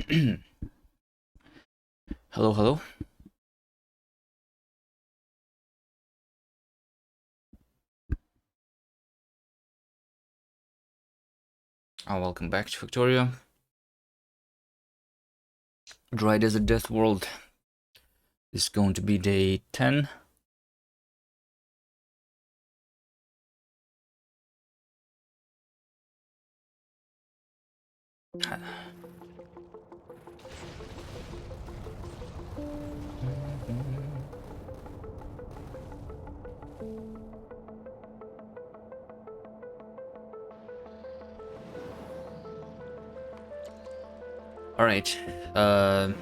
Hello, hello. Welcome back to Victoria. Dry Desert Deathworld. This is going to be day 10. Alright,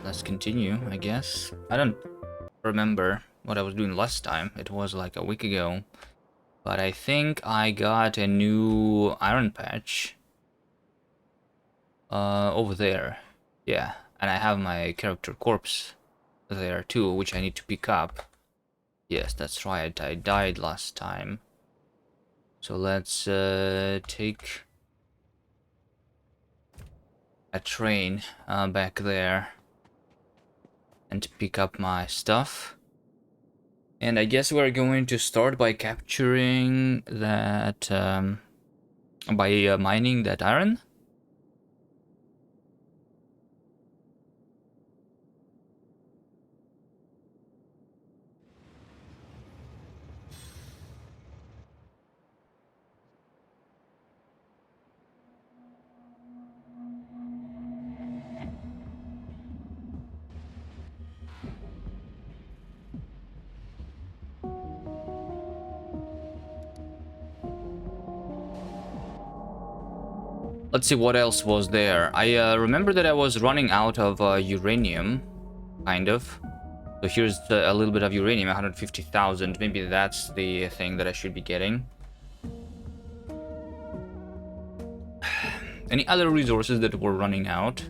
let's continue, I guess. I don't remember what I was doing last time. It was like a week ago. But I think I got a new iron patch. Over there. Yeah, and I have my character corpse there too, which I need to pick up. Yes, that's right, I died last time. So let's take a train back there and pick up my stuff. And I guess we're going to start by capturing that, by mining that iron. Let's see what else was there. I remember that I was running out of uranium, kind of. So here's a little bit of uranium, 150,000. Maybe that's the thing that I should be getting. Any other resources that were running out?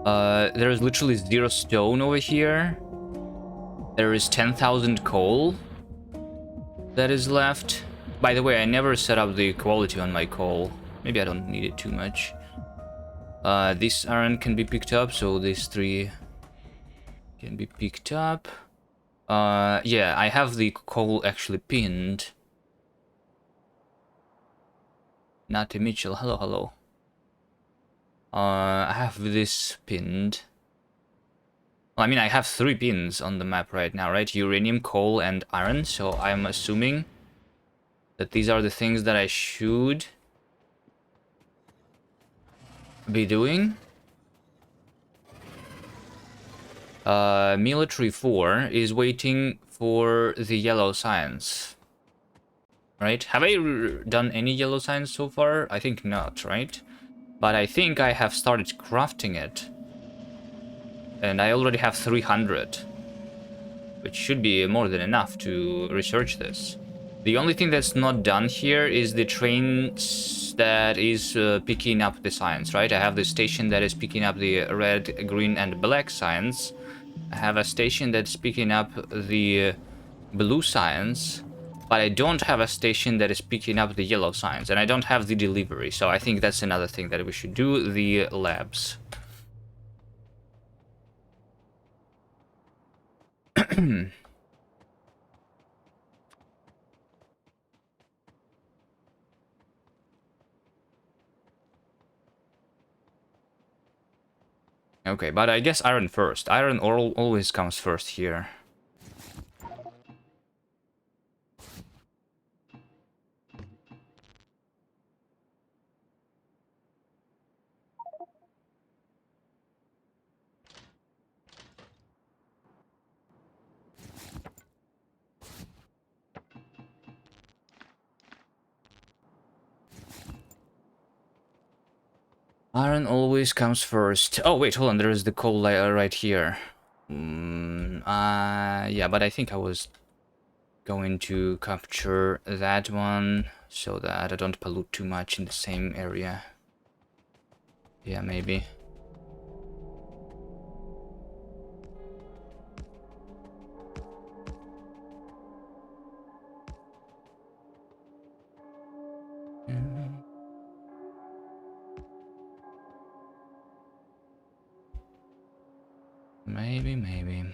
There is literally 0 stone over here. There is 10,000 coal that is left. By the way, I never set up the quality on my coal. Maybe I don't need it too much. This iron can be picked up, so these 3 can be picked up. Yeah, I have the coal actually pinned. Natty Mitchell, hello, hello. I have this pinned. Well, I mean, I have 3 pins on the map right now, right? Uranium, coal, and iron, so I'm assuming that these are the things that I should be doing. Military 4 is waiting for the yellow science. Right? Have I done any yellow science so far? I think not, right? But I think I have started crafting it. And I already have 300. Which should be more than enough to research this. The only thing that's not done here is the train that is picking up the science, right? I have the station that is picking up the red, green, and black science. I have a station that's picking up the blue science, but I don't have a station that is picking up the yellow science, and I don't have the delivery, so I think that's another thing that we should do, the labs. Okay, but I guess iron first. Iron always comes first here. Iron always comes first. Oh, wait, hold on. There is the coal layer right here. Yeah, but I think I was going to capture that one so that I don't pollute too much in the same area. Yeah, maybe. maybe.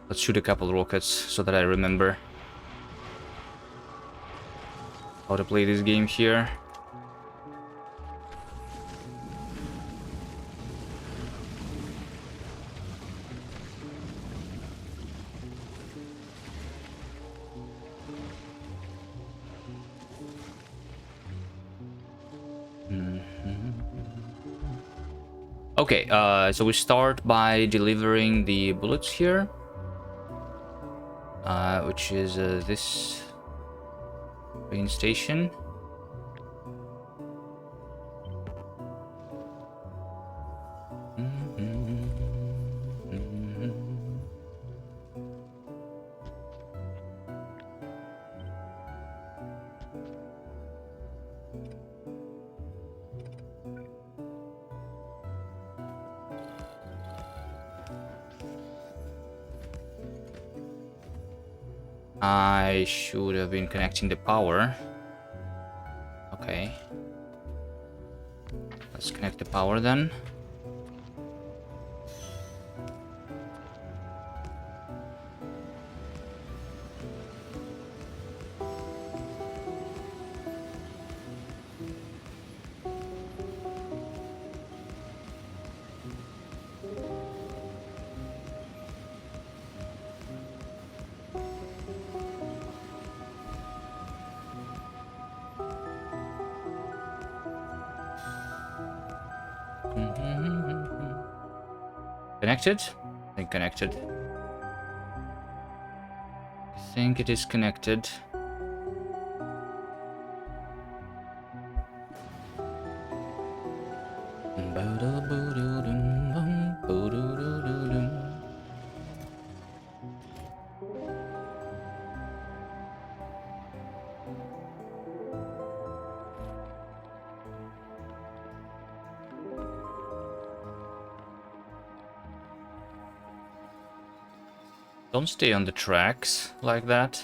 Let's shoot a couple rockets so that I remember how to play this game here. Okay, so we start by delivering the bullets here, which is this train station. I should have been connecting the power. Okay. Let's connect the power then. Connected? I think connected. I think it is connected. Don't stay on the tracks like that.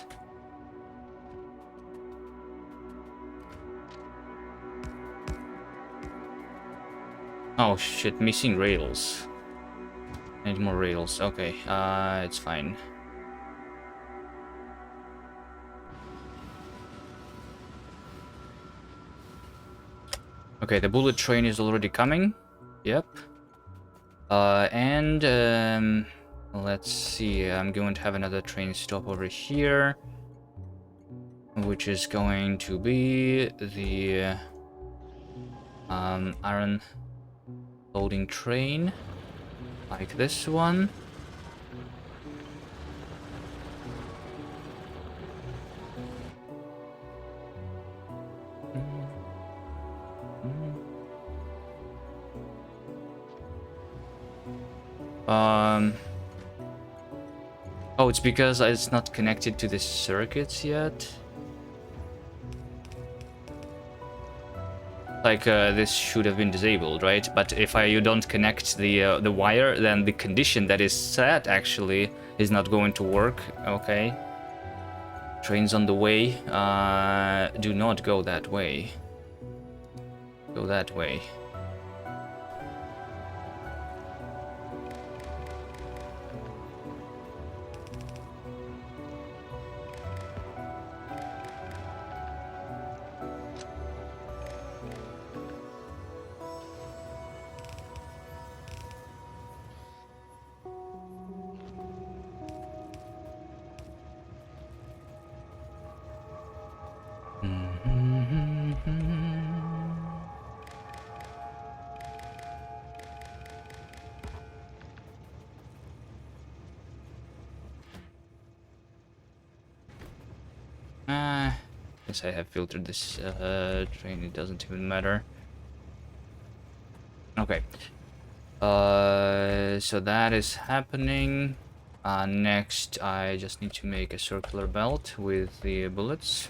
Oh shit, missing rails. I need more rails. Okay, it's fine. Okay, the bullet train is already coming. Yep. Let's see, I'm going to have another train stop over here, which is going to be the iron loading train, like this one. Oh, it's because it's not connected to the circuits yet. Like this should have been disabled, right? But if you don't connect the wire, then the condition that is set actually is not going to work. Okay. Trains on the way. Do not go that way. Go that way. Guess I have filtered this train, it doesn't even matter. Okay. So that is happening. Next, I just need to make a circular belt with the bullets.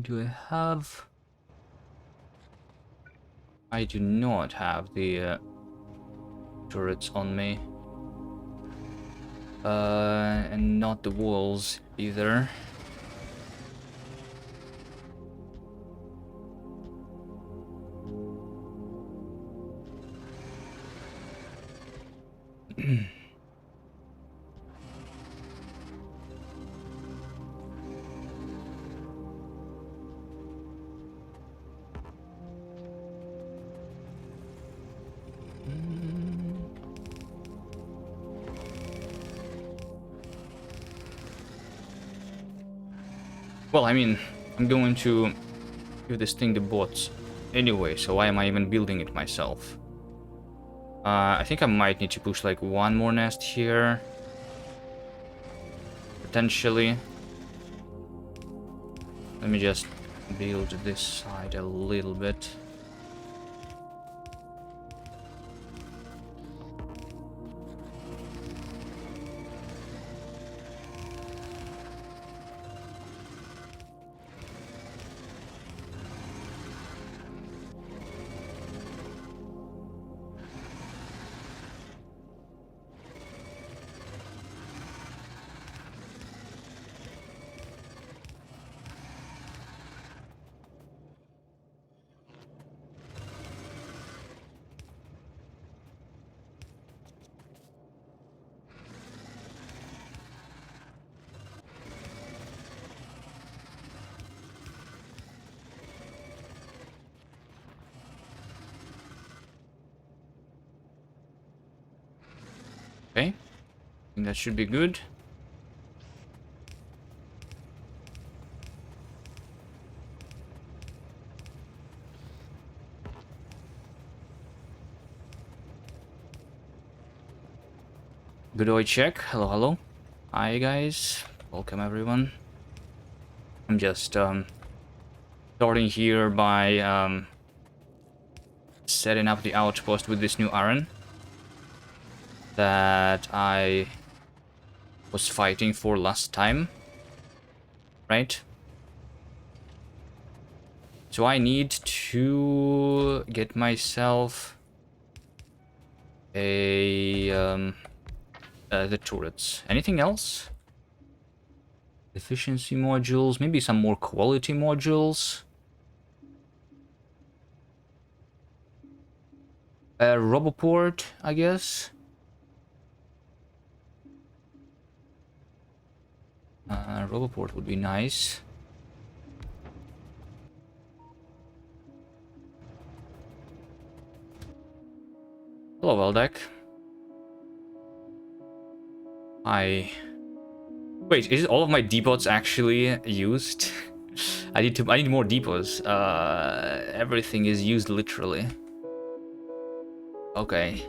Do I have... I do not have the turrets on me. And not the walls either. Well, I mean, I'm going to give this thing the bots anyway, so why am I even building it myself? I think I might need to push like one more nest here. Potentially. Let me just build this side a little bit. Okay, I think that should be good. Good eye check. Hello, hello. Hi guys. Welcome everyone. I'm just starting here by setting up the outpost with this new iron that I was fighting for last time, right? So I need to get myself a the turrets. Anything else? Efficiency modules, maybe some more quality modules. Roboport, I guess. Roboport would be nice. Hello, Veldek. Wait, is all of my depots actually used? I need more depots. Everything is used literally. Okay.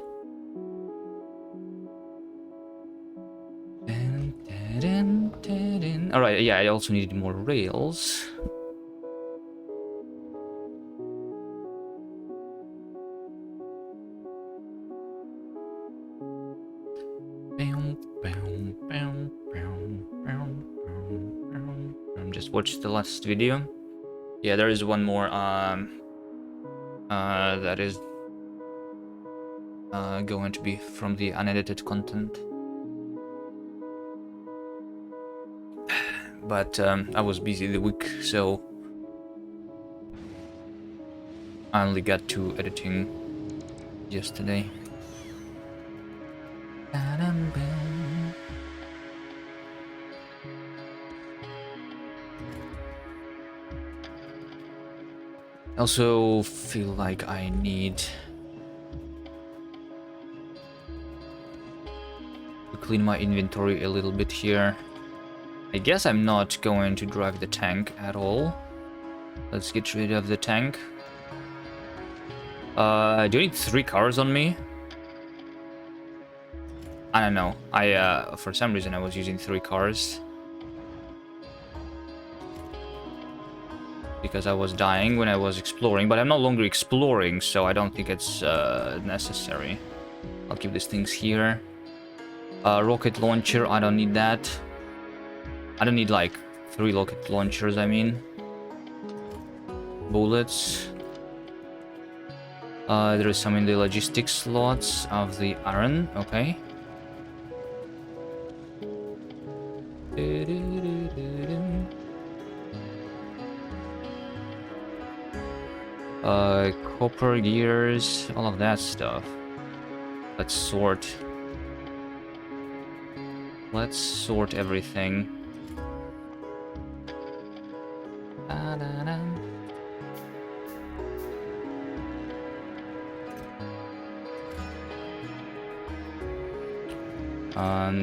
Alright, yeah, I also needed more rails. Just watch the last video. Yeah, there is one more that is going to be from the unedited content. But I was busy the week, so I only got to editing yesterday. I also feel like I need to clean my inventory a little bit here. I guess I'm not going to drive the tank at all. Let's get rid of the tank. Do you need 3 cars on me? I don't know. For some reason I was using 3 cars. Because I was dying when I was exploring, but I'm no longer exploring, so I don't think it's necessary. I'll keep these things here. Rocket launcher, I don't need that. I don't need like 3 rocket launchers, I mean. Bullets. There is some in the logistics slots of the iron, okay. Copper gears, all of that stuff. Let's sort. Let's sort everything.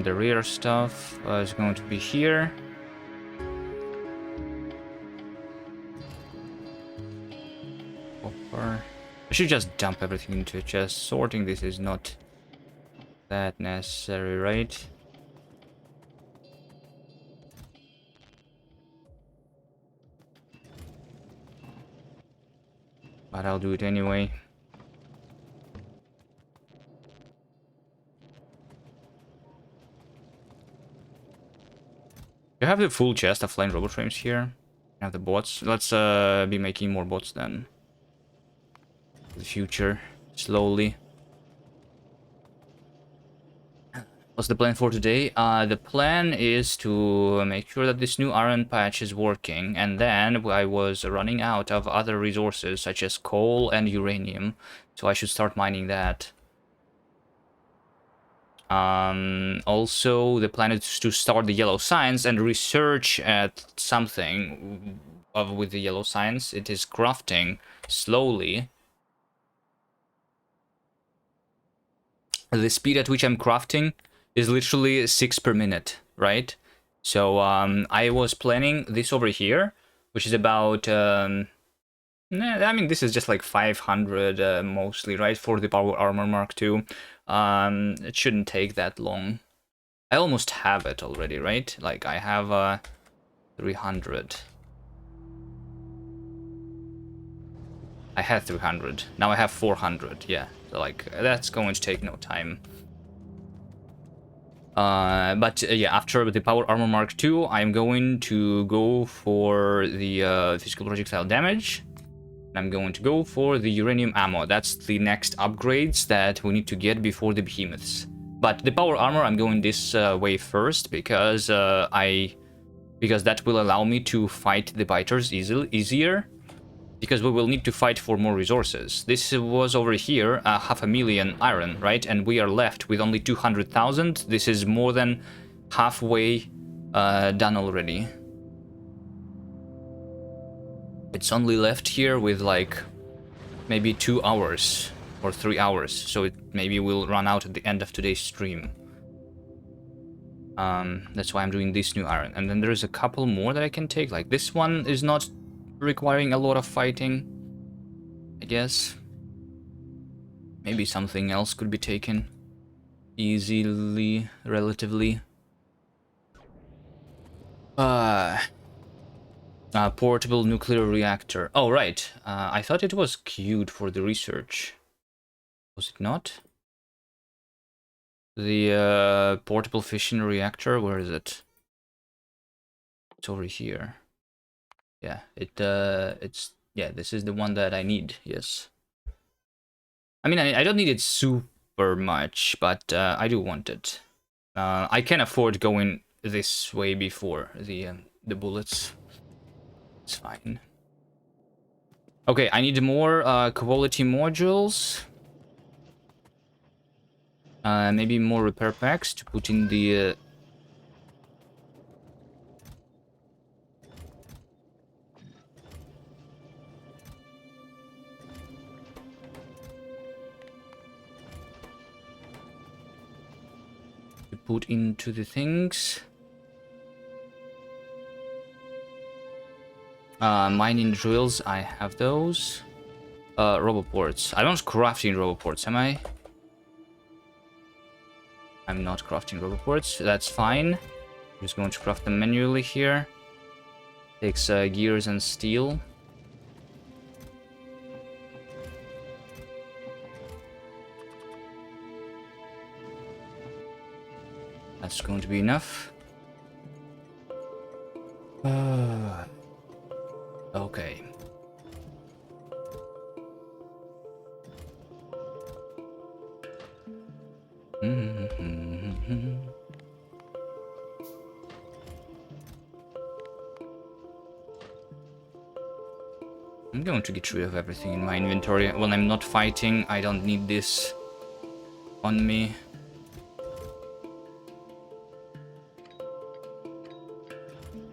The rear stuff is going to be here. Copper. I should just dump everything into a chest. Sorting this is not that necessary, right? But I'll do it anyway. You have the full chest of flying robot frames here. I have the bots. Let's be making more bots then. For the future, slowly. What's the plan for today? The plan is to make sure that this new iron patch is working, and then I was running out of other resources such as coal and uranium, so I should start mining that. Also, the plan is to start the yellow science and research at something with the yellow science. It is crafting slowly. The speed at which I'm crafting is literally 6 per minute, right? So I was planning this over here, which is about I mean, this is just like 500 mostly, right, for the power armor Mark II. It shouldn't take that long. I almost have it already, right? Like I have 300. I had 300. Now I have 400. Yeah, so like that's going to take no time. But yeah, after the power armor Mark II, I'm going to go for the physical projectile damage. I'm going to go for the uranium ammo. That's the next upgrades that we need to get before the behemoths. But the power armor, I'm going this way first because because that will allow me to fight the biters easier. Because we will need to fight for more resources. This was over here 500,000 iron, right? And we are left with only 200,000. This is more than halfway done already. It's only left here with like maybe 2 hours or 3 hours. So it maybe will run out at the end of today's stream. That's why I'm doing this new iron. And then there's a couple more that I can take. Like this one is not requiring a lot of fighting, I guess. Maybe something else could be taken easily, relatively. Portable nuclear reactor. Oh, right. I thought it was queued for the research. Was it not? The portable fission reactor, where is it? It's over here. Yeah, yeah, this is the one that I need, yes. I mean, I don't need it super much, but I do want it. I can afford going this way before the bullets. It's fine. Okay, I need more quality modules. Maybe more repair packs to put in the... to put into the things. Mining drills, I have those. Roboports. I don't crafting roboports, am I? I'm not crafting roboports. That's fine. I'm just going to craft them manually here. Takes gears and steel. That's going to be enough. Okay. I'm going to get rid of everything in my inventory. When I'm not fighting, I don't need this on me.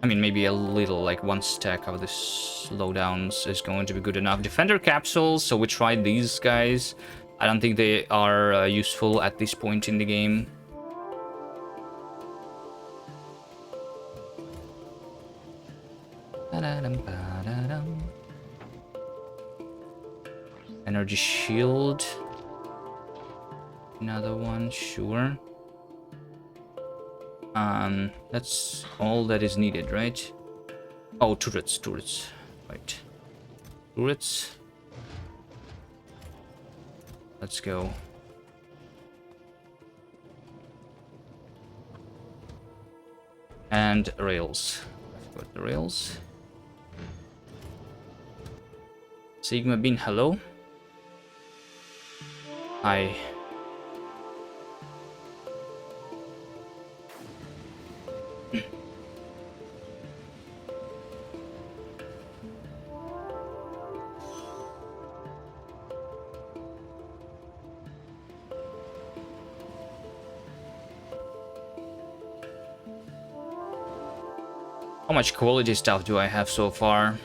I mean, maybe a little, like one stack of the slowdowns is going to be good enough. Defender capsules, so we tried these guys. I don't think they are useful at this point in the game. Energy shield. Another one, sure. That's all that is needed, right? Oh, turrets, right. Turrets. Let's go. And rails. I forgot the rails. Sigma Bean, hello. Hi. How much quality stuff do I have so far?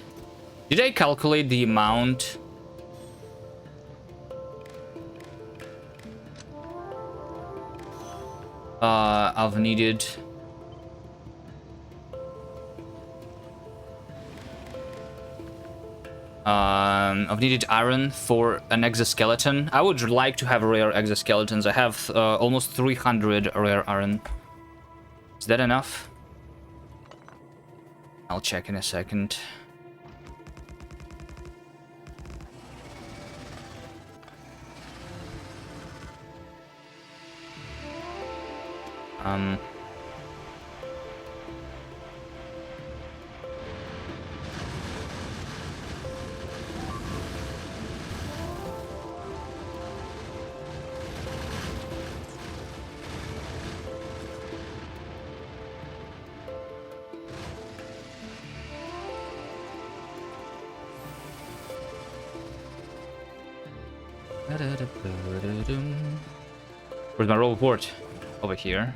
Did I calculate the amount? Of needed. Of needed iron for an exoskeleton. I would like to have rare exoskeletons. I have almost 300 rare iron. Is that enough? I'll check in a second. Where's my roboport? Over here.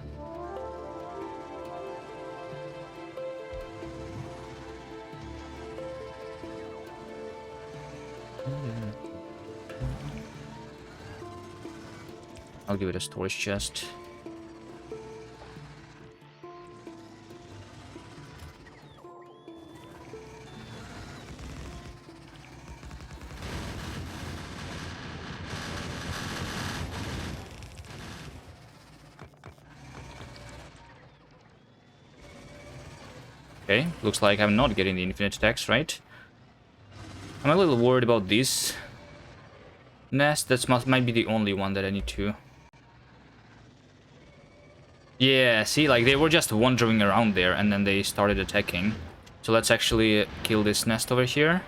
I'll give it a storage chest. Okay, looks like I'm not getting the infinite attacks, right? I'm a little worried about this nest. That might be the only one that I need to... Yeah, see, like they were just wandering around there and then they started attacking. So let's actually kill this nest over here.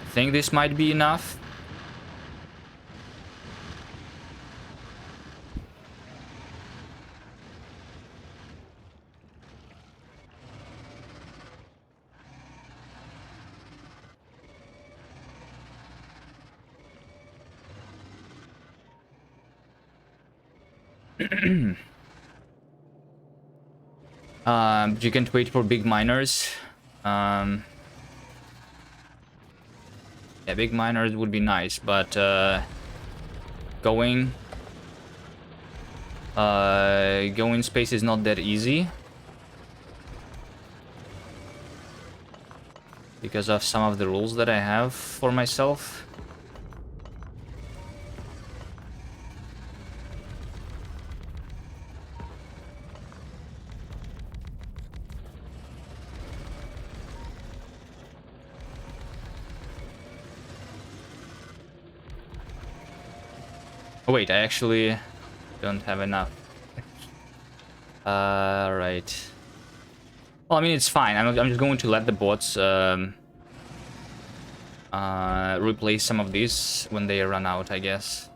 I think this might be enough. You can't wait for big miners. Yeah, big miners would be nice, but going Going space is not that easy because of some of the rules that I have for myself. Oh wait, I actually don't have enough. Right. Well, I mean, it's fine. I'm just going to let the bots replace some of these when they run out, I guess.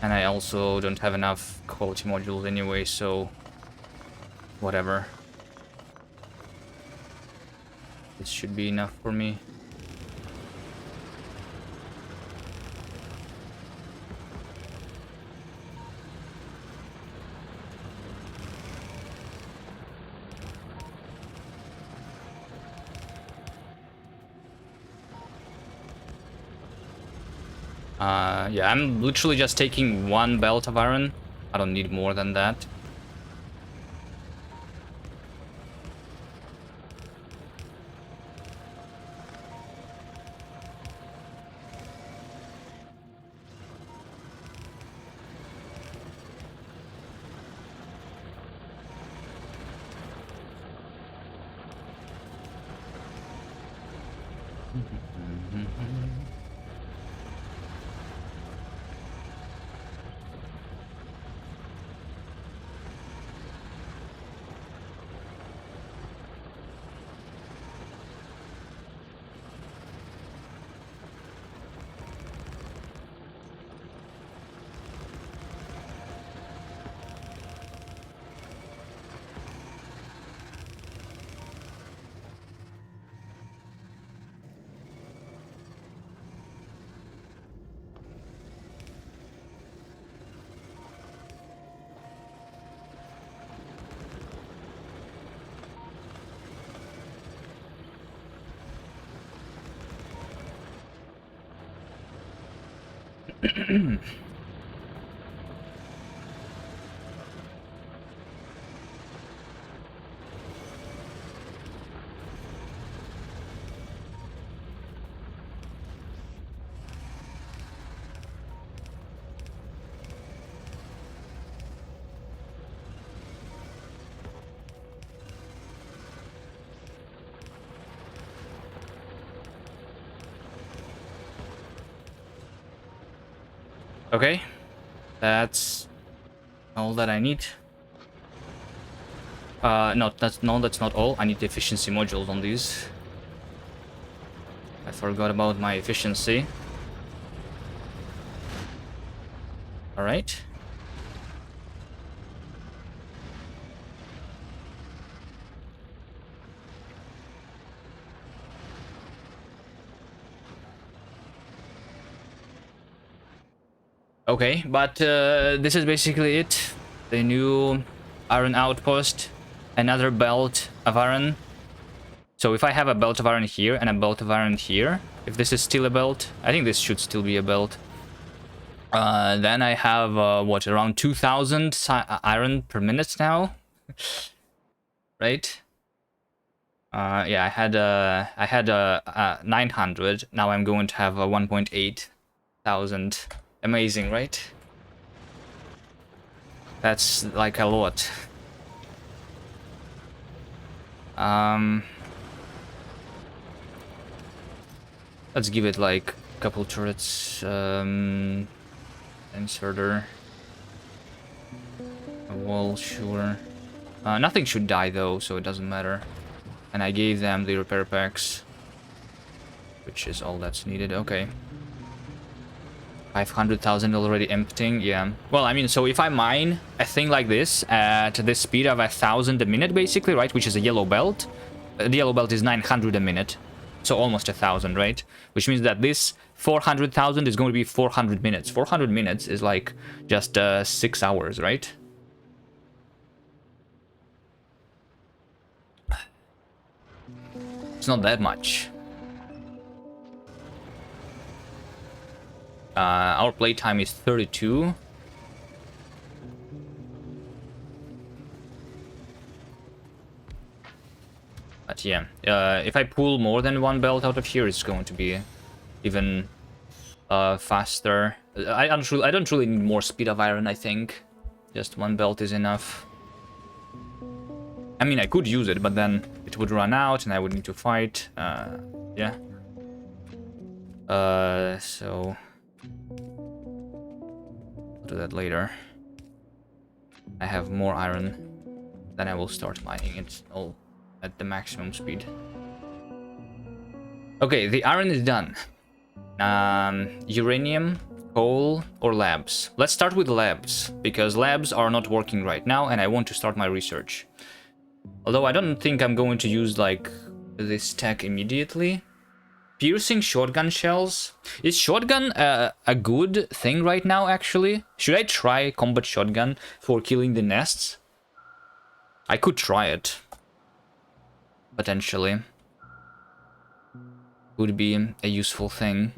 And I also don't have enough quality modules anyway, so whatever. This should be enough for me. Yeah, I'm literally just taking one belt of iron. I don't need more than that. Okay, that's all that I need. No, that's not all. I need the efficiency modules on these. I forgot about my efficiency. All right. Okay, but this is basically it. The new iron outpost, another belt of iron. So if I have a belt of iron here and a belt of iron here, if this is still a belt, I think this should still be a belt. Then I have, what, around 2,000 iron per minute now? Right? Yeah, I had 900. Now I'm going to have 1.8 thousand. Amazing, right? That's like a lot. Let's give it like a couple turrets. Inserter. A wall, sure. Nothing should die though, so it doesn't matter. And I gave them the repair packs, which is all that's needed. Okay. 500,000 already emptying, yeah. Well, I mean, so if I mine a thing like this at this speed of 1,000 a minute, basically, right, which is a yellow belt, the yellow belt is 900 a minute, so almost 1,000, right? Which means that this 400,000 is going to be 400 minutes. 400 minutes is like just 6 hours, right? It's not that much. Our playtime is 32. But yeah, if I pull more than one belt out of here, it's going to be even faster. I don't really need more speed of iron, I think. Just one belt is enough. I mean, I could use it, but then it would run out and I would need to fight. Yeah. So I'll do that later. I have more iron. Then I will start mining it all at the maximum speed. Okay, the iron is done. Uranium, coal, or labs? Let's start with labs, because labs are not working right now and I want to start my research. Although I don't think I'm going to use, like, this tech immediately. Piercing shotgun shells. Is shotgun a good thing right now, actually? Should I try combat shotgun for killing the nests? I could try it. Potentially. Would be a useful thing.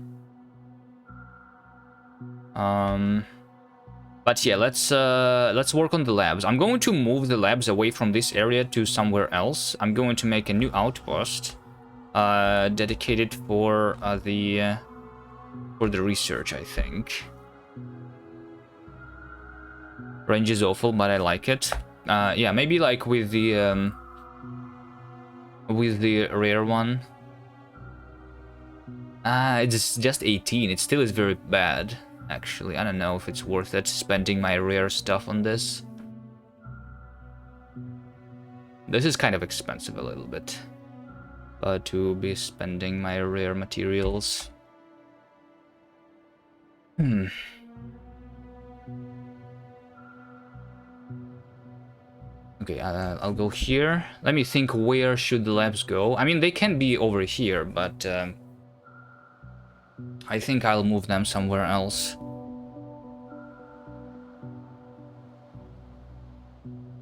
But yeah, let's work on the labs. I'm going to move the labs away from this area to somewhere else. I'm going to make a new outpost dedicated for the research, I think. Range is awful, but I like it. Yeah, maybe like with the rare one. It's just 18. It still is very bad, actually. I don't know if it's worth it spending my rare stuff on this. This is kind of expensive a little bit. But to be spending my rare materials. Okay, I'll go here. Let me think, where should the labs go? I mean, they can be over here, but I think I'll move them somewhere else.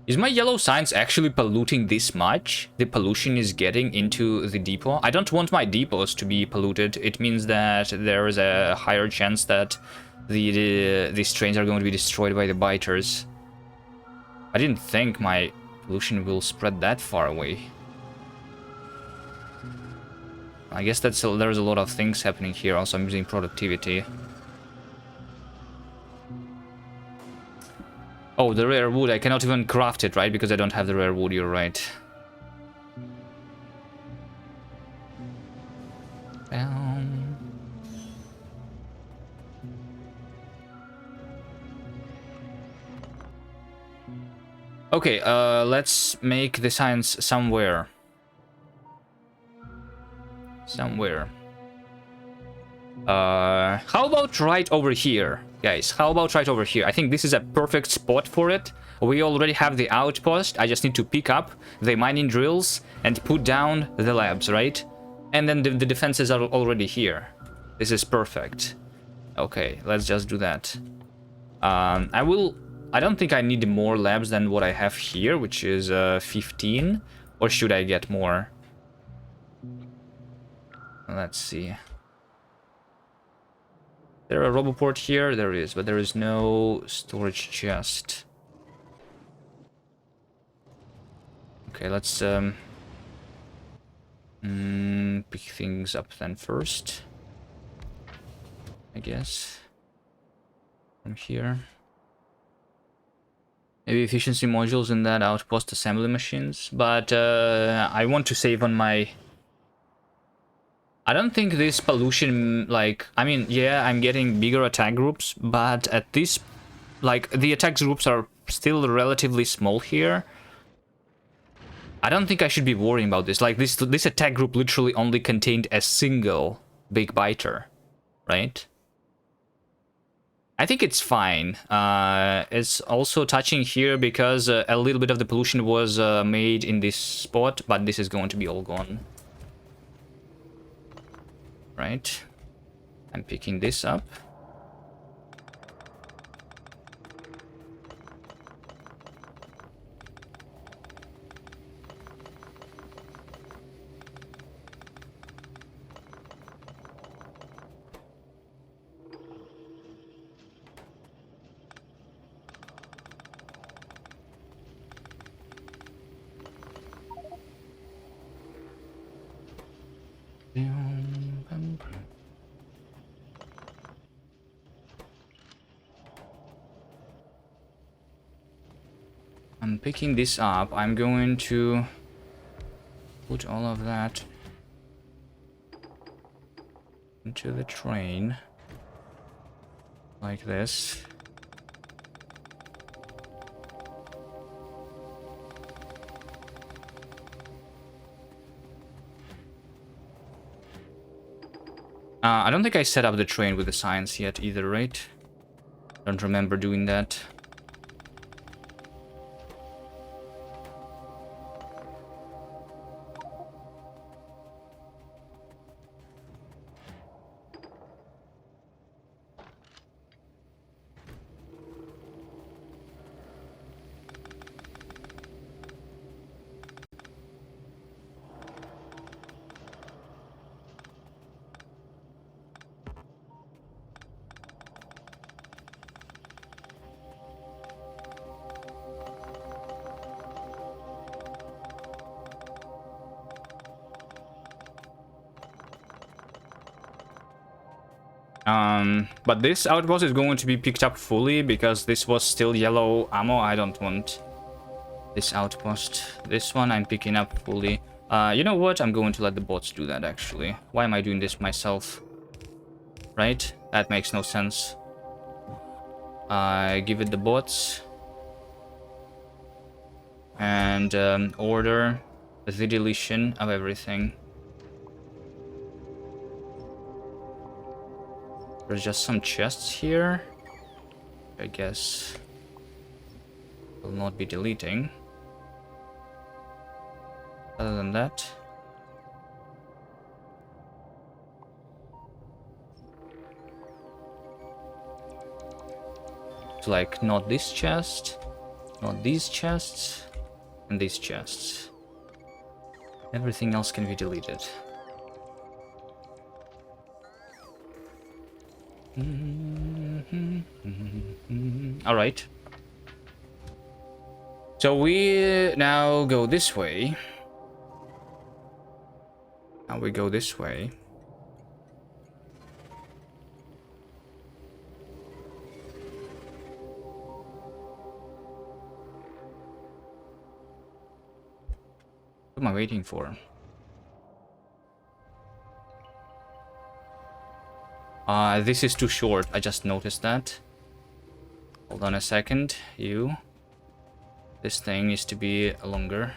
Is my yellow science actually polluting this much? The pollution is getting into the depot? I don't want my depots to be polluted. It means that there is a higher chance that these trains are going to be destroyed by the biters. I didn't think my pollution will spread that far away. I guess there's a lot of things happening here. Also, I'm using productivity. Oh, the rare wood. I cannot even craft it, right? Because I don't have the rare wood, you're right. Okay, let's make the science somewhere. How about right over here, guys? How about right over here? I think this is a perfect spot for it. We already have the outpost. I just need to pick up the mining drills and put down the labs, right? And then the defenses are already here. This is perfect. Okay, let's just do that. I don't think I need more labs than what I have here, which is 15. Or should I get more? Let's see. There a roboport here? There is, but there is no storage chest. Okay, let's pick things up then first. I guess. From here. Maybe efficiency modules in that outpost assembly machines, but I want to save on my... I don't think this pollution, like, I mean, yeah, I'm getting bigger attack groups, but at this, like, the attack groups are still relatively small here. I don't think I should be worrying about this. Like, this attack group literally only contained a single big biter, right? I think it's fine. It's also touching here because a little bit of the pollution was made in this spot, but this is going to be all gone. Right. I'm picking this up. I'm picking this up. I'm going to put all of that into the train. Like this. I don't think I set up the train with the science yet either, right? Don't remember doing that. But this outpost is going to be picked up fully because this was still yellow ammo. I don't want this outpost. This one I'm picking up fully. You know what? I'm going to let the bots do that, actually. Why am I doing this myself? Right? That makes no sense. I give it the bots. And order the deletion of everything. There's just some chests here. I guess will not be deleting. Other than that, it's like not this chest, not these chests, and these chests. Everything else can be deleted. All right. So we now go this way. Now we go this way. What am I waiting for? This is too short. I just noticed that. Hold on a second. You. This thing needs to be longer.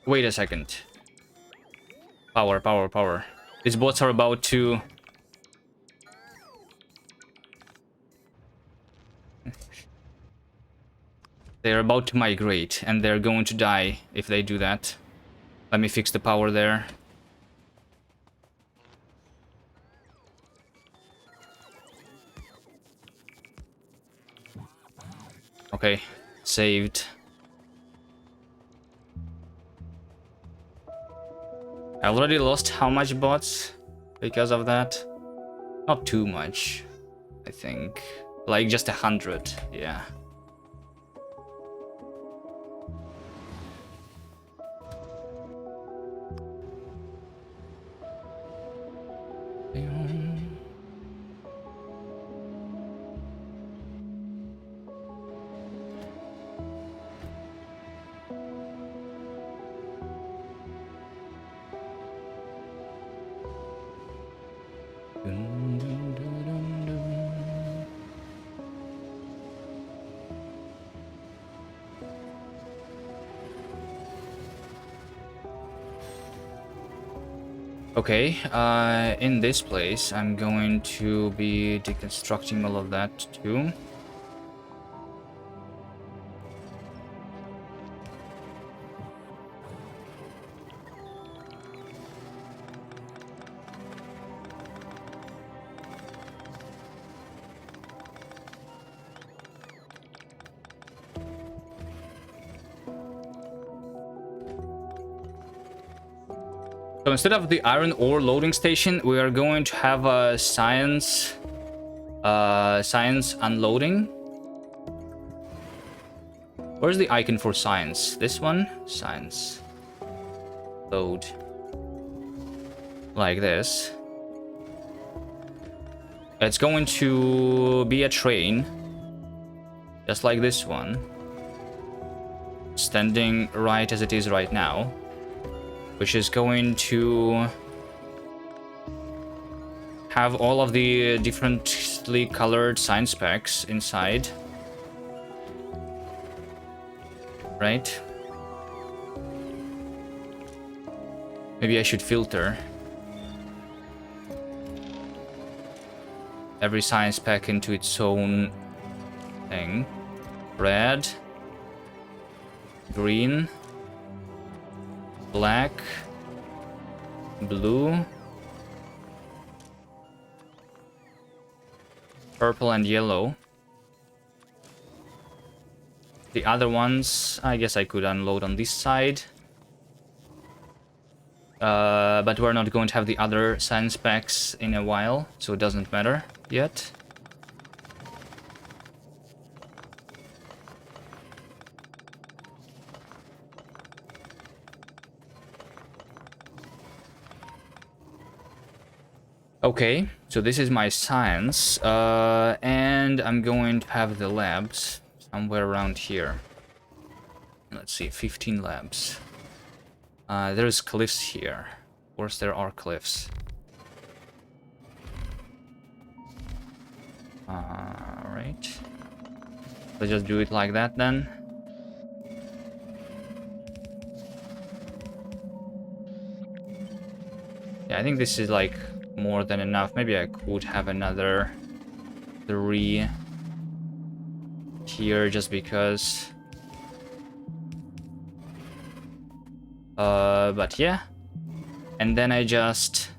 Wait a second. Power, power, power. These bots are about to... They're about to migrate, and they're going to die if they do that. Let me fix the power there. Okay, saved. I already lost how much bots because of that? Not too much, I think. Like just 100, yeah. Okay, in this place, I'm going to be deconstructing all of that too. So instead of the iron ore loading station, we are going to have a science unloading. Where's the icon for science? This one? Science. Load. Like this. It's going to be a train. Just like this one. Standing right as it is right now. Which is going to have all of the differently colored science packs inside. Right? Maybe I should filter every science pack into its own thing. Red, green, black, blue, purple, and yellow. The other ones, I guess I could unload on this side. But we're not going to have the other science packs in a while, so it doesn't matter yet. Okay, so this is my science, and I'm going to have the labs somewhere around here. Let's see, 15 labs. There's cliffs here. Of course there are cliffs. Alright. Let's just do it like that then. Yeah, I think this is like more than enough. Maybe I could have another 3 here just because. But yeah. And then I just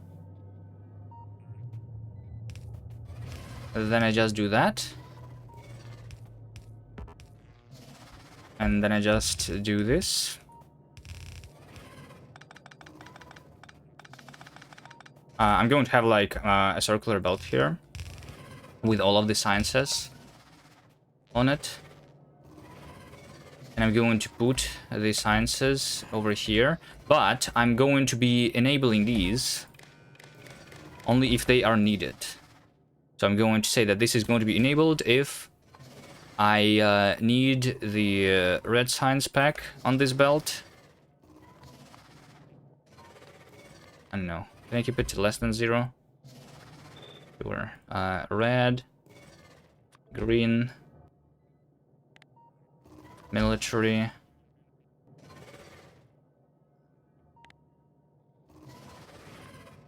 do that. And then I just do this. I'm going to have like a circular belt here with all of the sciences on it. And I'm going to put the sciences over here, but I'm going to be enabling these only if they are needed. So I'm going to say that this is going to be enabled if I need the red science pack on this belt. I don't know. Can I keep it to less than 0? Sure. Red, green, military,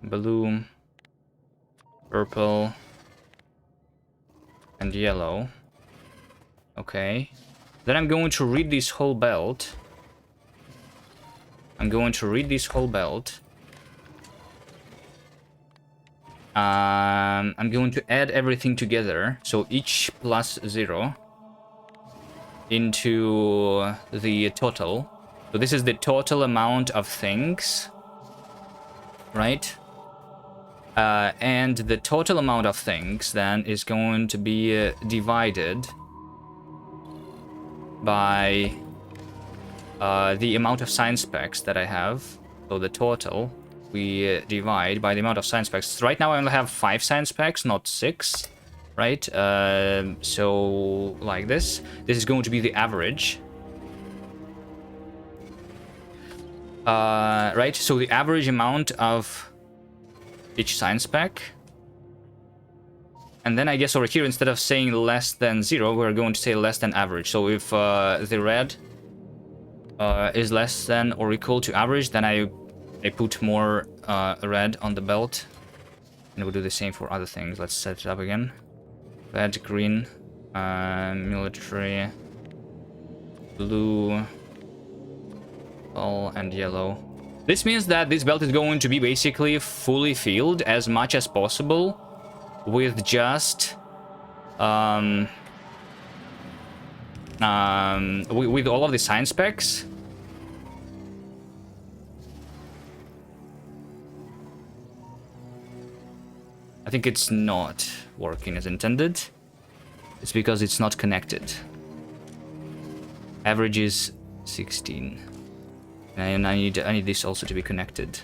blue, purple, and yellow. Okay. Then I'm going to read this whole belt. I'm going to add everything together. So each plus 0 into the total. So this is the total amount of things, right? And the total amount of things then is going to be divided by the amount of science packs that I have. So the total we divide by the amount of science packs. Right now I only have 5 science packs, not 6. Right? So like this. This is going to be the average. Right? So the average amount of each science pack. And then I guess over here, instead of saying less than 0, we're going to say less than average. So if the red is less than or equal to average, then I put more red on the belt. And we'll do the same for other things. Let's set it up again. Red, green, military, blue, all, and yellow. This means that this belt is going to be basically fully filled as much as possible with just with all of the science packs. think it's not working as intended. It's because it's not connected. Average is 16. And I need this also to be connected.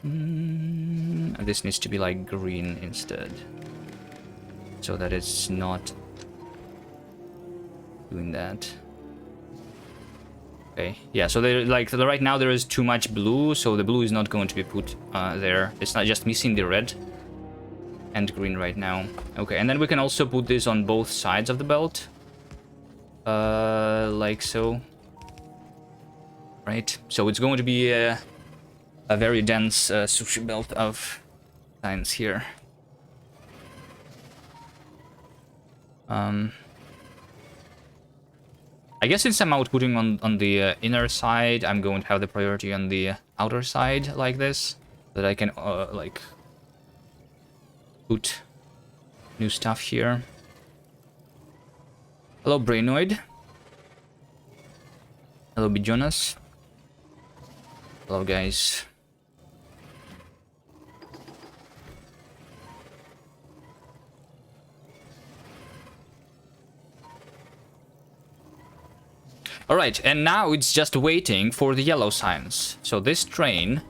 This needs to be like green instead. So that it's not doing that. Okay, yeah, so right now there is too much blue, so the blue is not going to be put there. It's not just missing the red and green right now. Okay, and then we can also put this on both sides of the belt. Like so. Right, so it's going to be a very dense sushi belt of signs here. I guess since I'm outputting on the inner side, I'm going to have the priority on the outer side like this, that I can like put new stuff here. Hello, Brainoid. Hello, Bijonas. Hello, guys. Alright, and now it's just waiting for the yellow signs. So this train,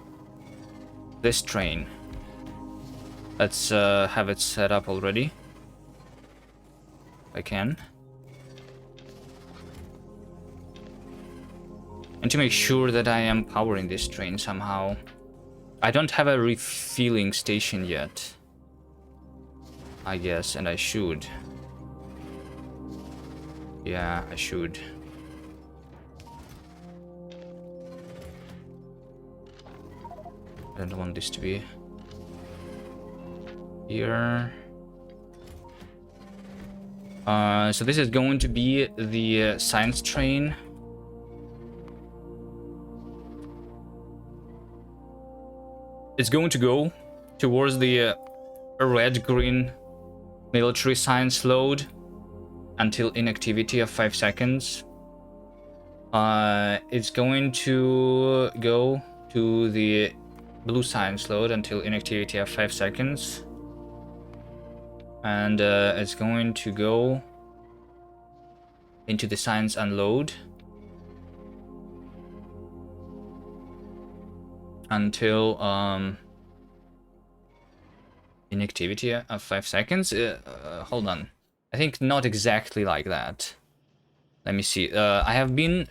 let's have it set up already. If I can. And to make sure that I am powering this train somehow. I don't have a refueling station yet, I guess, and I should. Yeah, I should. I don't want this to be here. So this is going to be the science train. It's going to go towards the red-green military science load until inactivity of 5 seconds. It's going to go to the blue science load until inactivity of 5 seconds. And it's going to go into the science unload until inactivity of 5 seconds. Hold on. I think not exactly like that. Let me see. I have been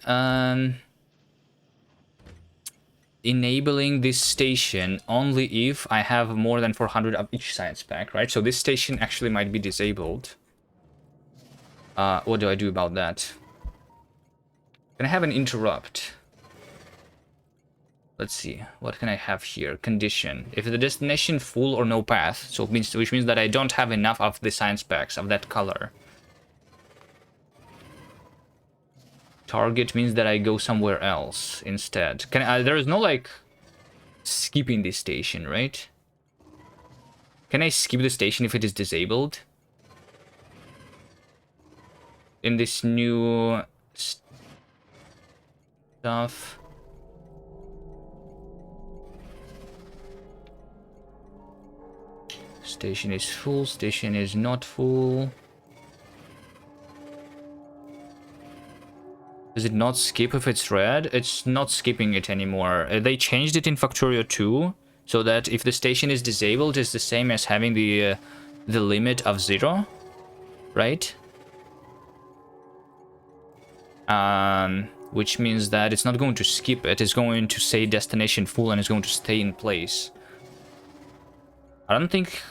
enabling this station only if I have more than 400 of each science pack, right? So this station actually might be disabled. What do I do about that? Can I have an interrupt? Let's see. What can I have here? Condition. If the destination full or no path, so which means that I don't have enough of the science packs of that color. Target means that I go somewhere else instead. There is no like skipping this station, right? Can I skip the station if it is disabled? In this new stuff. Station is full, station is not full. Does it not skip if it's red? It's not skipping it anymore. They changed it in Factorio 2, so that if the station is disabled, it's the same as having the limit of 0, right? Which means that it's not going to skip it. It's going to say destination full and it's going to stay in place. I don't think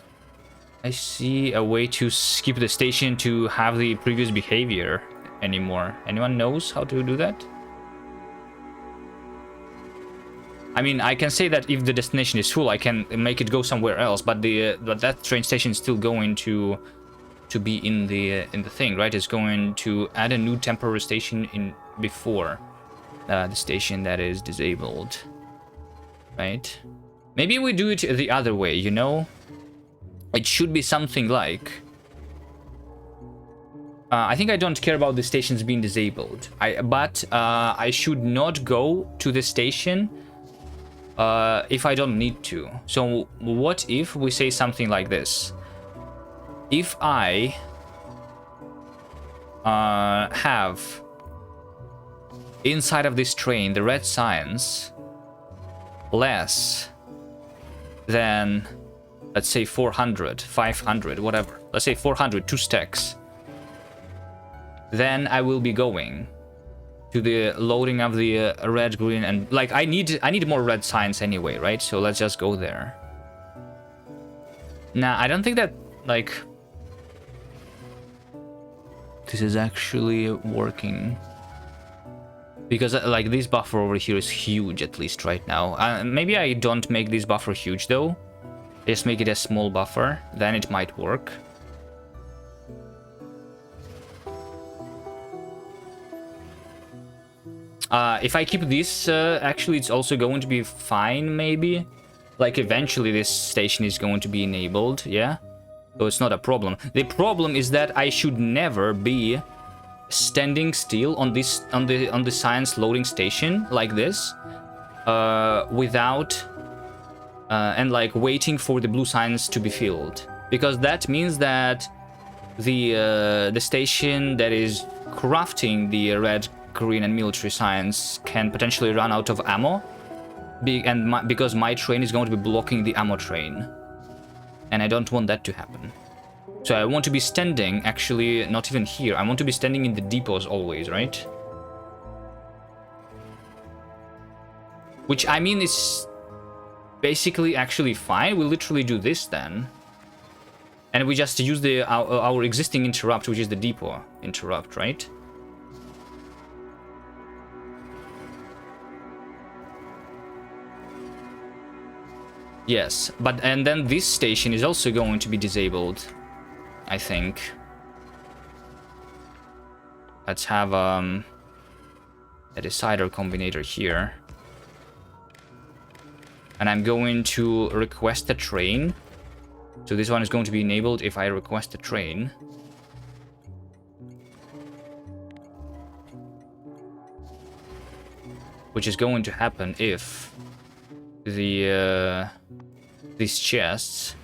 I see a way to skip the station to have the previous behavior anymore. Anyone knows how to do that? I mean, I can say that if the destination is full, I can make it go somewhere else, but that train station is still going to be in the thing, right? It's going to add a new temporary station in before the station that is disabled, right? Maybe we do it the other way, you know? It should be something like... I think I don't care about the stations being disabled. But I should not go to the station if I don't need to. So what if we say something like this? If I have inside of this train the red signs less than, let's say 400, 500, whatever. Let's say 400, 2 stacks. Then I will be going to the loading of the red, green, and like I need more red signs anyway, right? So let's just go there. Nah, I don't think that like this is actually working, because like this buffer over here is huge, at least right now. Maybe I don't make this buffer huge though. Just make it a small buffer, then it might work. If I keep this, actually it's also going to be fine, maybe. Like eventually this station is going to be enabled, yeah? So it's not a problem. The problem is that I should never be standing still on this on the science loading station like this, without and like waiting for the blue signs to be filled, because that means that the station that is crafting the red, green, and military science can potentially run out of ammo, because my train is going to be blocking the ammo train, and I don't want that to happen. So I want to be standing, actually, not even here. I want to be standing in the depots always, right? Which, I mean, is basically actually fine. We literally do this then. And we just use our existing interrupt, which is the depot interrupt, right? Yes, and then this station is also going to be disabled, I think. Let's have a decider combinator here. And I'm going to request a train. So this one is going to be enabled if I request a train. Which is going to happen if these chests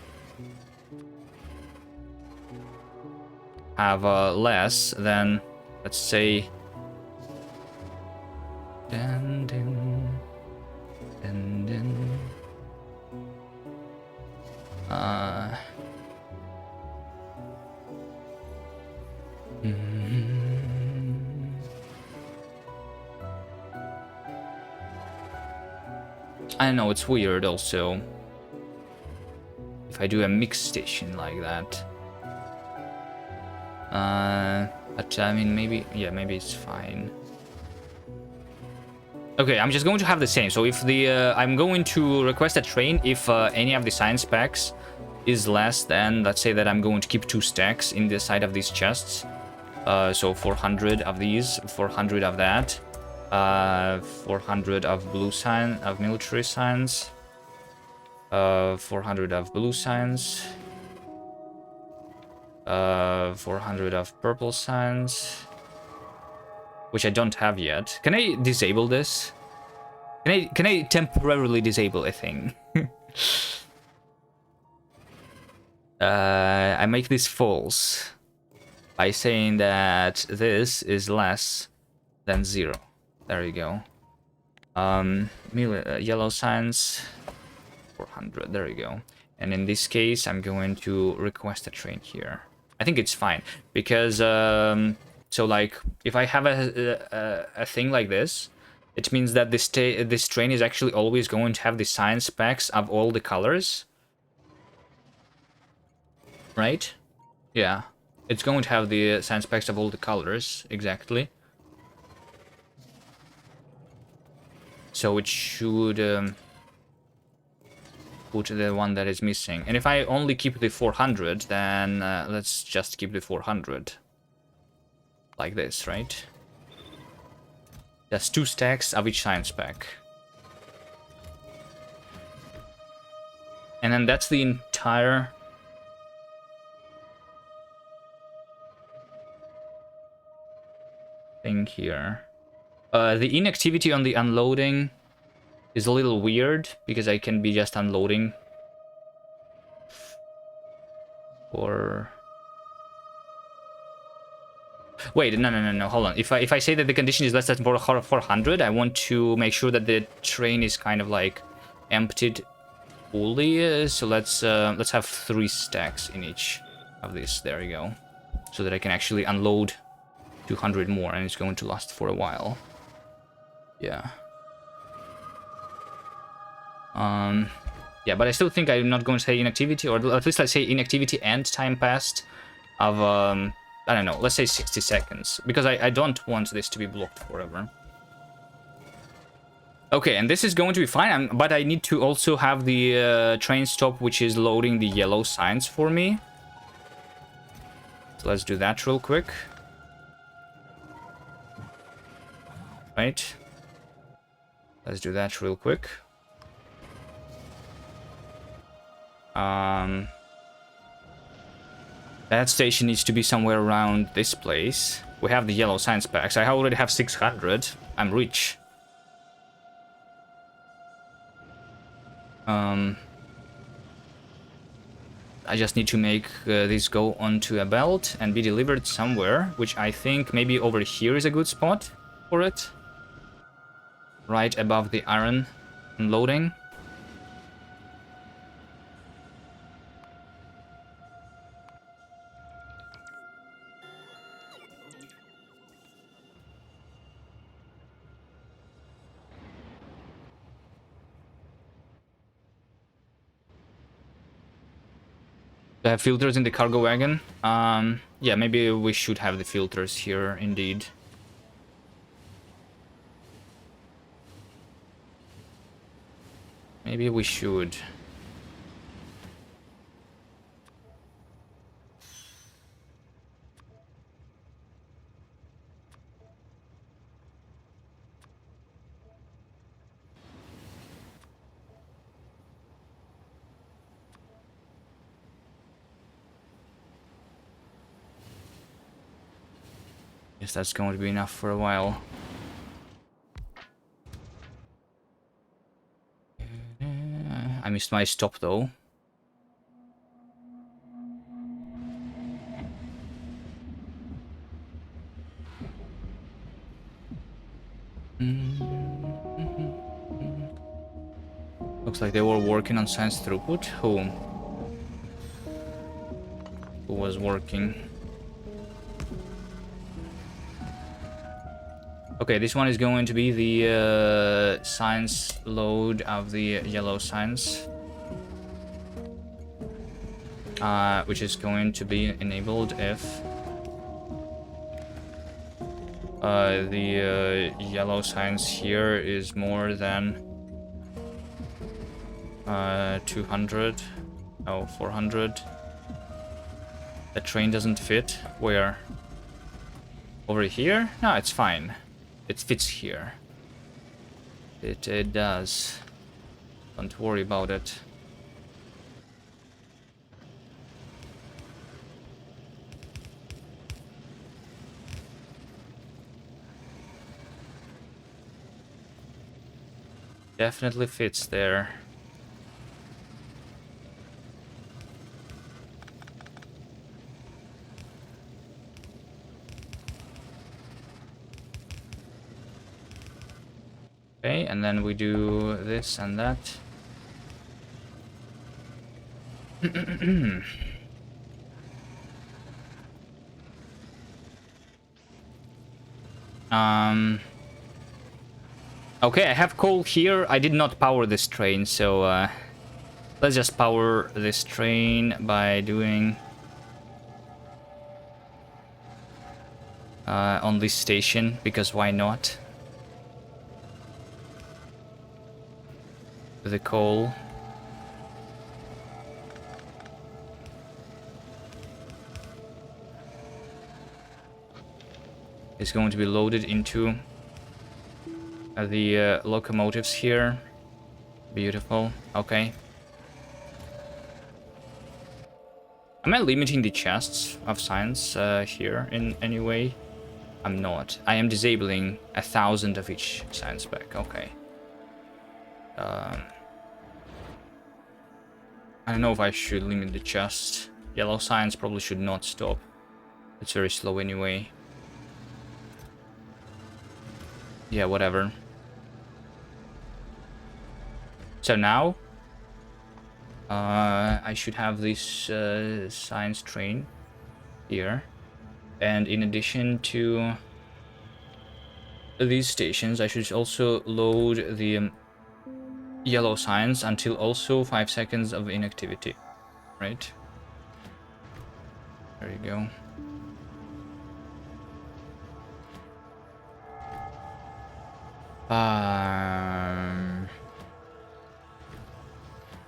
have less than, let's say, dun, dun, dun, dun. I know it's weird also if I do a mixed station like that. But I mean, maybe, yeah, maybe it's fine. Okay, I'm just going to have the same. So if I'm going to request a train if any of the science packs is less than, let's say that I'm going to keep 2 stacks in the side of these chests. So 400 of these, 400 of that, 400 of blue sign, of military signs, 400 of blue signs, 400 of purple signs, which I don't have yet. Can I disable this? Can I temporarily disable a thing? I make this false by saying that this is less than 0. There you go. Yellow signs, 400. There you go. And in this case, I'm going to request a train here. I think it's fine because so like if I have a thing like this, it means that this train is actually always going to have the science packs of all the colors, right? Yeah, it's going to have the science packs of all the colors exactly. So it should put the one that is missing. And if I only keep the 400, then let's just keep the 400. Like this, right? That's 2 stacks of each science pack. And then that's the entire... thing here. The inactivity on the unloading is a little weird because I can be just unloading. Or wait, no, hold on. If I say that the condition is less than 400, I want to make sure that the train is kind of like emptied fully. So let's have 3 stacks in each of this. There you go. So that I can actually unload 200 more, and it's going to last for a while. Yeah. Yeah, but I still think I'm not going to say inactivity, or at least let's say inactivity and time passed of, I don't know, let's say 60 seconds, because I don't want this to be blocked forever. Okay, and this is going to be fine, but I need to also have the train stop, which is loading the yellow signs for me. So let's do that real quick. Right. Let's do that real quick. That station needs to be somewhere around this place. We have the yellow science packs. I already have 600. I'm rich. I just need to make this go onto a belt and be delivered somewhere, which I think maybe over here is a good spot for it. Right above the iron unloading. Do I have filters in the cargo wagon? Yeah, maybe we should have the filters here, indeed. Maybe we should. Guess that's going to be enough for a while. I missed my stop though. Looks like they were working on science throughput. Who was working? Okay, this one is going to be the science load of the yellow science. Which is going to be enabled if the yellow science here is more than 200. Oh, 400. The train doesn't fit. Where? Over here? No, it's fine. It fits here. It does. Don't worry about it. Definitely fits there. Okay, and then we do this and that. Okay, I have coal here. I did not power this train, so let's just power this train by doing on this station, because why not? The coal. Is going to be loaded into the locomotives here. Beautiful. Okay. Am I limiting the chests of science here in any way? I'm not. I am disabling 1,000 of each science pack. Okay. Um, I don't know if I should limit the chest. Yellow signs probably should not stop. It's very slow anyway. Yeah, whatever. So now, I should have this science train here. And in addition to these stations, I should also load the yellow signs until also 5 seconds of inactivity. Right? There you go.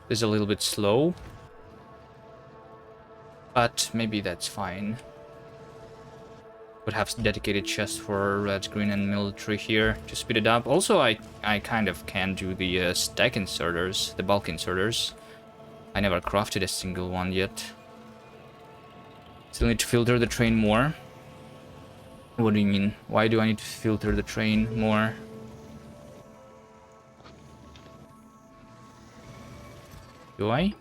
This is a little bit slow, but maybe that's fine. Would have dedicated chests for red, green, and military here to speed it up. Also, I kind of can do the stack inserters, the bulk inserters. I never crafted a single one yet. Still need to filter the train more. What do you mean? Why do I need to filter the train more? Do I?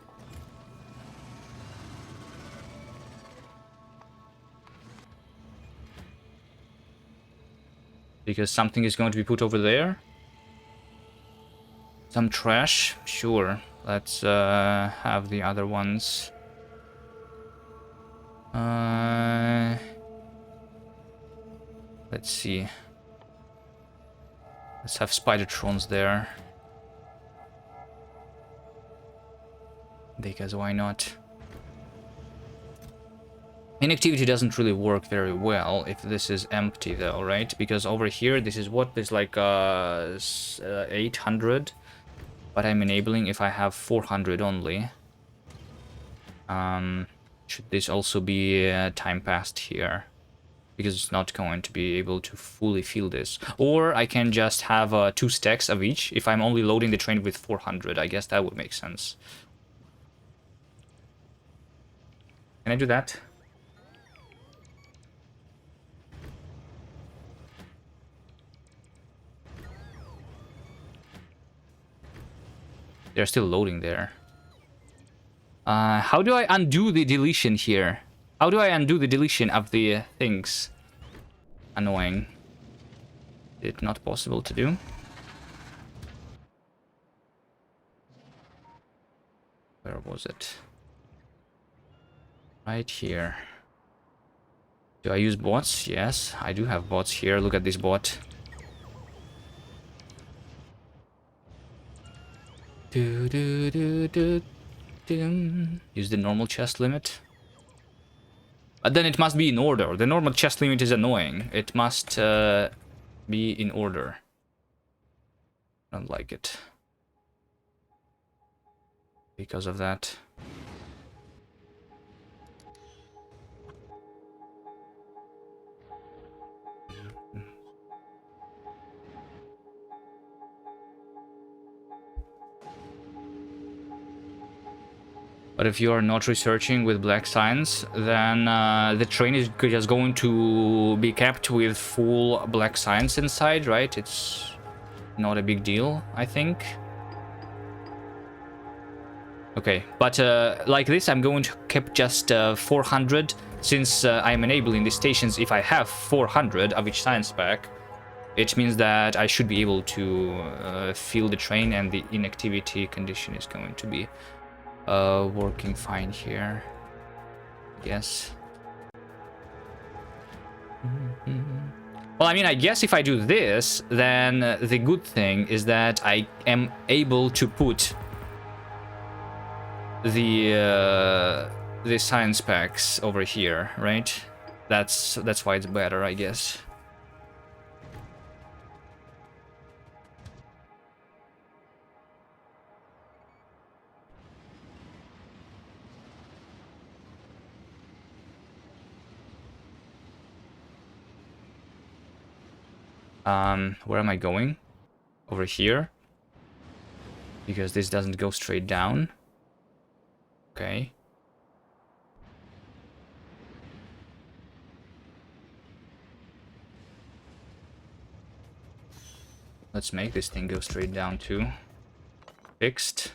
Because something is going to be put over there? Some trash? Sure. Let's have the other ones. Let's see. Let's have Spidertrons there. Because why not? Inactivity doesn't really work very well if this is empty though, right? Because over here, this is what? There's like 800. But I'm enabling if I have 400 only. Should this also be time passed here? Because it's not going to be able to fully fill this. Or I can just have 2 stacks of each if I'm only loading the train with 400. I guess that would make sense. Can I do that? They're still loading there. How do I undo the deletion here? How do I undo the deletion of the things? Annoying. Is it not possible to do? Where was it? Right here. Do I use bots? Yes, I do have bots here. Look at this bot. Use the normal chest limit. But then it must be in order. The normal chest limit is annoying. It must be in order. I don't like it. Because of that. But if you are not researching with black signs, then the train is just going to be kept with full black signs inside, right? It's not a big deal, I think. Okay, but like this, I'm going to keep just 400, since I'm enabling the stations. If I have 400 of each science pack, it means that I should be able to fill the train, and the inactivity condition is going to be working fine here. Yes. Well, I mean, I guess if I do this, then the good thing is that I am able to put the science packs over here, right? That's why it's better, I guess. Where am I going? Over here? Because this doesn't go straight down. Okay. Let's make this thing go straight down too. fixed.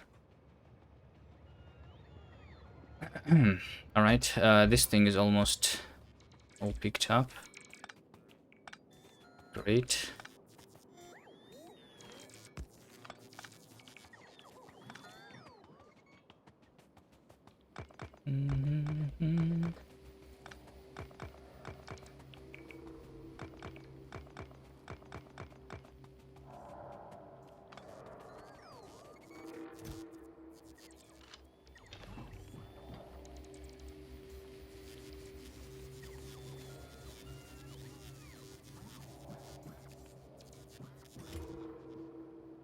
Alright, this thing is almost all picked up. Great.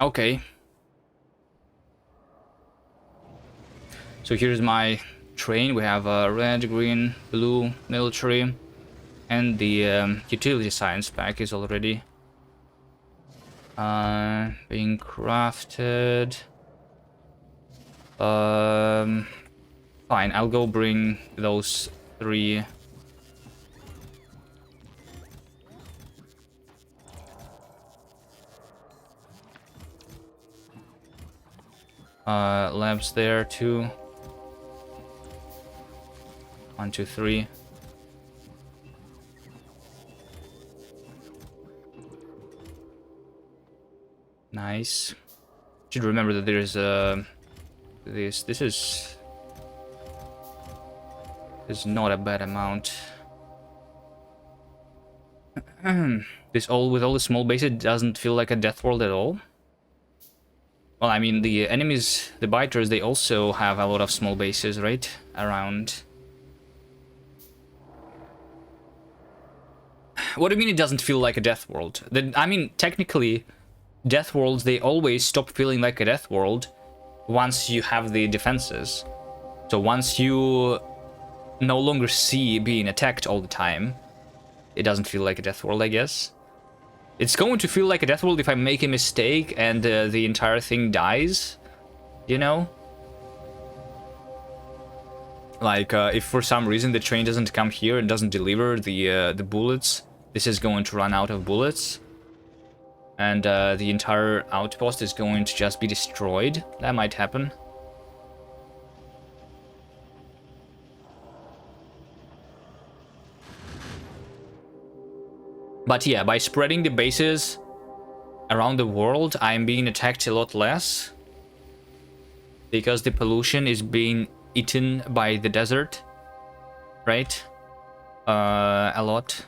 Okay. So here's my train. We have red, green, blue, military, and the utility science pack is already being crafted. Fine, I'll go bring those 3. Labs there too. 1, 2, 3. Nice. Should remember that there's this is not a bad amount. This all with all the small bases doesn't feel like a death world at all. Well, I mean, the enemies, the biters, they also have a lot of small bases, right? Around. What do you mean it doesn't feel like a death world? I mean, technically, death worlds, they always stop feeling like a death world once you have the defenses. So once you no longer see being attacked all the time, it doesn't feel like a death world, I guess. It's going to feel like a death world if I make a mistake and the entire thing dies, you know? Like, if for some reason the train doesn't come here and doesn't deliver the bullets, this is going to run out of bullets. And the entire outpost is going to just be destroyed. That might happen. But yeah, by spreading the bases around the world, I'm being attacked a lot less. Because the pollution is being eaten by the desert. Right? A lot.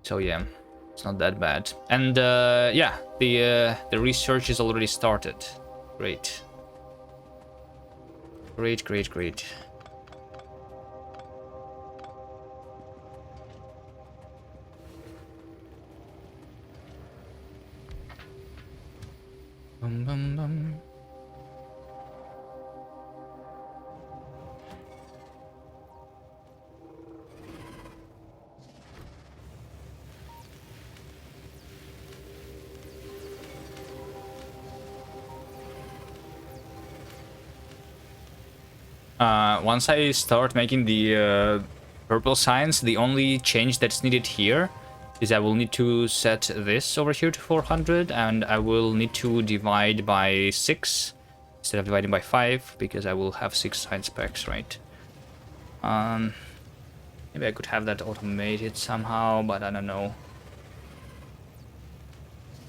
So yeah, it's not that bad. And yeah, the research is already started. Great. Great, great, great. Bum, bum, bum. Once I start making the purple signs, the only change that's needed here is I will need to set this over here to 400, and I will need to divide by 6 instead of dividing by 5, because I will have 6 science packs, right? Maybe I could have that automated somehow, but I don't know.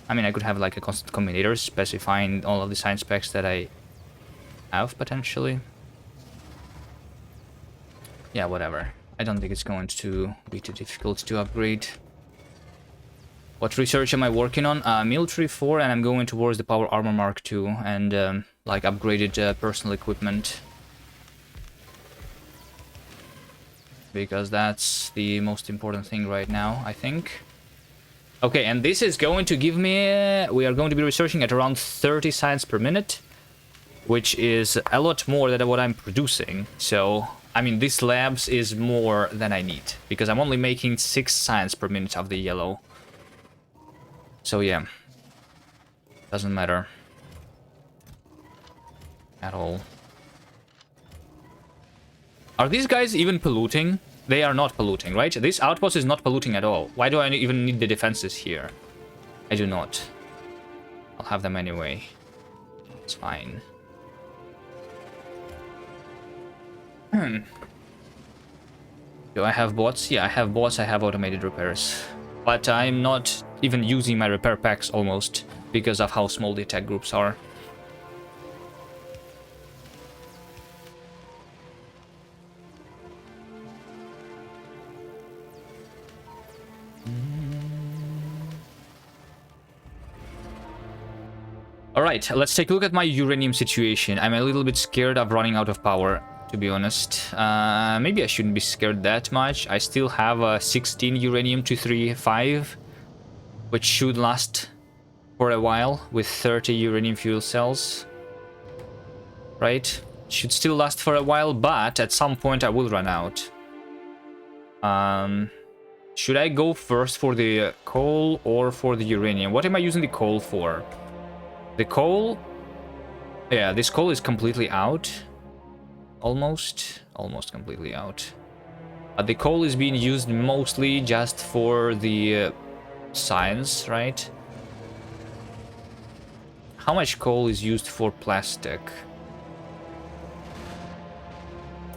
I mean, I could have like a constant combinator specifying all of the science packs that I have potentially. Yeah, whatever. I don't think it's going to be too difficult to upgrade. What research am I working on? Military 4, and I'm going towards the Power Armor Mark II and like upgraded personal equipment. Because that's the most important thing right now, I think. Okay, and this is going to give me... we are going to be researching at around 30 science per minute, which is a lot more than what I'm producing. So, I mean, this labs is more than I need, because I'm only making 6 science per minute of the yellow. So yeah, doesn't matter at all. Are these guys even polluting? They are not polluting, right? This outpost is not polluting at all. Why do I even need the defenses here? I do not. I'll have them anyway. It's fine. Do I have bots? Yeah, I have bots, I have automated repairs. But I'm not even using my repair packs almost because of how small the attack groups are. Alright, let's take a look at my uranium situation. I'm a little bit scared of running out of power, to be honest. Maybe I shouldn't be scared that much. I still have 16 uranium 235, which should last for a while with 30 uranium fuel cells. Right? Should still last for a while, but at some point I will run out. Should I go first for the coal or for the uranium? What am I using the coal for? The coal, yeah, this coal is completely out. Almost completely out. The coal is being used mostly just for the science, right? How much coal is used for plastic?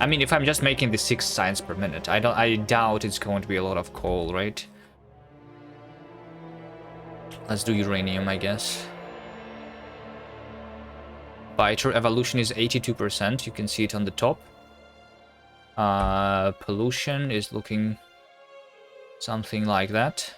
I mean, if I'm just making the 6 science per minute, I doubt it's going to be a lot of coal, right? Let's do uranium, I guess. Biter evolution is 82%. You can see it on the top. Pollution is looking something like that.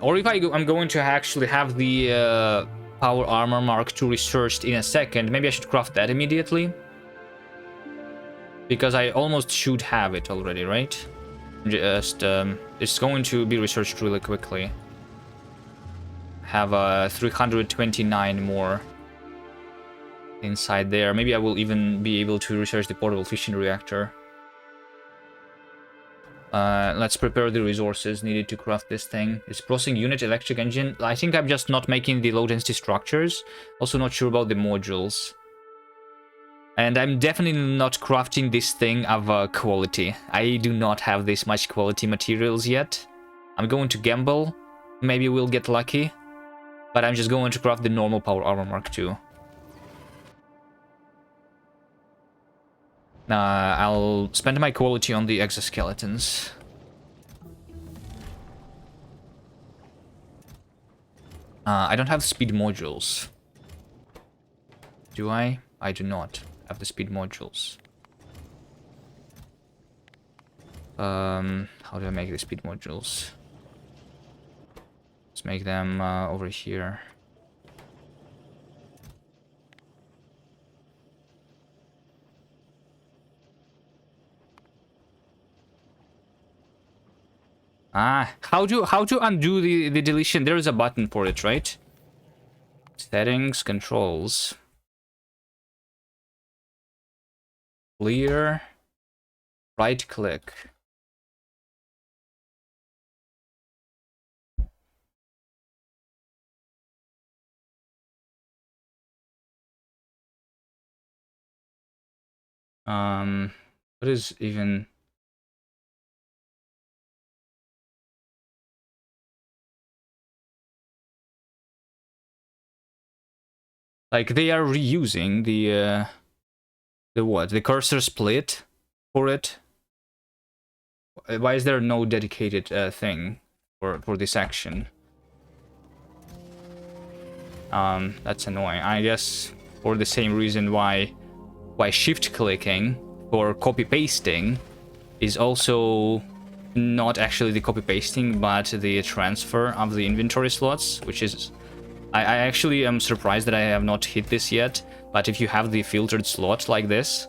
Or if I'm going to actually have the Power Armor Mark II researched in a second, maybe I should craft that immediately. Because I almost should have it already, right? Just, it's going to be researched really quickly. Have 329 more inside there. Maybe I will even be able to research the portable fission reactor. Let's prepare the resources needed to craft this thing. It's processing unit, electric engine. I think I'm just not making the low density structures. Also not sure about the modules. And I'm definitely not crafting this thing of quality. I do not have this much quality materials yet. I'm going to gamble. Maybe we'll get lucky. But I'm just going to craft the normal Power Armor Mark II. I'll spend my quality on the exoskeletons. I don't have speed modules. Do I? I do not have the speed modules. How do I make the speed modules? Let's make them over here. How to undo the deletion? There is a button for it, right? Settings, controls. Clear. Right click. What is even... Like, they are reusing the what? The cursor split for it? Why is there no dedicated thing for this action? That's annoying. I guess for the same reason why shift clicking for copy pasting is also not actually the copy pasting but the transfer of the inventory slots, which is I actually am surprised that I have not hit this yet. But if you have the filtered slot like this,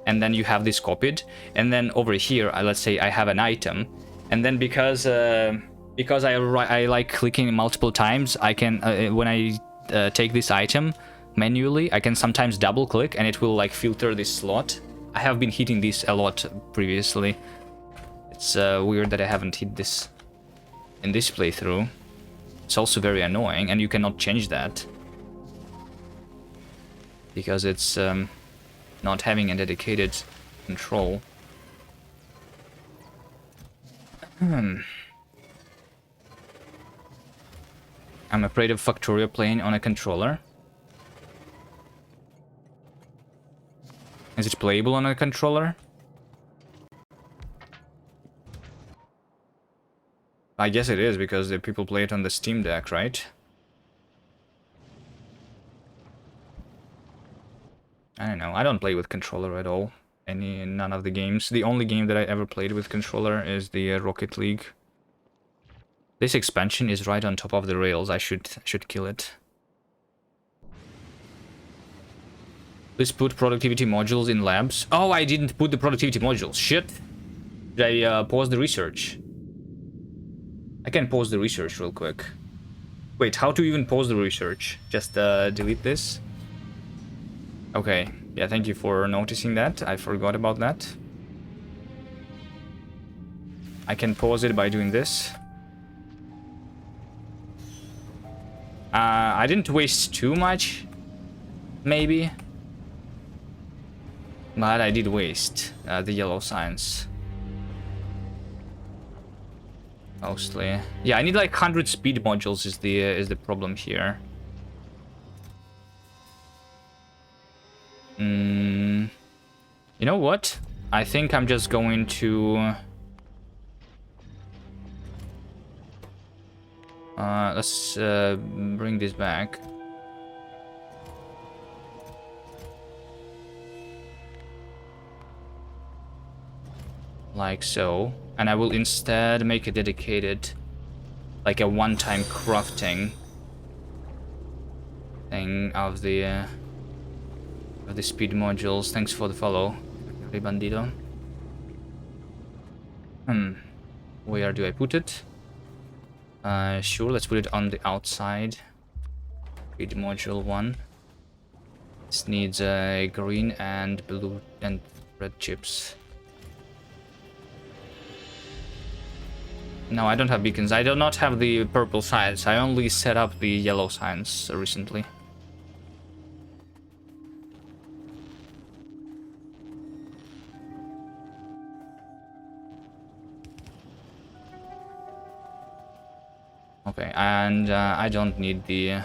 and then you have this copied, and then over here, let's say I have an item, and then because I like clicking multiple times, I can when I take this item manually, I can sometimes double click and it will like filter this slot. I have been hitting this a lot previously. It's weird that I haven't hit this in this playthrough. It's also very annoying, and you cannot change that. Because it's not having a dedicated control. I'm afraid of Factorio playing on a controller. Is it playable on a controller? I guess it is, because the people play it on the Steam Deck, right? I don't know. I don't play with controller at all. None of the games. The only game that I ever played with controller is the Rocket League. This expansion is right on top of the rails. I should kill it. Please put productivity modules in labs. Oh, I didn't put the productivity modules. Shit. Did I pause the research? I can pause the research real quick. Wait, how to even pause the research? Just delete this? Okay. Yeah, thank you for noticing that. I forgot about that. I can pause it by doing this. I didn't waste too much, maybe. But I did waste the yellow science. Mostly. Yeah, I need like 100 speed modules is the problem here. You know what? I think I'm just going to... let's bring this back. Like so. And I will instead make a dedicated, like a one-time crafting thing of the speed modules. Thanks for the follow, Bandito. Where do I put it? Sure, let's put it on the outside. Speed module 1. This needs green and blue and red chips. No, I don't have beacons. I do not have the purple science. I only set up the yellow science recently. Okay, and I don't need the... I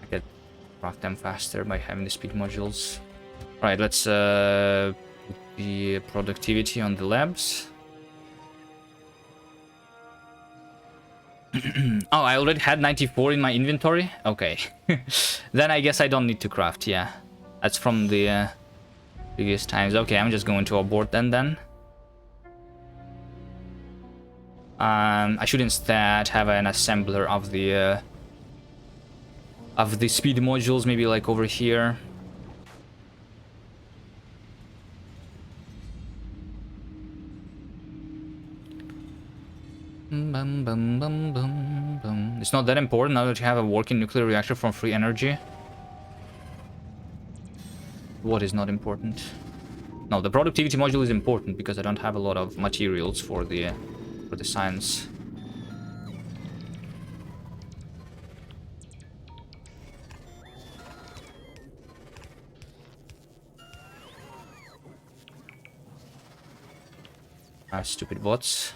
can craft them faster by having the speed modules. Right, let's put the productivity on the labs. Oh, I already had 94 in my inventory? Okay. Then I guess I don't need to craft, yeah. That's from the previous times. Okay, I'm just going to abort then. I should instead have an assembler of the speed modules, maybe like over here. It's not that important now that you have a working nuclear reactor from free energy. What is not important? No, the productivity module is important because I don't have a lot of materials for the science. Stupid bots.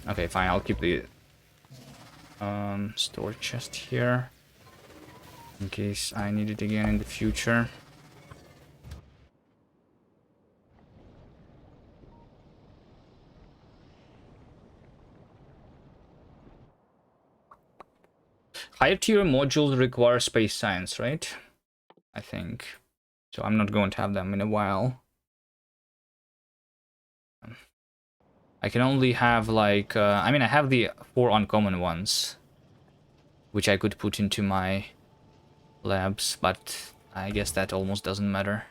Okay, fine. I'll keep the storage chest here in case I need it again in the future. Higher tier modules require space science, right? I think. So I'm not going to have them in a while. I can only have like... I mean, I have the 4 uncommon ones, which I could put into my labs, but I guess that almost doesn't matter.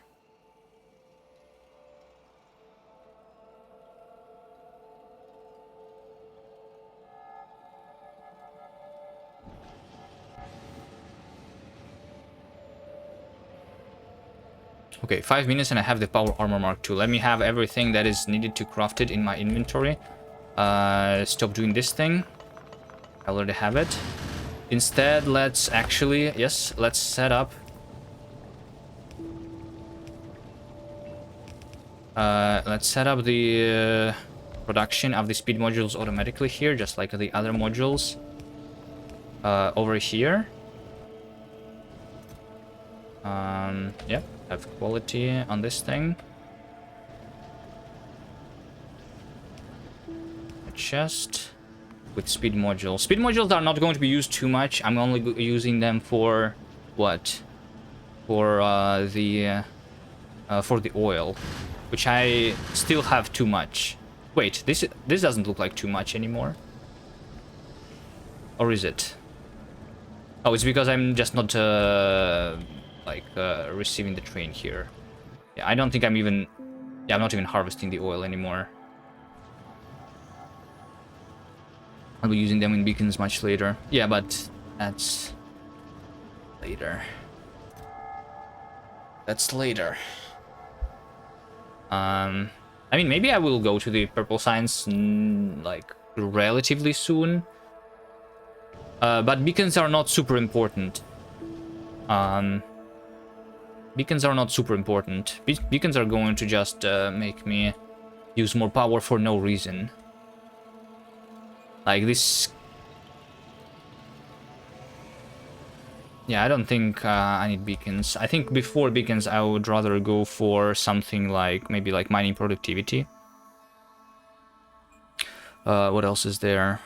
Okay, 5 minutes and I have the power armor mark 2. Let me have everything that is needed to craft it in my inventory. Stop doing this thing. I already have it. Instead, let's actually, yes, let's set up. Let's set up the production of the speed modules automatically here, just like the other modules over here. Yeah, have quality on this thing. A chest with speed modules. Speed modules are not going to be used too much. I'm only using them for what? For the oil, which I still have too much. Wait, this doesn't look like too much anymore. Or is it? Oh, it's because I'm just not receiving the train here. Yeah, I don't think I'm even... Yeah, I'm not even harvesting the oil anymore. I'll be using them in beacons much later. Yeah, but that's later. That's later. I mean, maybe I will go to the purple signs like relatively soon. But beacons are not super important. Beacons are not super important. Beacons are going to just make me use more power for no reason. Like this... Yeah, I don't think I need beacons. I think before beacons, I would rather go for something like, maybe like mining productivity. What else is there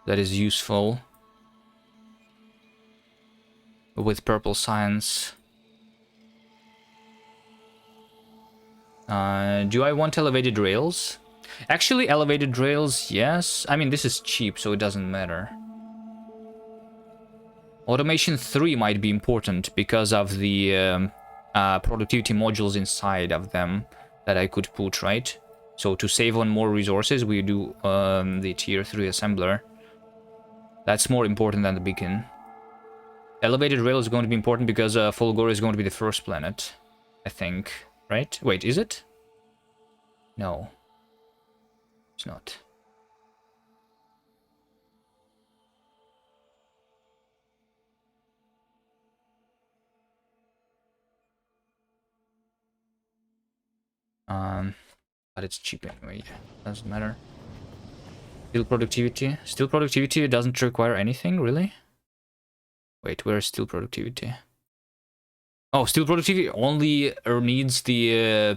that is useful? With purple science. Do I want elevated rails? Actually, elevated rails, yes. I mean, this is cheap, so it doesn't matter. Automation 3 might be important because of the productivity modules inside of them that I could put, right? So to save on more resources, we do the tier 3 assembler. That's more important than the beacon. Elevated rail is going to be important because Folgore is going to be the first planet, I think. Right? Wait, is it? No. It's not. But it's cheap anyway. Doesn't matter. Steel productivity. Steel productivity doesn't require anything, really? Wait, where's steel productivity? Oh, steel productivity only needs the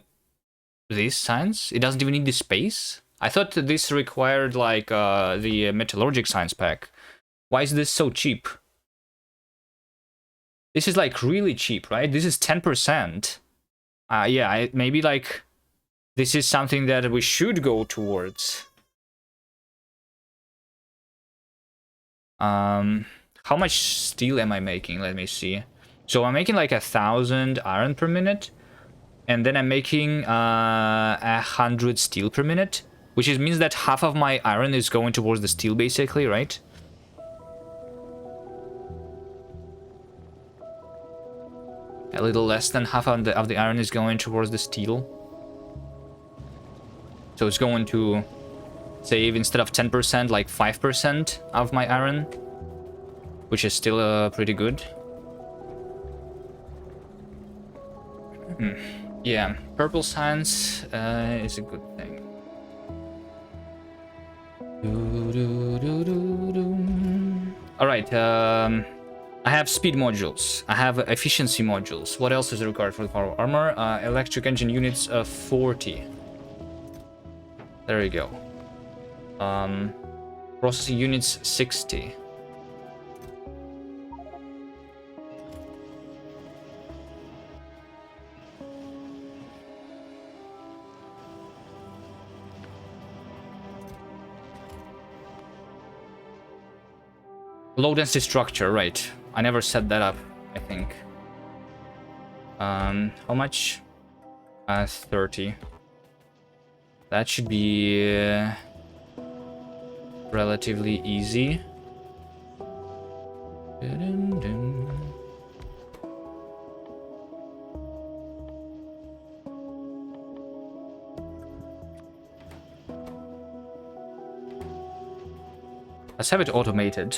this science? It doesn't even need the space? I thought that this required like the metallurgic science pack. Why is this so cheap? This is like really cheap, right? This is 10%. Yeah, maybe like this is something that we should go towards. How much steel am I making? Let me see. So I'm making like 1,000 iron per minute, and then I'm making 100 steel per minute, which means that half of my iron is going towards the steel, basically, right? A little less than half of the iron is going towards the steel. So it's going to save, instead of 10%, like 5% of my iron, which is still pretty good. Yeah, purple science is a good thing. Alright, I have speed modules. I have efficiency modules. What else is required for the power armor? Electric engine units 40. There you go. Processing units 60. Low density structure, right. I never set that up, I think. How much? 30. That should be relatively easy. Let's have it automated.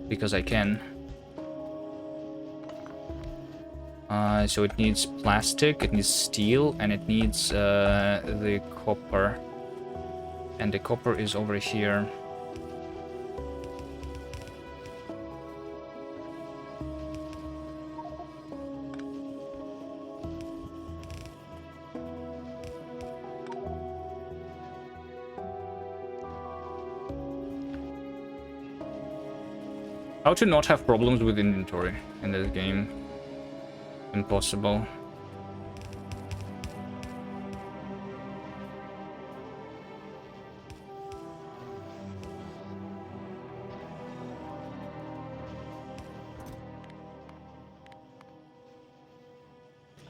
Because I can. So it needs plastic, it needs steel, and it needs the copper. And the copper is over here. How to not have problems with inventory in this game? Impossible.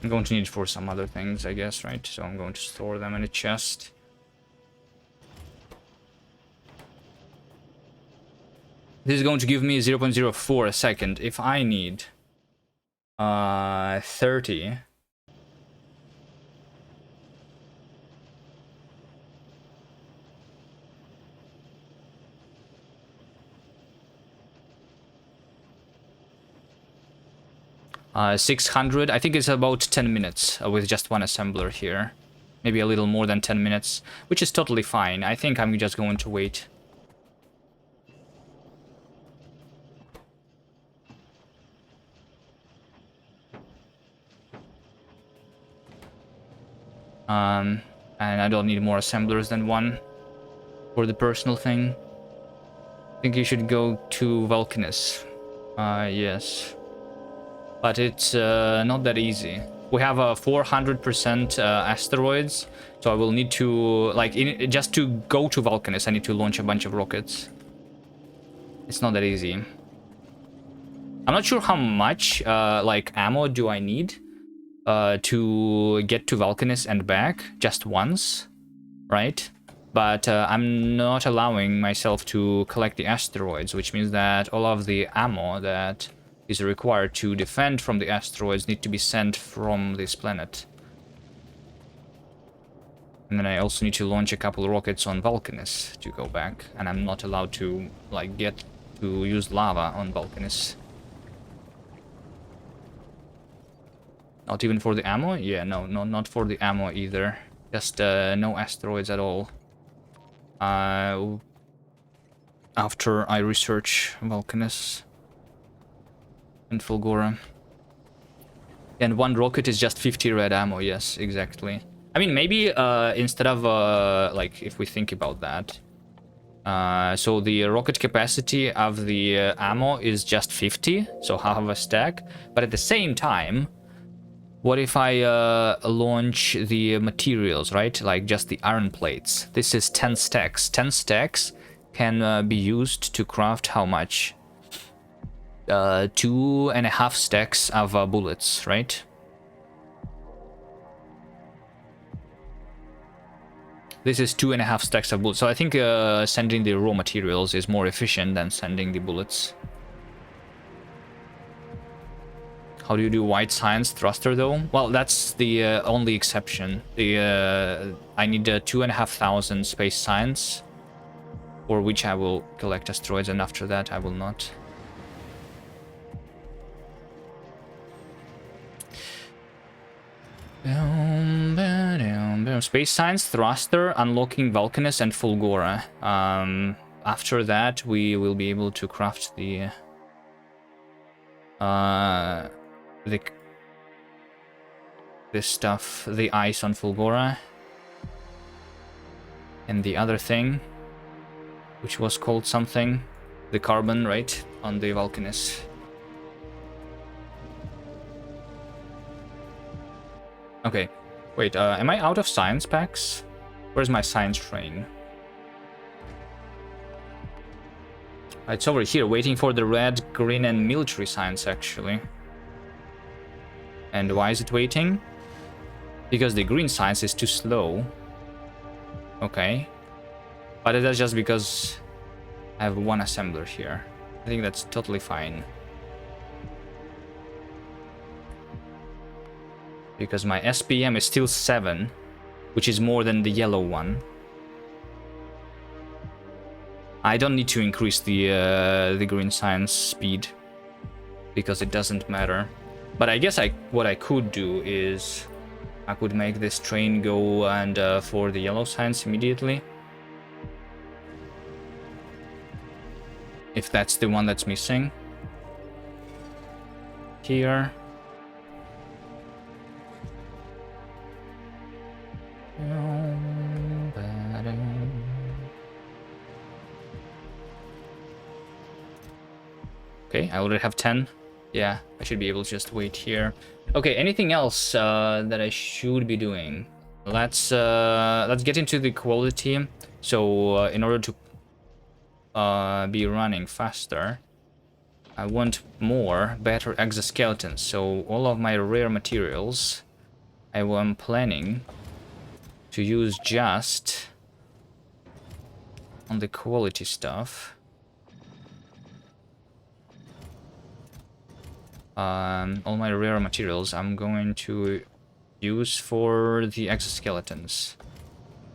I'm going to need it for some other things, I guess, right? So I'm going to store them in a chest. This is going to give me 0.04 a second. If I need 30. Uh, 600. I think it's about 10 minutes with just one assembler here. Maybe a little more than 10 minutes, which is totally fine. I think I'm just going to wait. And I don't need more assemblers than one for the personal thing. I think you should go to Vulcanus. Yes. But it's not that easy. We have a 400% asteroids, so I will need to, like, just to go to Vulcanus, I need to launch a bunch of rockets. It's not that easy. I'm not sure how much, like, ammo do I need to get to Vulcanus and back just once, right? But I'm not allowing myself to collect the asteroids, which means that all of the ammo that is required to defend from the asteroids need to be sent from this planet. And then I also need to launch a couple rockets on Vulcanus to go back, and I'm not allowed to, like, get to use lava on Vulcanus. Not even for the ammo? Yeah, no, not for the ammo either. Just no asteroids at all. After I research Vulcanus and Fulgora. And one rocket is just 50 red ammo, yes, exactly. I mean, maybe instead of, like, if we think about that. So the rocket capacity of the ammo is just 50, so half of a stack. But at the same time, what if I launch the materials, right? Like just the iron plates. This is 10 stacks. 10 stacks can be used to craft how much? 2.5 stacks of bullets, right? This is 2.5 stacks of bullets. So I think sending the raw materials is more efficient than sending the bullets. How do you do white science thruster though? Well, that's the only exception. The I need 2,500 space science, for which I will collect asteroids, and after that I will not. Space science thruster, unlocking Vulcanus and Fulgora. After that, we will be able to craft the this stuff, the ice on Fulgora, and the other thing, which was called something, the carbon, right, on the Vulcanus. Okay, wait, am I out of science packs? Where's my science train? It's over here, waiting for the red, green, and military science, actually. And why is it waiting? Because the green science is too slow. Okay. But that's just because I have one assembler here. I think that's totally fine. Because my SPM is still 7, which is more than the yellow one. I don't need to increase the green science speed because it doesn't matter. But I guess what I could do is I could make this train go and for the yellow science immediately. If that's the one that's missing. Here. Okay, I already have 10. Yeah, I should be able to just wait here. Okay, anything else that I should be doing? Let's get into the quality. So in order to be running faster, I want better exoskeletons. So all of my rare materials, I am planning to use just on the quality stuff. All my rare materials I'm going to use for the exoskeletons,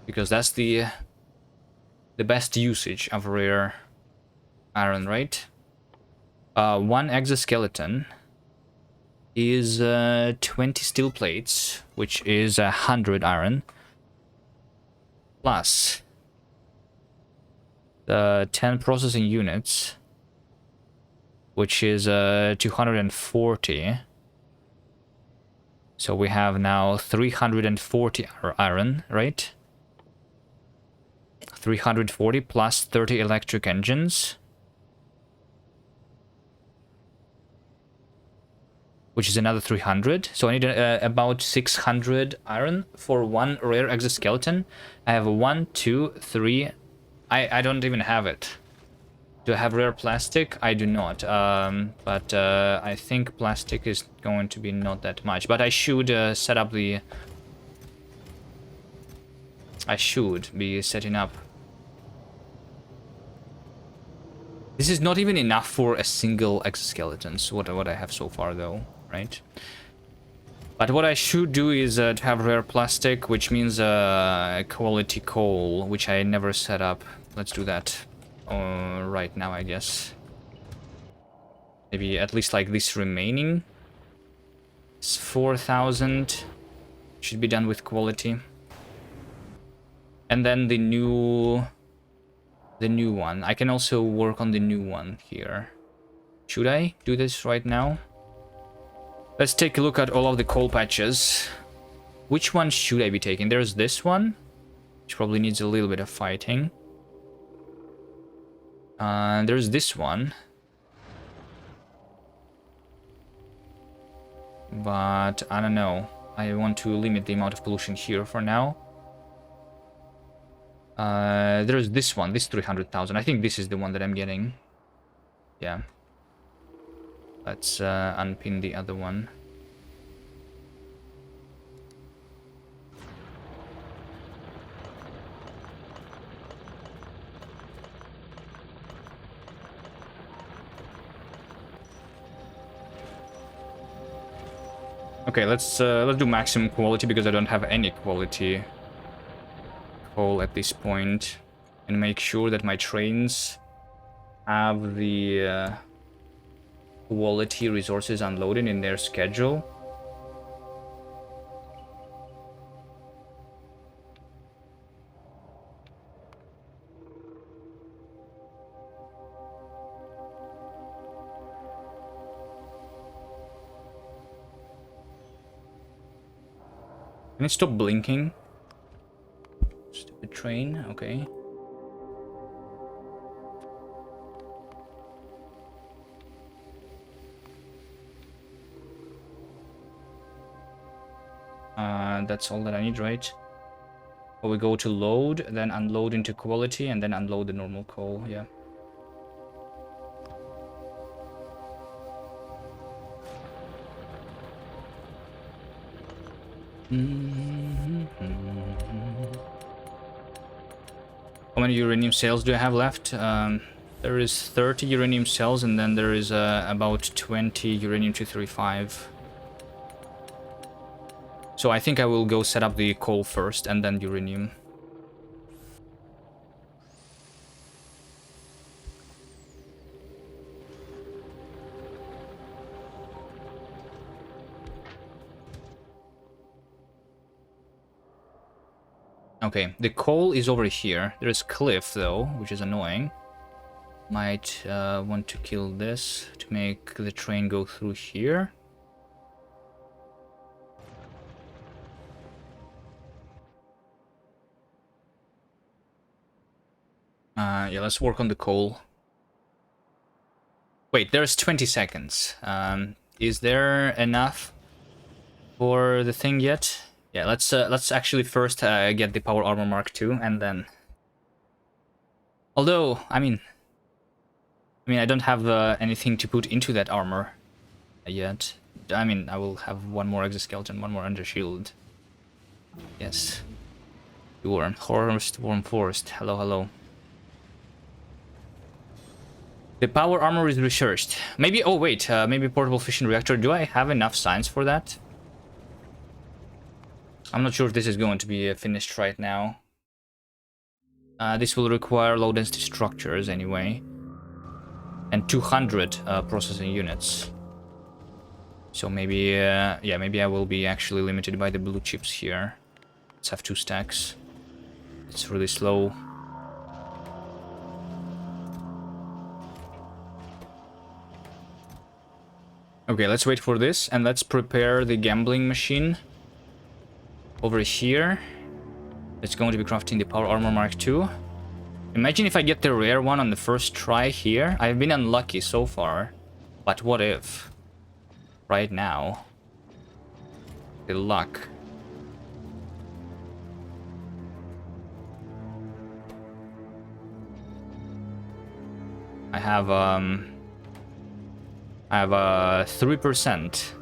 because that's the best usage of rare iron, right? One exoskeleton is 20 steel plates, which is 100 iron, plus the 10 processing units, which is 240. So we have now 340 iron, right? 340 plus 30 electric engines, which is another 300. So I need about 600 iron for one rare exoskeleton. I have 1, 2, 3. I don't even have it. Do I have rare plastic? I do not. But I think plastic is going to be not that much. But I should set up the... I should be setting up... This is not even enough for a single exoskeleton, so what I have so far, though, right? But what I should do is to have rare plastic, which means quality coal, which I never set up. Let's do that. Right now, I guess. Maybe at least like this remaining. It's 4,000. Should be done with quality. And then the new one. I can also work on the new one here. Should I do this right now? Let's take a look at all of the coal patches. Which one should I be taking? There's this one, which probably needs a little bit of fighting. There's this one. But I don't know. I want to limit the amount of pollution here for now. There's this one, this 300,000. I think this is the one that I'm getting. Yeah. Let's unpin the other one. Okay, let's do maximum quality because I don't have any quality coal at this point, and make sure that my trains have the quality resources unloaded in their schedule. Can it stop blinking? Stupid train, okay. That's all that I need, right? Or we go to load, then unload into quality, and then unload the normal coal, yeah. How many uranium cells do I have left? There is 30 uranium cells, and then there is about 20 uranium-235. So I think I will go set up the coal first, and then uranium. Okay, the coal is over here. There's cliff though, which is annoying. Might want to kill this to make the train go through here. Yeah, let's work on the coal. Wait, there's 20 seconds. Is there enough for the thing yet? Yeah, let's actually first get the power armor Mark II, and then. Although, I mean, I don't have anything to put into that armor yet. I mean, I will have one more exoskeleton, one more undershield. Yes. Warm forest. Hello, hello. The power armor is researched. Maybe. Oh wait. Maybe portable fission reactor. Do I have enough science for that? I'm not sure if this is going to be finished right now. This will require low density structures anyway. And 200 processing units. So maybe, yeah, maybe I will be actually limited by the blue chips here. Let's have 2 stacks. It's really slow. Okay, let's wait for this, and let's prepare the gambling machine over here. It's going to be crafting the power armor Mark II. Imagine if I get the rare one on the first try here. I've been unlucky so far, but what if? Right now. The luck. I have a 3%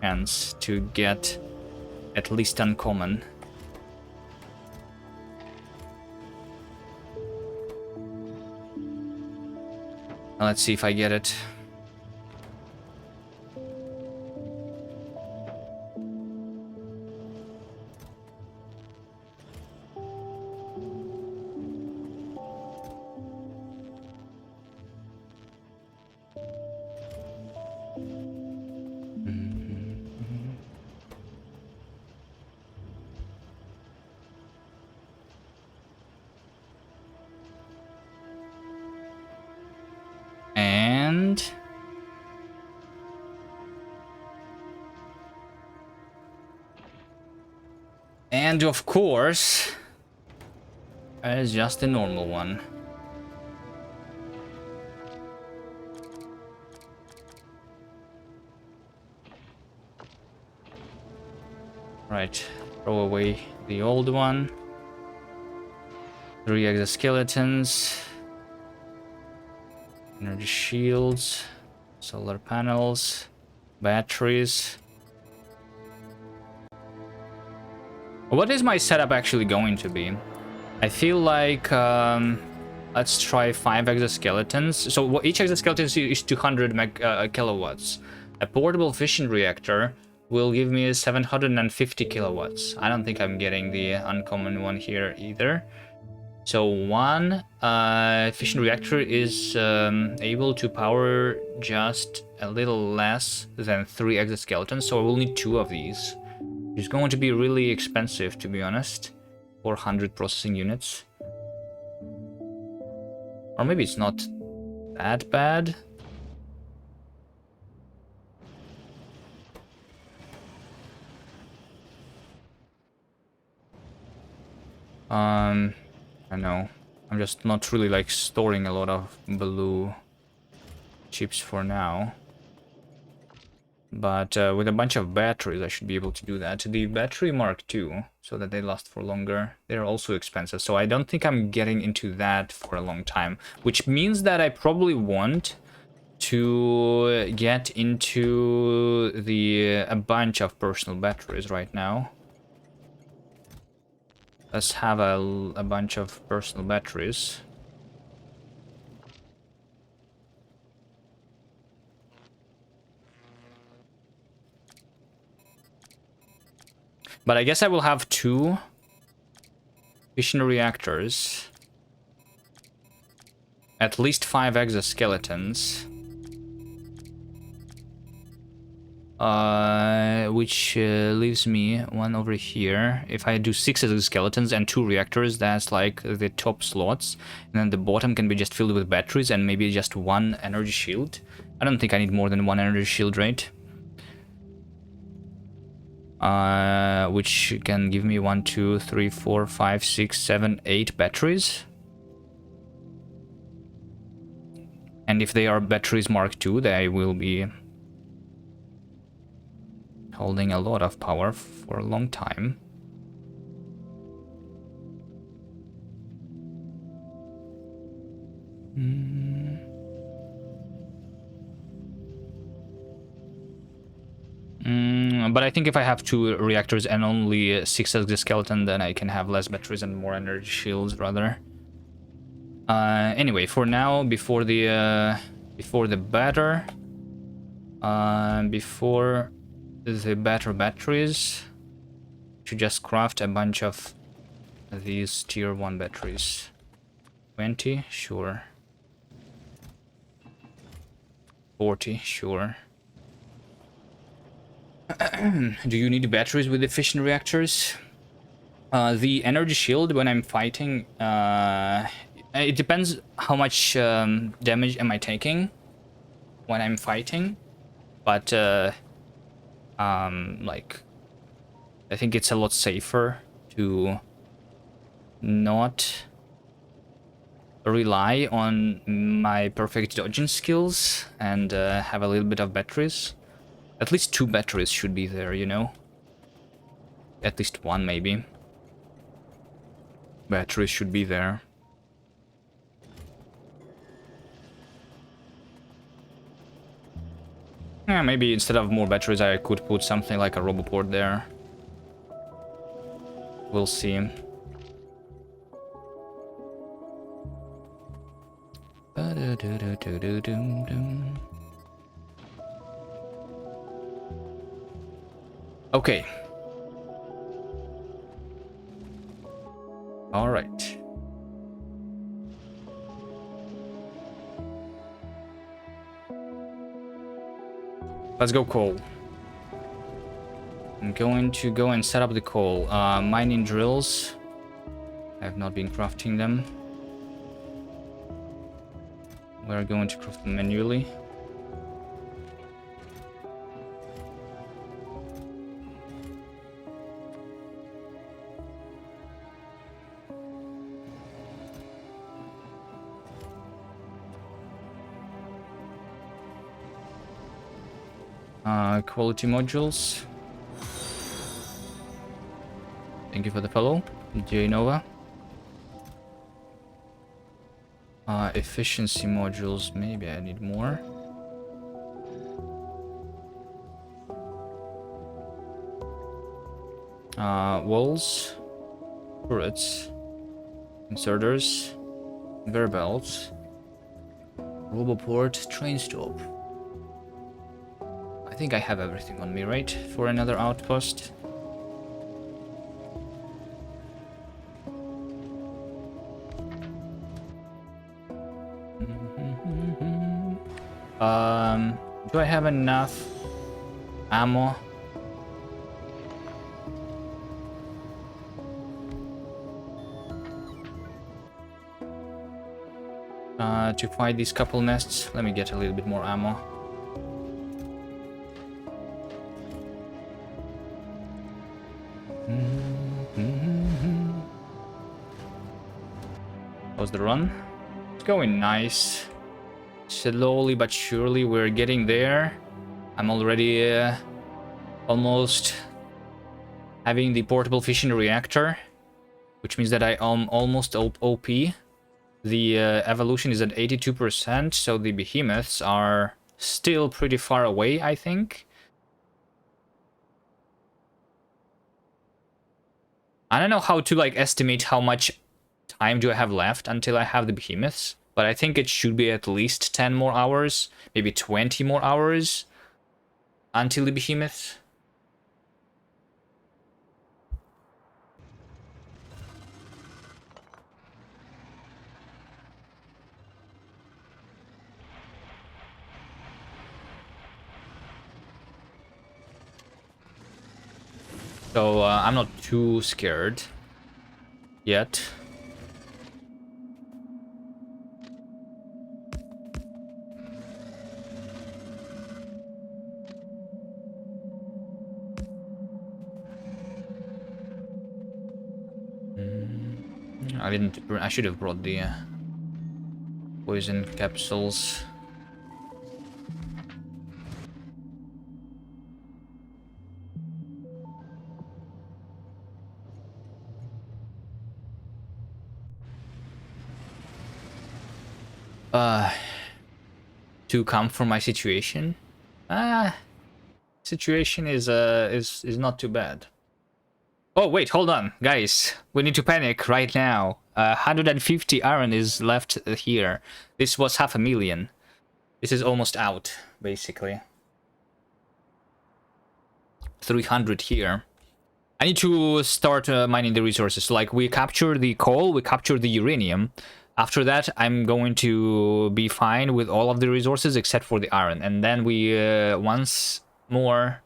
chance to get at least uncommon. Now let's see if I get it. And of course, it's just a normal one. Right, throw away the old one. 3 exoskeletons. Energy shields. Solar panels. Batteries. What is my setup actually going to be? I feel like let's try 5 exoskeletons. So each exoskeleton is 200 kilowatts. A portable fission reactor will give me 750 kilowatts. I don't think I'm getting the uncommon one here either. So one fission reactor is able to power just a little less than 3 exoskeletons. So I will need 2 of these. It's going to be really expensive, to be honest. 400 processing units. Or maybe it's not that bad. I know. I'm just not really like storing a lot of blue chips for now. But with a bunch of batteries, I should be able to do that. The battery Mark II, so that they last for longer, they're also expensive. So I don't think I'm getting into that for a long time. Which means that I probably want to get into a bunch of personal batteries right now. Let's have a bunch of personal batteries. But I guess I will have 2 fission reactors, at least 5 exoskeletons. which leaves me one over here. If I do 6 exoskeletons and 2 reactors, that's like the top slots. And then the bottom can be just filled with batteries and maybe just 1 energy shield. I don't think I need more than 1 energy shield, right? Which can give me 1, 2, 3, 4, 5, 6, 7, 8 batteries. And if they are batteries Mark II, they will be holding a lot of power for a long time. But I think if I have 2 reactors and only 6 exoskeleton, then I can have less batteries and more energy shields rather. Anyway, for now, before the batteries, to just craft a bunch of these tier 1 batteries. 20, sure. 40, sure. Do you need batteries with efficient reactors? The energy shield when I'm fighting, it depends how much damage am I taking when I'm fighting, but like I think it's a lot safer to not rely on my perfect dodging skills and have a little bit of batteries. At least 2 batteries should be there, you know? At least 1 maybe. Batteries should be there. Yeah, maybe instead of more batteries I could put something like a roboport there. We'll see. Okay. All right. Let's go coal. I'm going to go and set up the coal. Mining drills. I have not been crafting them. We're going to craft them manually. Quality modules. Thank you for the follow, J Nova. Efficiency modules. Maybe I need more. Walls, turrets, inserters, conveyor belts, roboport, train stop. I think I have everything on me, right? For another outpost. Do I have enough ammo? To fight these couple nests? Let me get a little bit more ammo. How's the run? It's going nice. Slowly but surely we're getting there. I'm already almost having the portable fission reactor, which means that I am almost OP. The evolution is at 82%, so the behemoths are still pretty far away, I think. I don't know how to like estimate how much time do I have left until I have the behemoths, but I think it should be at least 10 more hours, maybe 20 more hours until the behemoths. So I'm not too scared yet. I didn't. I should have brought the poison capsules. To come from my situation. Situation is not too bad. Oh wait, hold on, guys. We need to panic right now. 150 iron is left here. This was 500,000. This is almost out, basically. 300 here. I need to start mining the resources. Like, we capture the coal, we capture the uranium. After that, I'm going to be fine with all of the resources except for the iron. And then we, once more,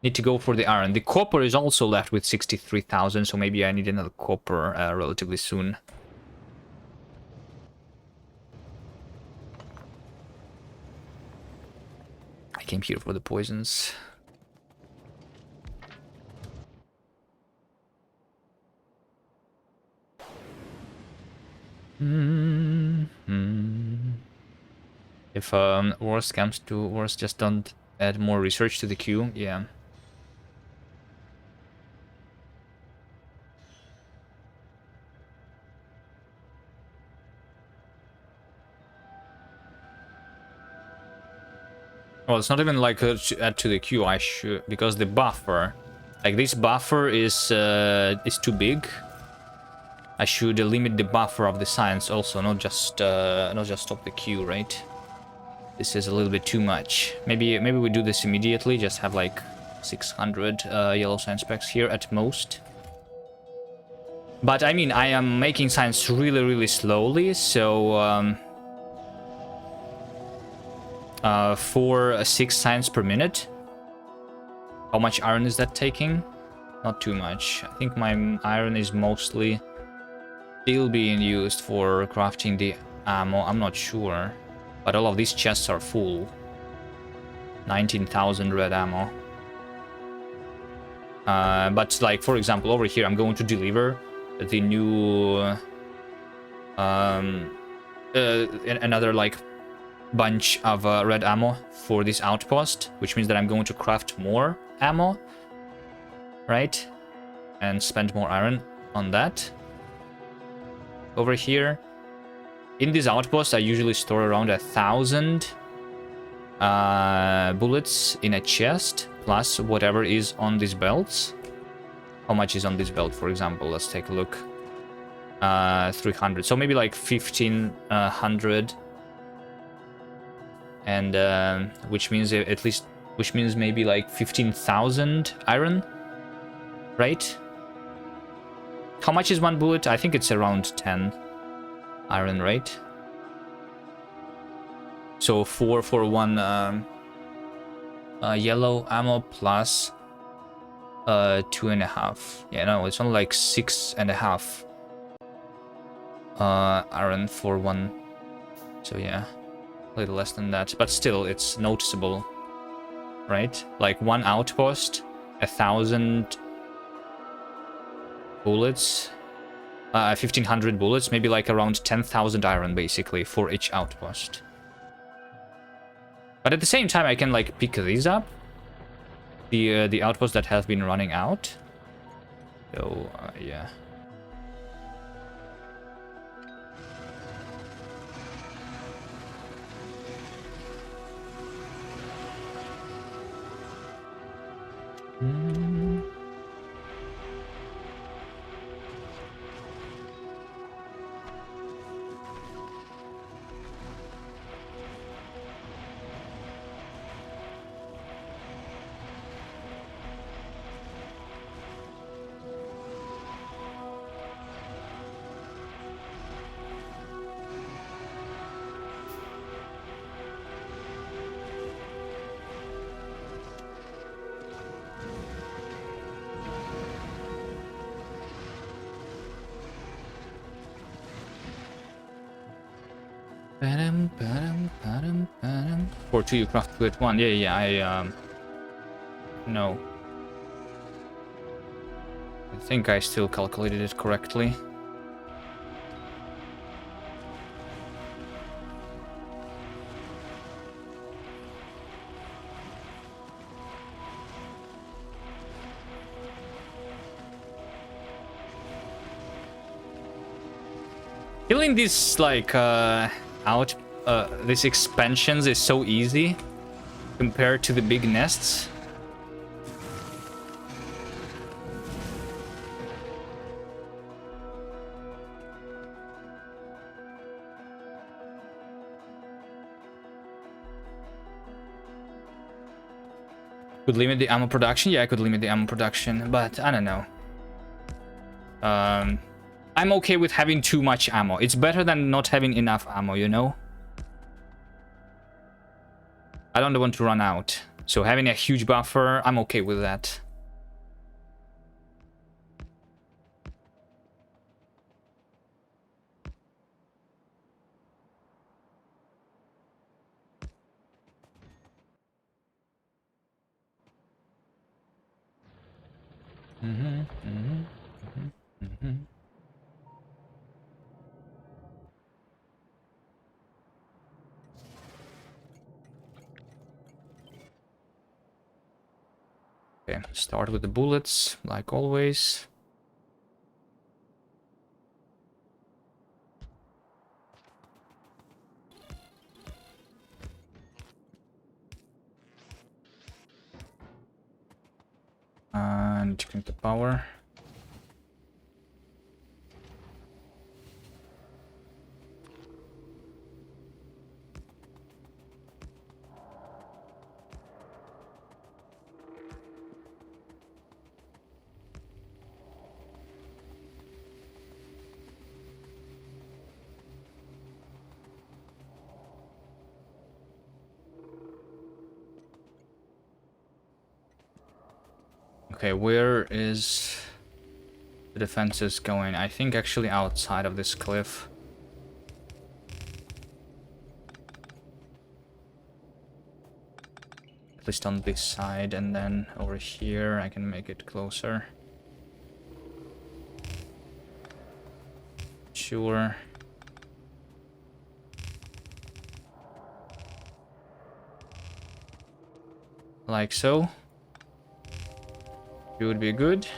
need to go for the iron. The copper is also left with 63,000, so maybe I need another copper relatively soon. I came here for the poisons. If worst comes to worst, just don't add more research to the queue. Yeah. Well, it's not even like add to the queue. I should, because the buffer, like this buffer is too big. I should limit the buffer of the science also, not just stop the queue, right? This is a little bit too much. Maybe we do this immediately. Just have like 600 yellow science packs here at most. But I mean, I am making science really slowly, so 6 science per minute. How much iron is that taking? Not too much. I think my iron is mostly still being used for crafting the ammo. I'm not sure. But all of these chests are full. 19,000 red ammo. But like, for example, over here, I'm going to deliver the new... another like bunch of red ammo for this outpost, which means that I'm going to craft more ammo, right? And spend more iron on that. Over here, in this outpost, I usually store around 1,000 bullets in a chest, plus whatever is on these belts. How much is on this belt, for example? Let's take a look. 300. So maybe like 1,500. And which means at least, which means maybe like 15,000 iron, right? How much is one bullet? I think it's around 10 iron, right? So 4 for one yellow ammo plus 2.5. Yeah, no, it's only like 6.5 iron for one. So yeah, a little less than that, but still it's noticeable, right? Like one outpost, 1,000 bullets, 1,500 bullets, maybe like around 10,000 iron basically for each outpost. But at the same time, I can like pick these up, the outposts that have been running out. So yeah. For two, you craft with one. Yeah, I no. I think I still calculated it correctly. Killing these like these expansions is so easy compared to the big nests. Could limit the ammo production. Yeah, I could limit the ammo production, but I don't know. I'm okay with having too much ammo. It's better than not having enough ammo, you know? I don't want to run out. So having a huge buffer, I'm okay with that. Okay, start with the bullets, like always. And drink the power. Okay, where is the defenses going? I think actually outside of this cliff. At least on this side, and then over here I can make it closer. Sure. Like so. It would be good.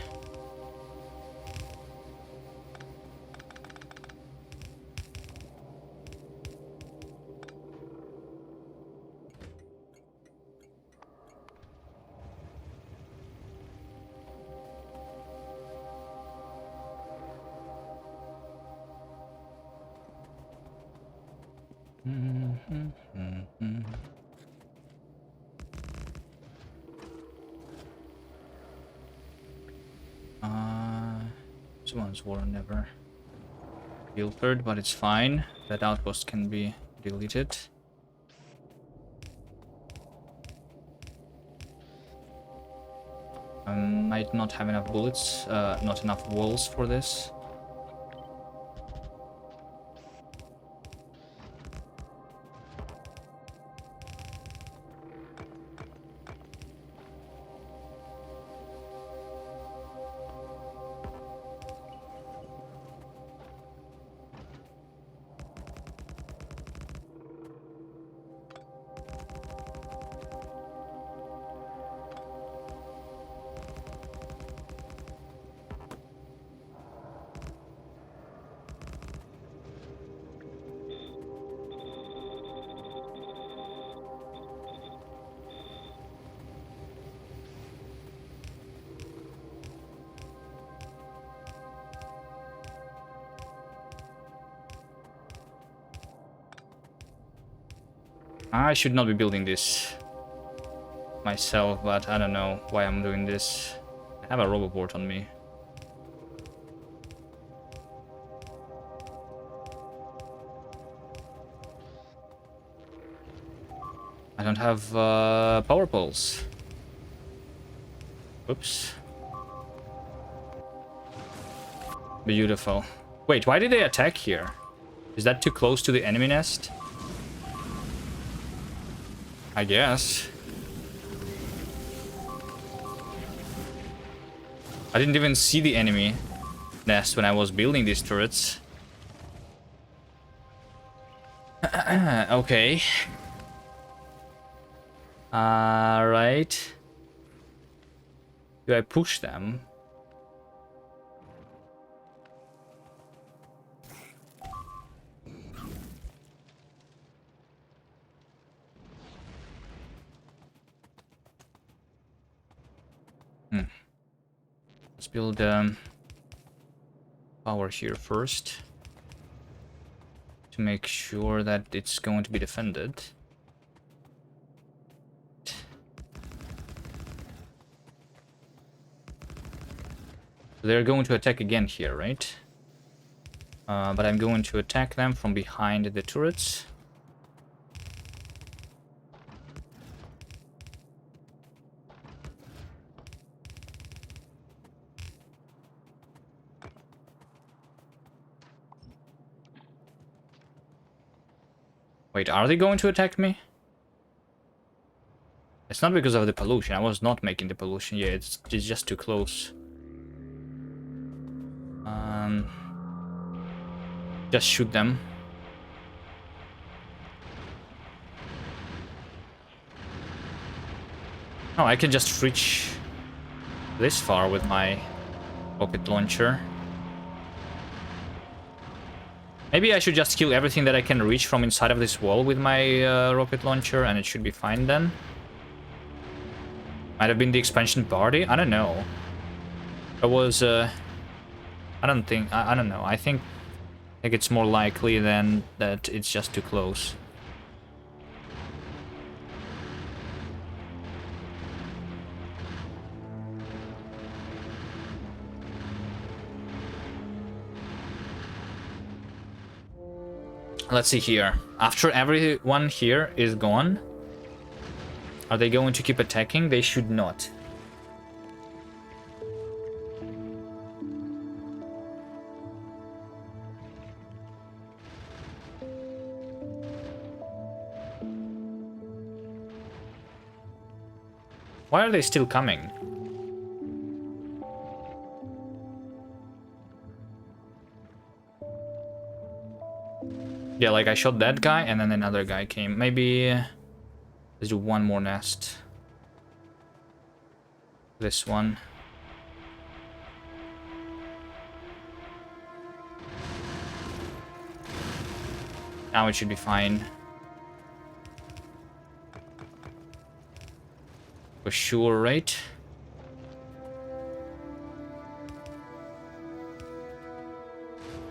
This ones were never filtered, but it's fine. That outpost can be deleted. I might not have enough bullets, not enough walls for this. I should not be building this myself, but I don't know why I'm doing this. I have a roboport on me. I don't have power poles. Oops. Beautiful. Wait, why did they attack here? Is that too close to the enemy nest? I guess. I didn't even see the enemy nest when I was building these turrets. Okay. Right. Do I push them? Let's build power here first to make sure that it's going to be defended. They're going to attack again here, right? But I'm going to attack them from behind the turrets. Wait, are they going to attack me? It's not because of the pollution. I was not making the pollution. Yeah, it's just too close. Just shoot them. Oh, I can just reach this far with my rocket launcher. Maybe I should just kill everything that I can reach from inside of this wall with my rocket launcher, and it should be fine then. Might have been the expansion party. I don't know. It was. I don't think. I don't know. I think it's more likely than that it's just too close. Let's see here. After everyone here is gone, are they going to keep attacking? They should not. Why are they still coming? Yeah, like I shot that guy and then another guy came. Maybe let's do one more nest. This one. Now it should be fine. For sure, right?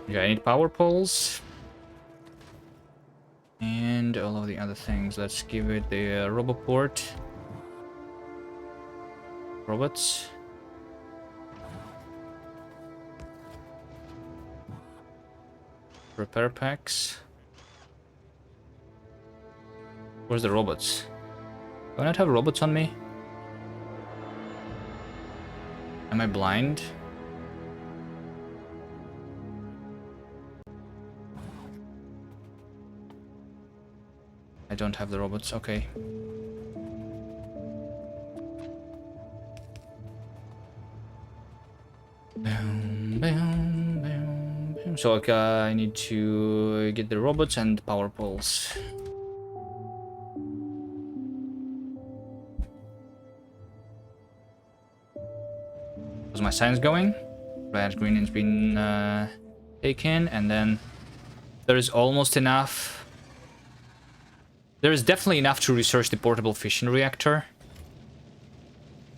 Yeah, I need power poles. And all of the other things. Let's give it the roboport. Robots. Repair packs. Where's the robots? Do I not have robots on me? Am I blind? I don't have the robots, okay. So okay, I need to get the robots and power poles. How's my science going? Red, green has been taken, and then there is almost enough. There is definitely enough to research the portable fission reactor.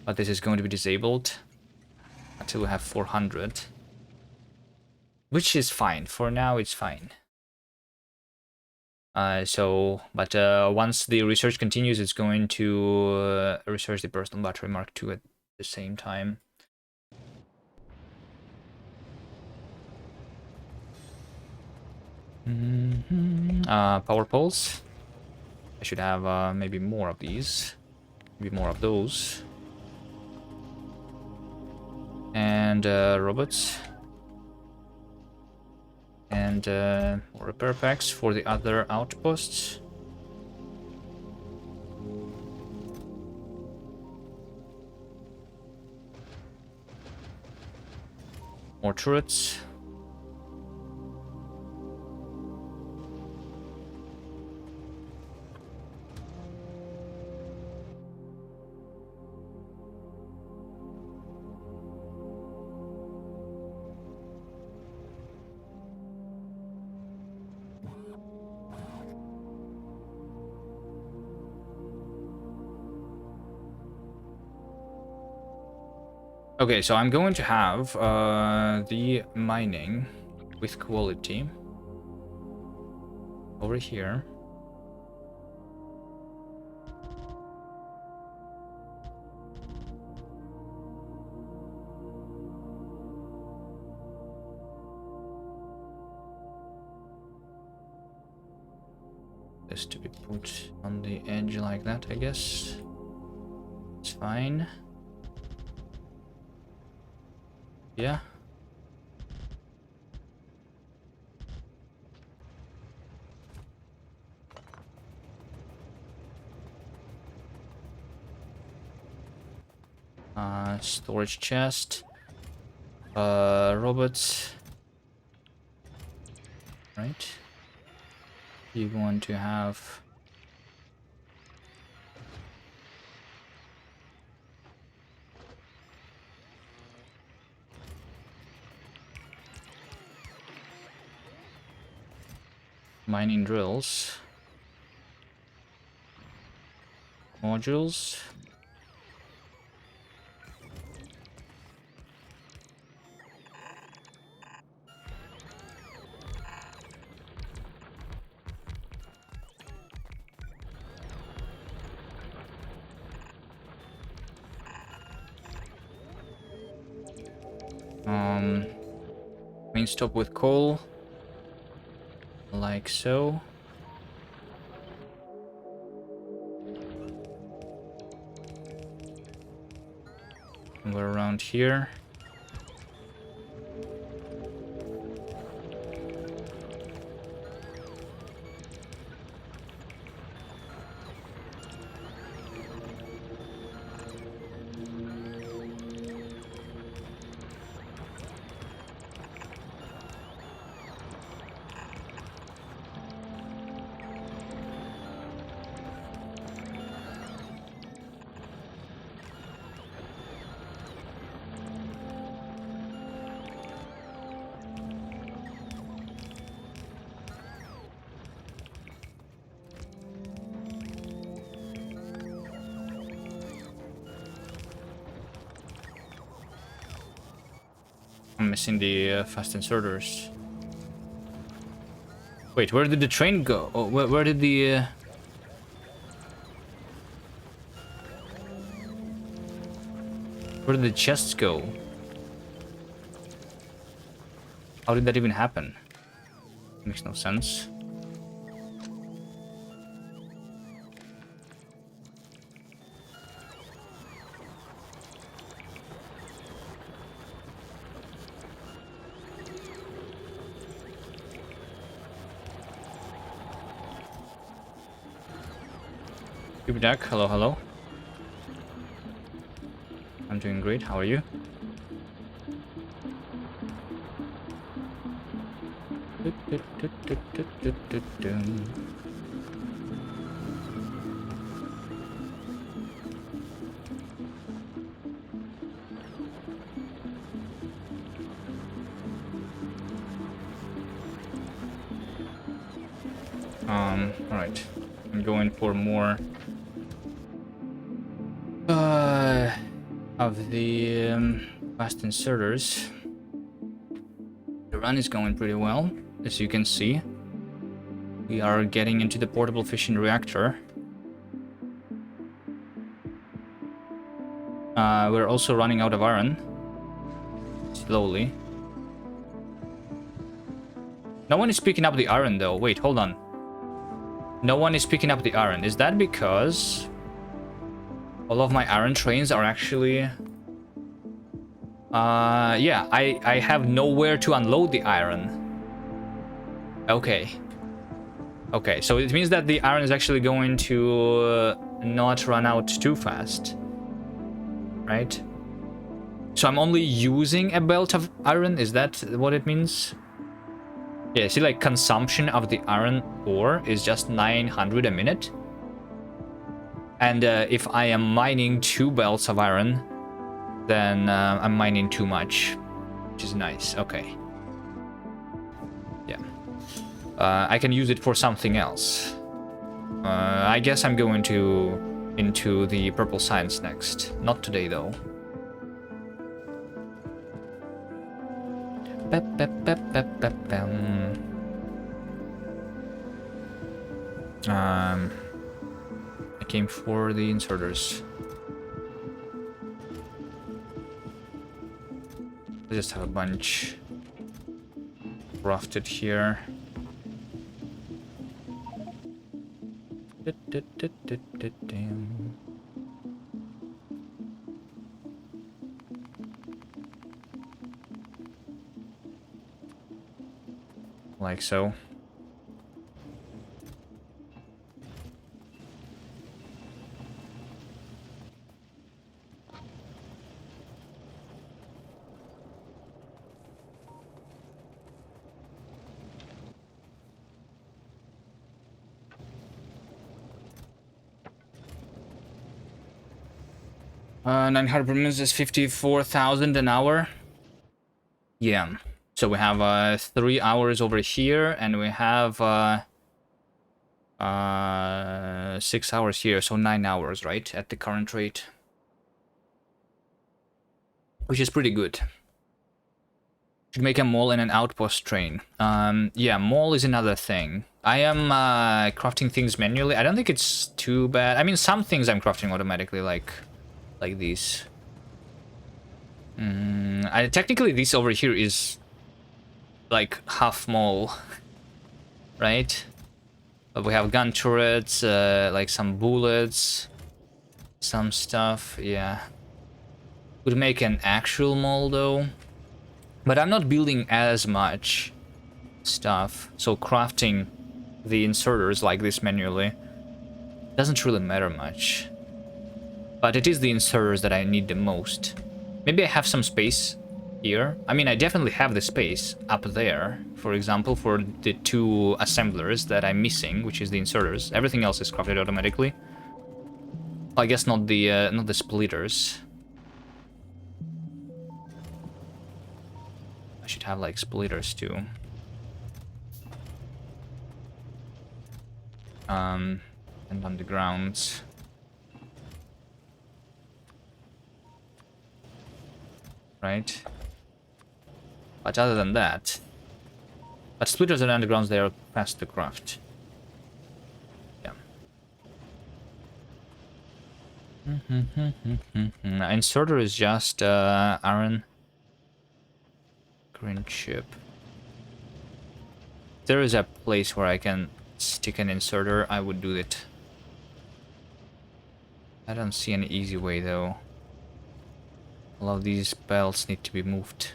But this is going to be disabled until we have 400. Which is fine. For now, it's fine. But once the research continues, it's going to research the personal battery Mark II at the same time. Power poles. I should have maybe more of these. Maybe more of those. And robots. And more repair packs for the other outposts. More turrets. Okay, so I'm going to have the mining with quality over here. This to be put on the edge like that, I guess. It's fine. Yeah. Storage chest. Robots. Right. You want to have mining drills. Modules. Main stop with coal, like so. And we're around here. I'm missing the fast inserters. Wait, where did the train go? Oh, where did the... Where did the chests go? How did that even happen? Makes no sense. Duck, hello, hello. I'm doing great. How are you? All right. I'm going for more of the fast inserters. The run is going pretty well, as you can see. We are getting into the portable fission reactor. We're also running out of iron. Slowly. No one is picking up the iron though. Wait, hold on. No one is picking up the iron. Is that because all of my iron trains are actually... yeah, I have nowhere to unload the iron. Okay. Okay, so it means that the iron is actually going to not run out too fast. Right? So I'm only using a belt of iron, is that what it means? Yeah, see, like, consumption of the iron ore is just 900 a minute. And if I am mining 2 belts of iron, then I'm mining too much, which is nice. Okay. Yeah. I can use it for something else. I guess I'm going into the purple science next. Not today, though. I came for the inserters. I just have a bunch crafted here. Like so. $900 is 54,000 an hour. Yeah. So we have 3 hours over here, and we have 6 hours here, so 9 hours, right? At the current rate. Which is pretty good. Should make a mall and an outpost train. Yeah, mall is another thing. I am crafting things manually. I don't think it's too bad. I mean, some things I'm crafting automatically, like these. Technically, this over here is like half mall, right? But we have gun turrets, like some bullets, some stuff. Yeah, would make an actual mall though. But I'm not building as much stuff, so crafting the inserters like this manually doesn't really matter much. But it is the inserters that I need the most. Maybe I have some space here. I mean, I definitely have the space up there, for example, for the 2 assemblers that I'm missing, which is the inserters. Everything else is crafted automatically. I guess not the splitters. I should have like splitters too. And undergrounds. Right? But other than that... But splitters and undergrounds, they are fast to craft. Yeah. Inserter is just iron. Green chip. If there is a place where I can stick an inserter, I would do it. I don't see an easy way though. All of these belts need to be moved.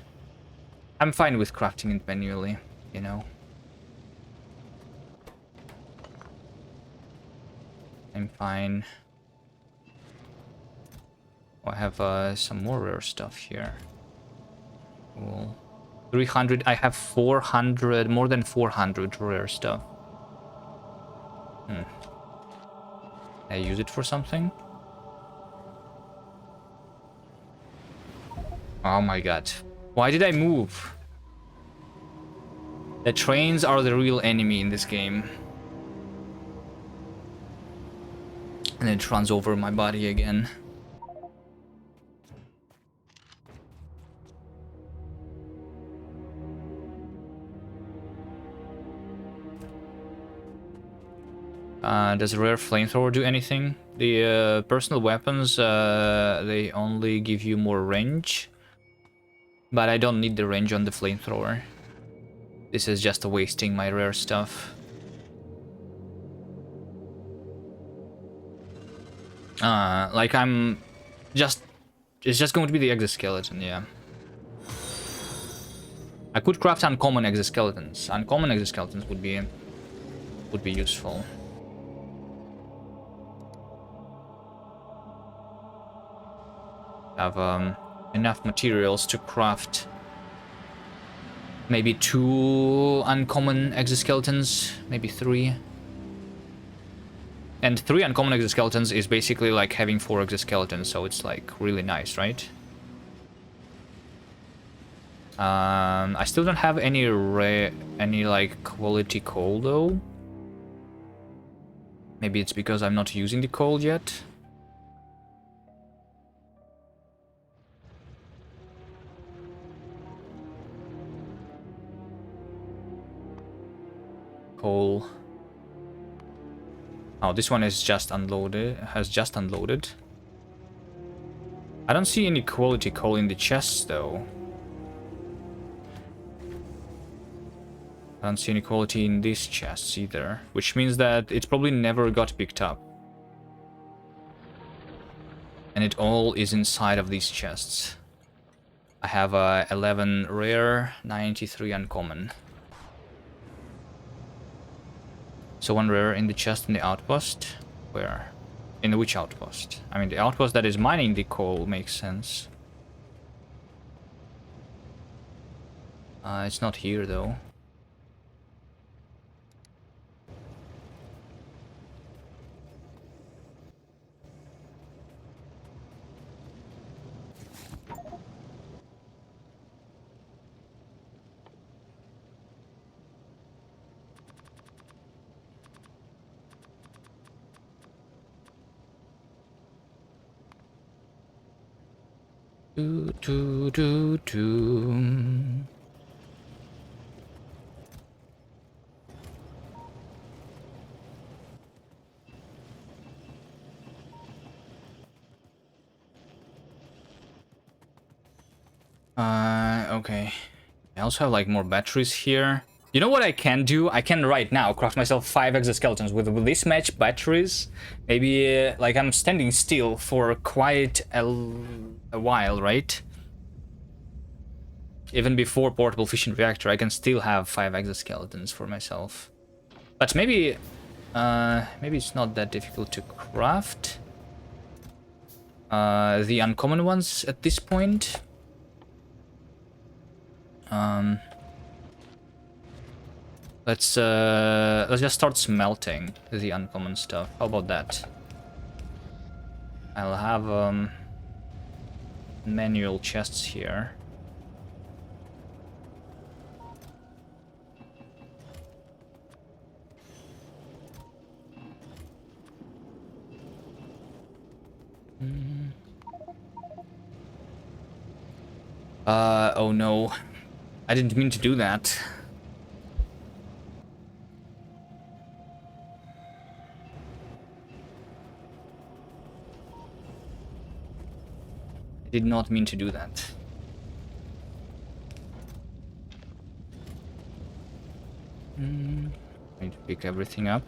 I'm fine with crafting it manually, you know. I'm fine. Oh, I have some more rare stuff here. Cool. 300. I have 400, more than 400 rare stuff. I use it for something? Oh my god. Why did I move? The trains are the real enemy in this game. And it runs over my body again. Does a rare flamethrower do anything? The personal weapons, they only give you more range. But I don't need the range on the flamethrower. This is just wasting my rare stuff. Like I'm just... It's just going to be the exoskeleton, yeah. I could craft uncommon exoskeletons. Uncommon exoskeletons would be useful. Have enough materials to craft maybe 2 uncommon exoskeletons, maybe 3. And 3 uncommon exoskeletons is basically like having 4 exoskeletons, so it's like really nice, right? I still don't have any like quality coal though. Maybe it's because I'm not using the coal yet. Coal. Oh, this one is just unloaded. Has just unloaded. I don't see any quality coal in the chests though. I don't see any quality in these chests either, which means that it probably never got picked up. And it all is inside of these chests. I have 11 rare, 93 uncommon. So 1 rare in the chest in the outpost. Where? In which outpost? I mean, the outpost that is mining the coal makes sense. It's not here though. Do do do do. Okay. I also have like more batteries here. You know what I can do? I can right now craft myself 5 exoskeletons with this much batteries. Maybe like I'm standing still for quite a while, right? Even before portable fission reactor, I can still have 5 exoskeletons for myself. But maybe it's not that difficult to craft the uncommon ones at this point. Let's just start smelting the uncommon stuff. How about that? I'll have manual chests here. Oh no. I didn't mean to do that. I did not mean to do that. Need to pick everything up.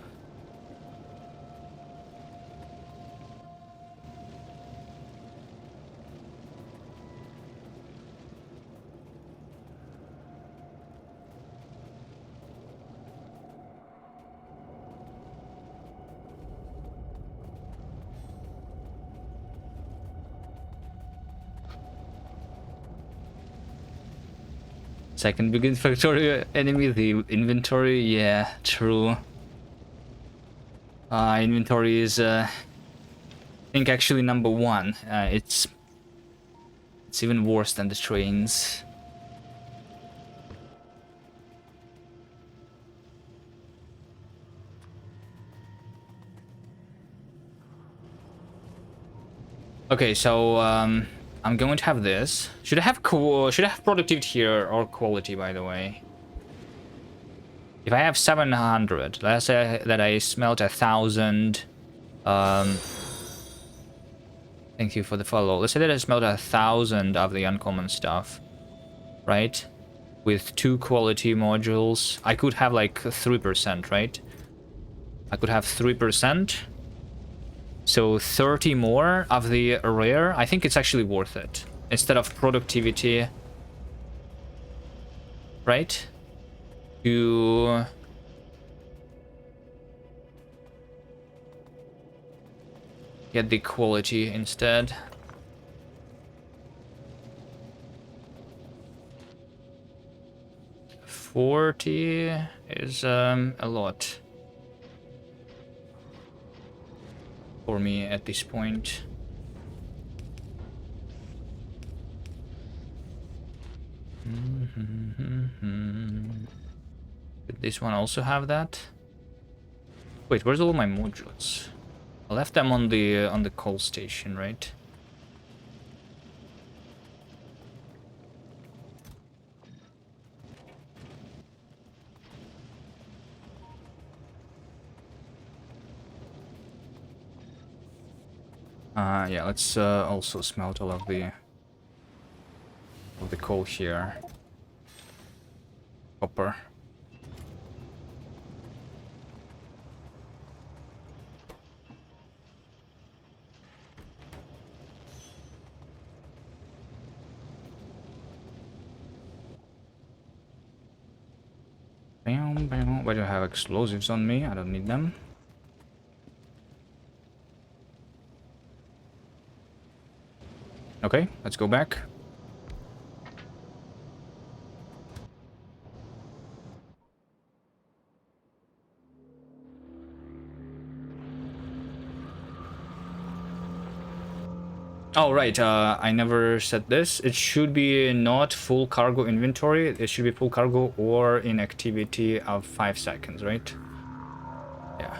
Second biggest factory enemy, the inventory. Yeah, true. Inventory is, I think, actually number 1. It's even worse than the trains. Okay, so I'm going to have this. Should I have productivity here or quality, by the way? If I have 700, let's say that I smelt 1,000. Thank you for the follow. Let's say that I smelt 1,000 of the uncommon stuff, right? With 2 quality modules, I could have like 3%, right? I could have 3%. So 30 more of the rare, I think it's actually worth it. Instead of productivity, right? To get the quality instead. 40 is a lot for me at this point. Did this one also have that? Wait, where's all my modules? I left them on the coal station, right? Yeah, let's also smelt all of the coal here. Copper. Bam, bam. Why do I have explosives on me? I don't need them. Okay, let's go back. Oh, right, I never said this. It should be not full cargo inventory. It should be full cargo or inactivity of 5 seconds, right? Yeah.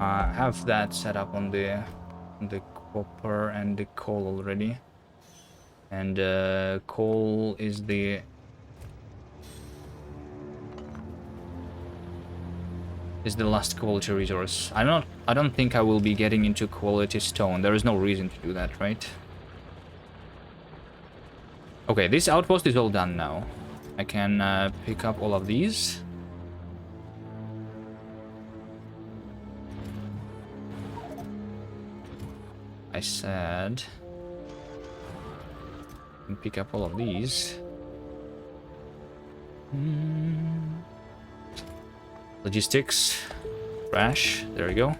I have that set up on the copper and the coal already. And coal is the last quality resource. I don't think I will be getting into quality stone. There is no reason to do that, right? Okay, this outpost is all done now. I can pick up all of these. I said I can pick up all of these. Logistics. Crash. There we go.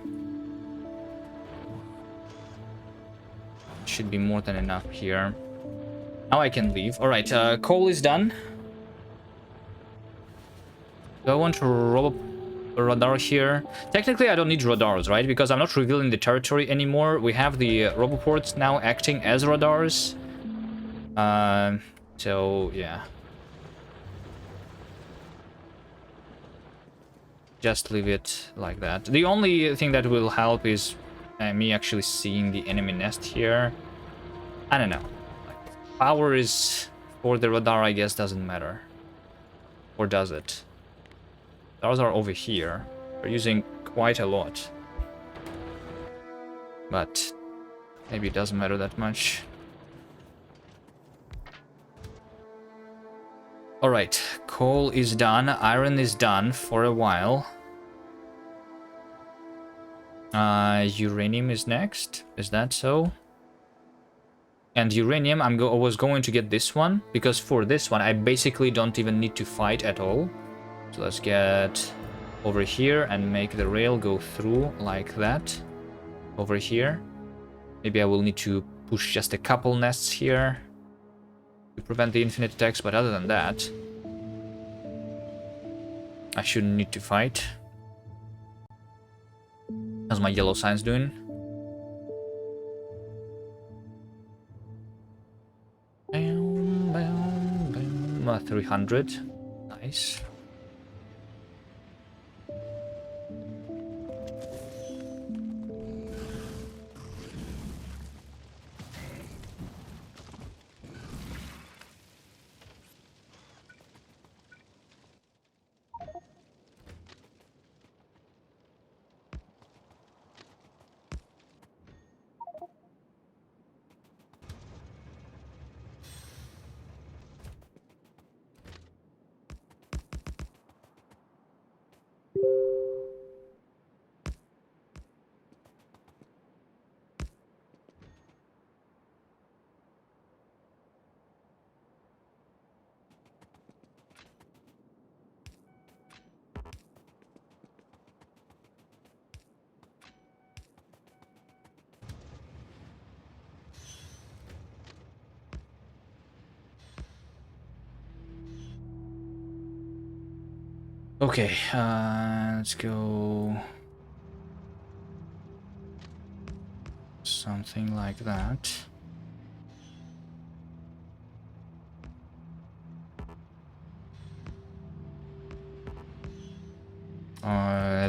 Should be more than enough here. Now I can leave. Alright, coal is done. Do I want to roll up a radar here? Technically, I don't need radars, right? Because I'm not revealing the territory anymore. We have the roboports now acting as radars. So, yeah. Just leave it like that. The only thing that will help is me actually seeing the enemy nest here. I don't know. Power is for the radar, I guess, doesn't matter. Or does it? Those are over here. We're using quite a lot. But maybe it doesn't matter that much. Alright, coal is done, iron is done for a while. Uranium is next, is that so? And uranium, I was going to get this one, because for this one I basically don't even need to fight at all. So let's get over here and make the rail go through like that. Over here. Maybe I will need to push just a couple nests here to prevent the infinite attacks, but other than that, I shouldn't need to fight. How's my yellow signs doing? Bam, bam, bam. 300. Nice. Okay, let's go something like that.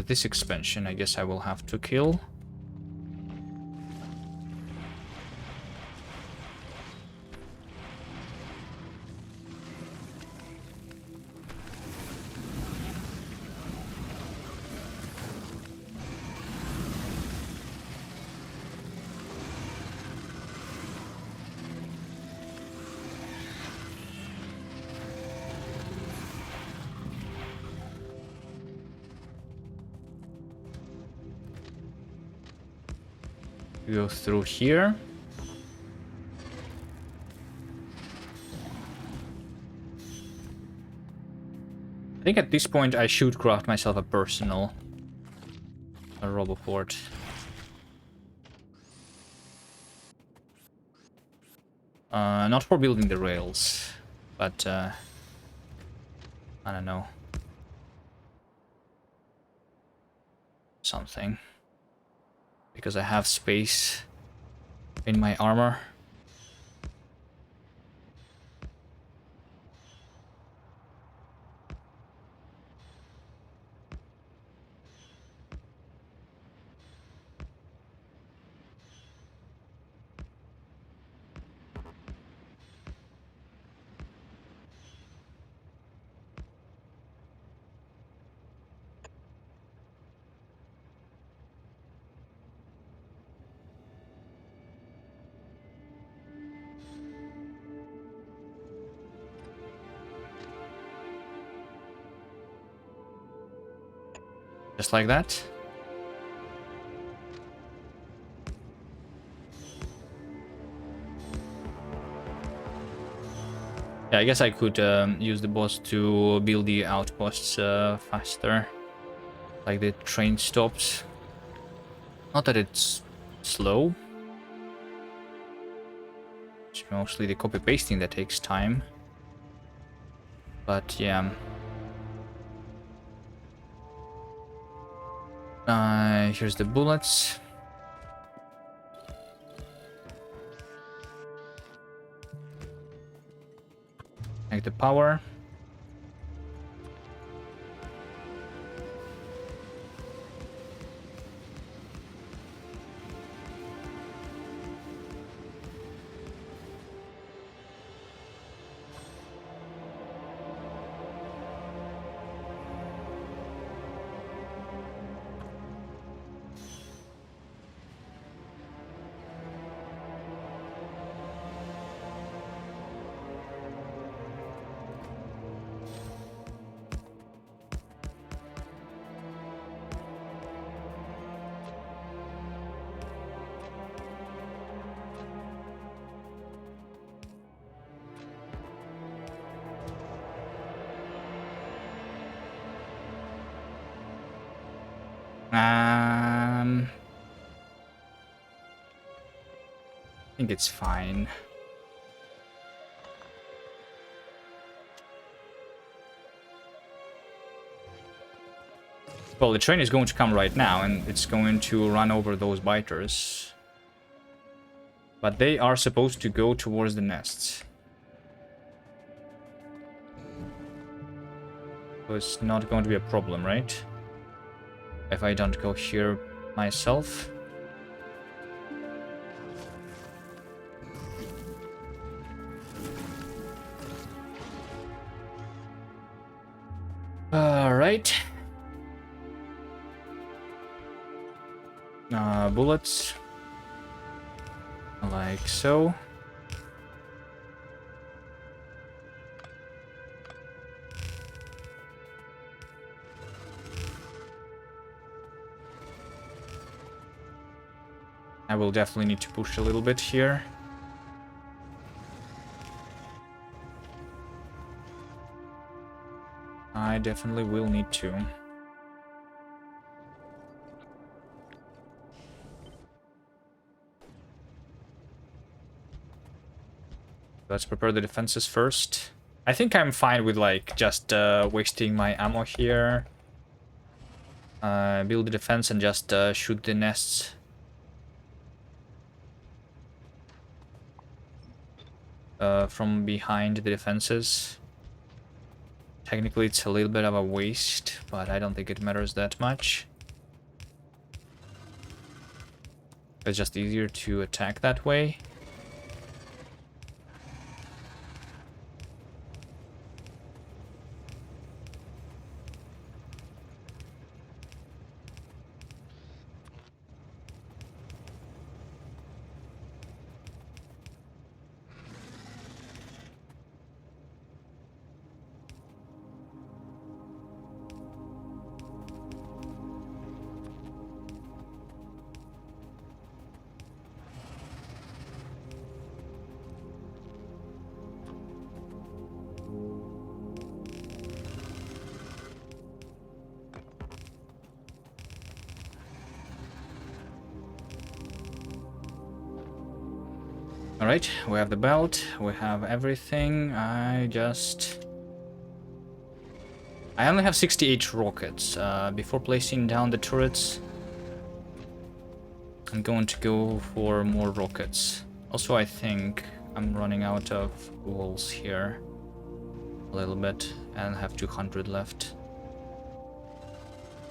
This expansion, I guess I will have to kill. Go through here. I think at this point I should craft myself a personal Roboport. Not for building the rails, but I don't know. Something. Because I have space in my armor. Just like that. Yeah, I guess I could use the boss to build the outposts faster. Like the train stops. Not that it's slow. It's mostly the copy-pasting that takes time. But yeah. Here's the bullets. Like the power. I think it's fine. Well, the train is going to come right now, and it's going to run over those biters. But they are supposed to go towards the nests. So it's not going to be a problem, right? If I don't go here myself. Alright. Bullets. Like so. I will definitely need to push a little bit here. I definitely will need to. Let's prepare the defenses first. I think I'm fine with like just wasting my ammo here. build the defense and just shoot the nests. From behind the defenses. Technically, it's a little bit of a waste, but I don't think it matters that much. It's just easier to attack that way. Alright, we have the belt, we have everything. I only have 68 rockets. Before placing down the turrets, I'm going to go for more rockets. Also, I think I'm running out of walls here a little bit and have 200 left.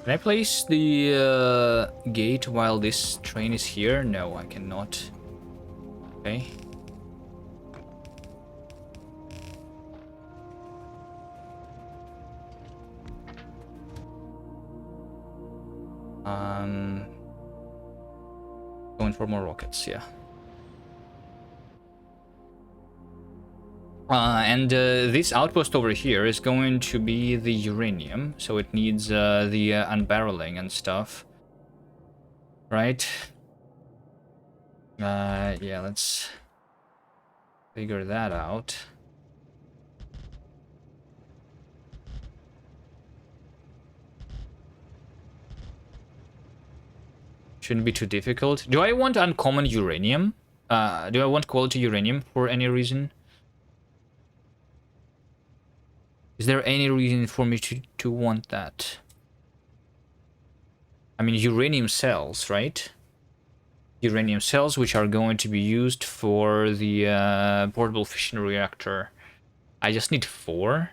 Can I place the gate while this train is here? No, I cannot. Okay. Going for more rockets, yeah. And this outpost over here is going to be the uranium, so it needs the unbarreling and stuff. Right? Yeah, let's figure that out. Shouldn't be too difficult. Do I want uncommon uranium? Do I want quality uranium for any reason? Is there any reason for me to want that? I mean, uranium cells, right? Uranium cells, which are going to be used for the portable fission reactor. I just need 4.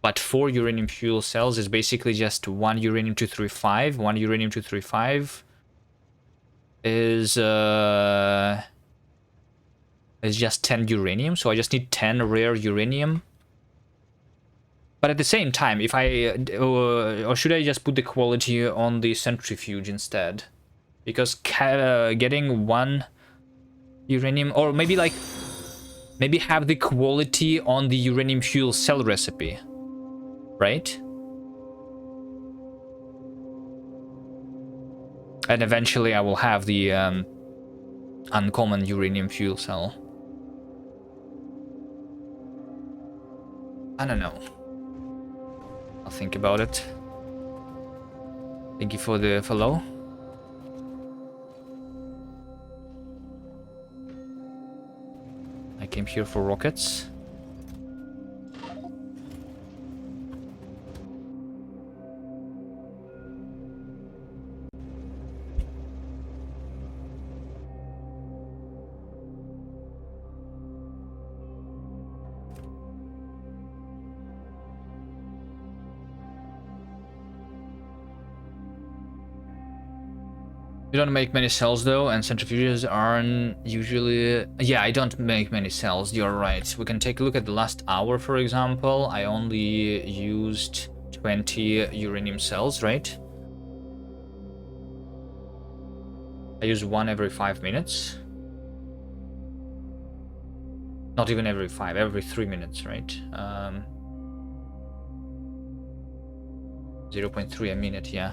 But 4 uranium fuel cells is basically just 1 uranium-235. 1 uranium-235 is just 10 uranium, so I just need 10 rare uranium. But at the same time, if I or should I just put the quality on the centrifuge instead? Because getting 1 uranium, or maybe have the quality on the uranium fuel cell recipe, right? And eventually I will have the uncommon uranium fuel cell. I don't know. I'll think about it. Thank you for the follow. I came here for rockets. You don't make many cells though, and centrifuges aren't usually... Yeah, I don't make many cells, you're right. We can take a look at the last hour, for example. I only used 20 uranium cells, right? I use 1 every 5 minutes. Not even every 5, every 3 minutes, right? 0.3 a minute, yeah.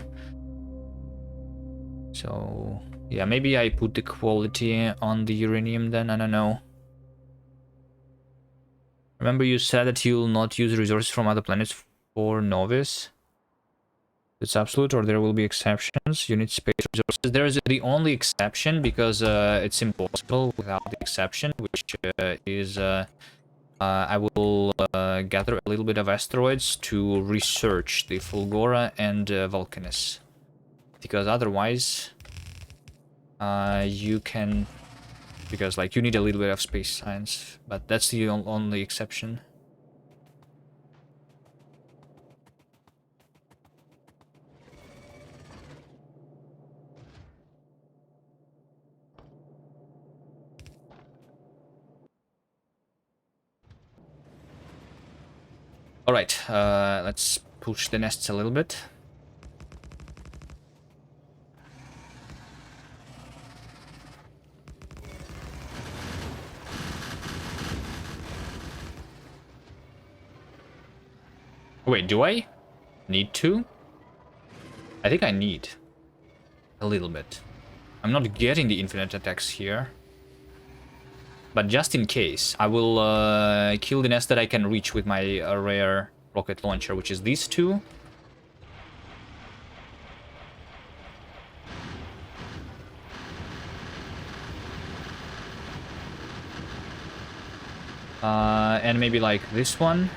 So, yeah, maybe I put the quality on the uranium then, I don't know. Remember you said that you'll not use resources from other planets for novice? It's absolute, or there will be exceptions? You need space resources. There is the only exception, because it's impossible without the exception, which is I will gather a little bit of asteroids to research the Fulgora and Vulcanus. Because otherwise, you can... Because, like, you need a little bit of space science. But that's the only exception. Alright, let's push the nests a little bit. Wait, do I need to? I think I need a little bit. I'm not getting the infinite attacks here. But just in case, I will kill the nest that I can reach with my rare rocket launcher, which is these two. And maybe like this one.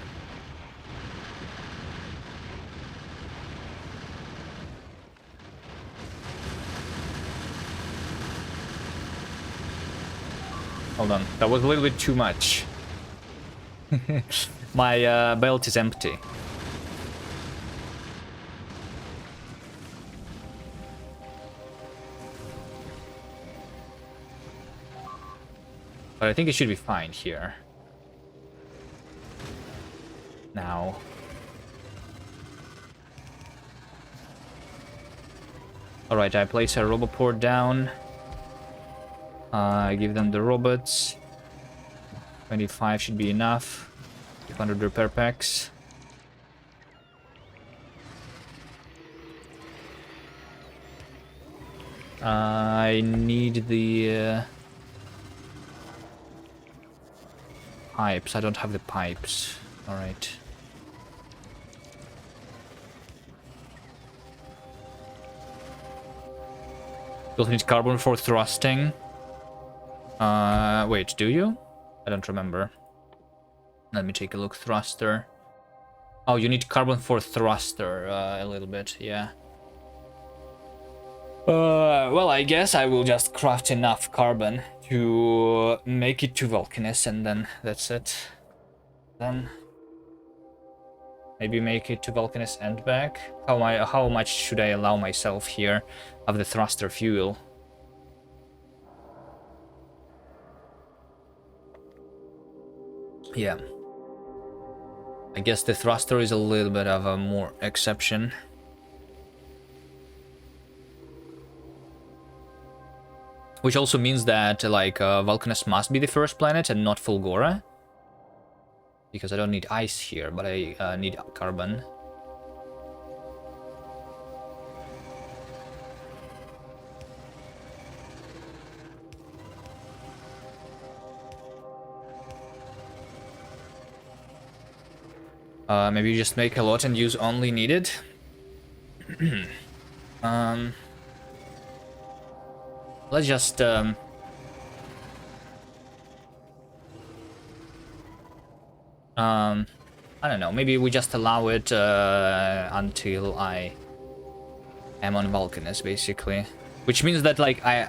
Hold on, that was a little bit too much. My belt is empty. But I think it should be fine here. Now. Alright, I place a roboport down. Give them the robots. 25 should be enough. 200 repair packs. I need the pipes. I don't have the pipes. Alright. You'll need carbon for thrusting. Wait, do you? I don't remember. Let me take a look. Thruster. Oh, you need carbon for thruster a little bit, yeah. Well, I guess I will just craft enough carbon to make it to Vulcanus, and then that's it. Then maybe make it to Vulcanus and back. How much should I allow myself here of the thruster fuel? Yeah. I guess the thruster is a little bit of a more exception. Which also means that, like, Vulcanus must be the first planet and not Fulgora. Because I don't need ice here, but I need carbon. Maybe you just make a lot and use only needed. Let's just I don't know, maybe we just allow it until I am on Vulcanus, basically. Which means that, like, I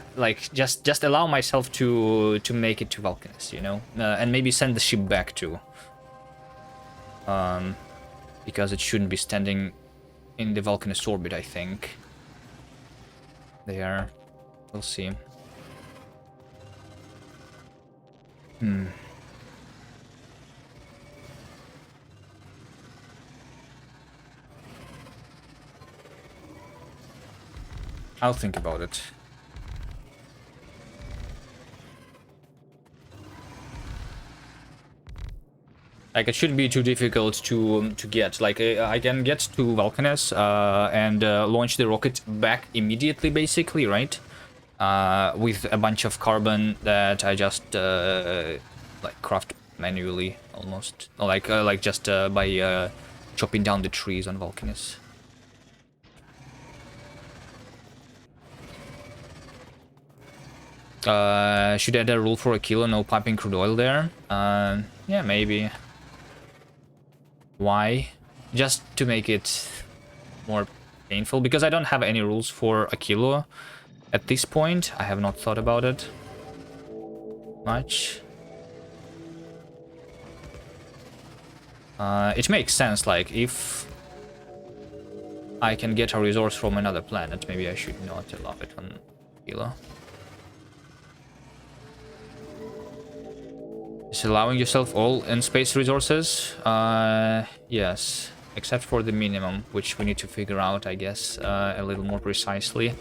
just allow myself to make it to Vulcanus, you know? And maybe send the ship back too. Because it shouldn't be standing in the Vulcanus orbit, I think. There. We'll see. I'll think about it. Like, it shouldn't be too difficult to get. Like, I can get to Vulcanus and launch the rocket back immediately, basically, right? With a bunch of carbon that I just like craft manually, almost, or like just by chopping down the trees on Vulcanus. Should add a rule for a kilo, no piping crude oil there. Yeah, maybe. Why? Just to make it more painful, because I don't have any rules for a kilo at this point. I have not thought about it much. It makes sense, like, if I can get a resource from another planet, maybe I should not allow it on kilo. Is allowing yourself all in-space resources? Yes. Except for the minimum, which we need to figure out, I guess, a little more precisely.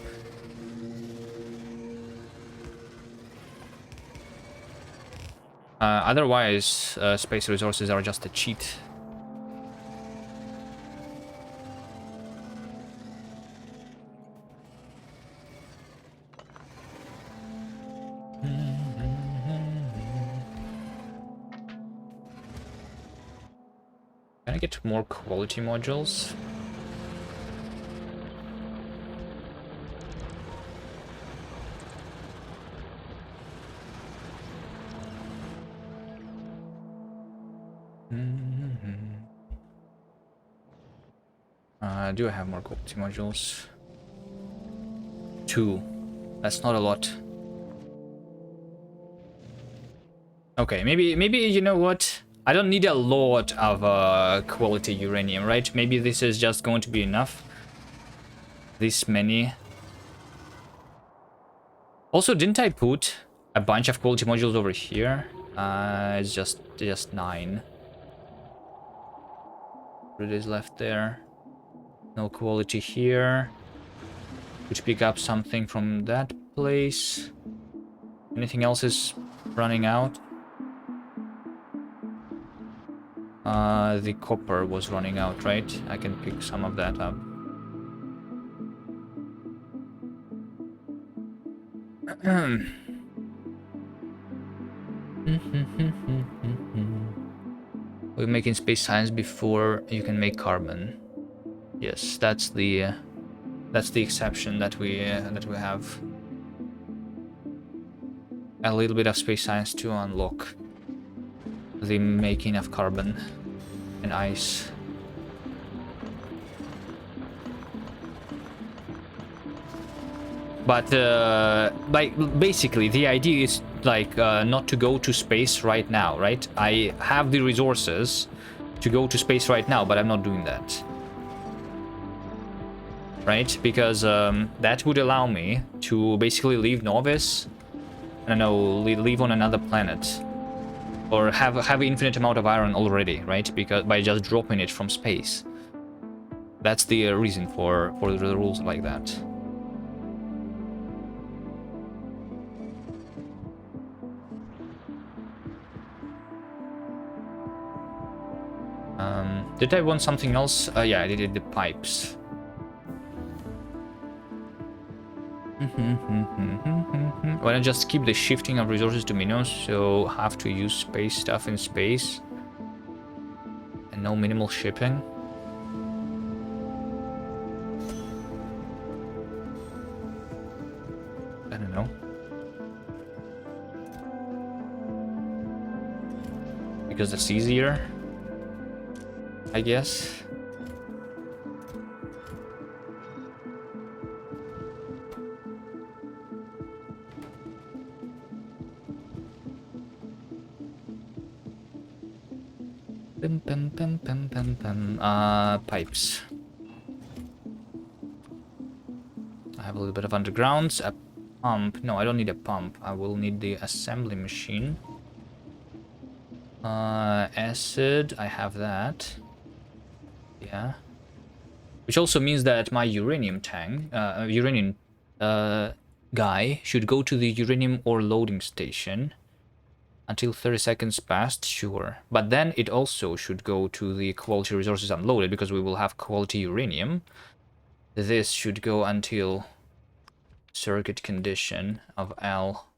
Otherwise, space resources are just a cheat. Can I get more quality modules? Do I have more quality modules? 2. That's not a lot. Okay, maybe you know what? I don't need a lot of quality uranium, right? Maybe this is just going to be enough. This many. Also, didn't I put a bunch of quality modules over here? It's just 9. What is left there? No quality here. Could pick up something from that place. Anything else is running out? The copper was running out, right? I can pick some of that up. We're making space science before you can make carbon. Yes, that's the exception that we have. A little bit of space science to unlock the making of carbon and ice. But basically, the idea is like not to go to space right now, right? I have the resources to go to space right now, but I'm not doing that. Right? Because that would allow me to basically leave Novice, I don't know, leave on another planet. Or have infinite amount of iron already, right? Because by just dropping it from space. That's the reason for the rules like that. Did I want something else? Yeah, I did the pipes. Why not just keep the shifting of resources to minimums, so have to use space stuff in space? And no minimal shipping? I don't know. Because that's easier, I guess. Pipes. I have a little bit of undergrounds. A pump. No, I don't need a pump. I will need the assembly machine. Acid. I have that. Yeah. Which also means that my uranium tank, guy should go to the uranium ore loading station until 30 seconds passed, sure. But then it also should go to the quality resources unloaded because we will have quality uranium. This should go until circuit condition of L.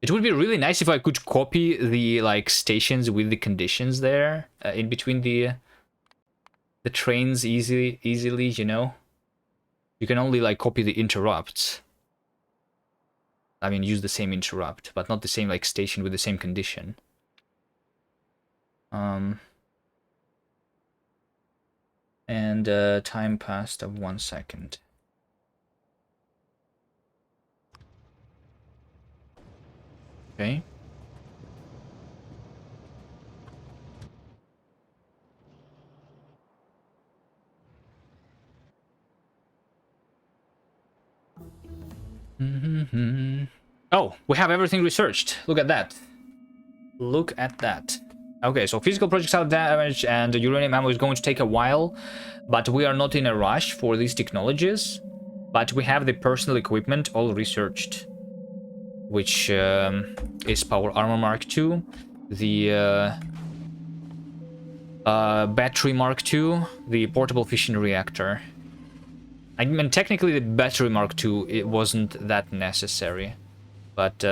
It would be really nice if I could copy the like stations with the conditions there in between the trains easily, you know. You can only like copy the interrupts. I mean, use the same interrupt, but not the same like station with the same condition. And time passed of 1 second. Okay. Oh, we have everything researched. Look at that. Look at that. Okay, so physical projectile damage and the uranium ammo is going to take a while, but we are not in a rush for these technologies. But we have the personal equipment all researched, which is Power Armor Mark II, the Battery Mark II, the Portable Fission Reactor. I mean, technically the Battery Mark II, it wasn't that necessary, but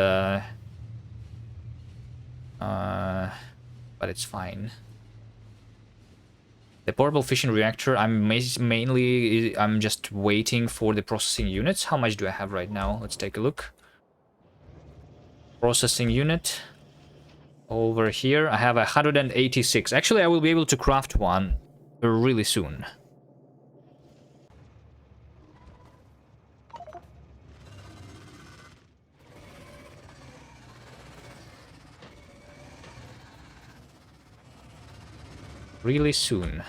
it's fine. The Portable Fission Reactor, I'm just waiting for the processing units. How much do I have right now? Let's take a look. Processing unit. Over here, I have 186. Actually, I will be able to craft one really soon. Really soon.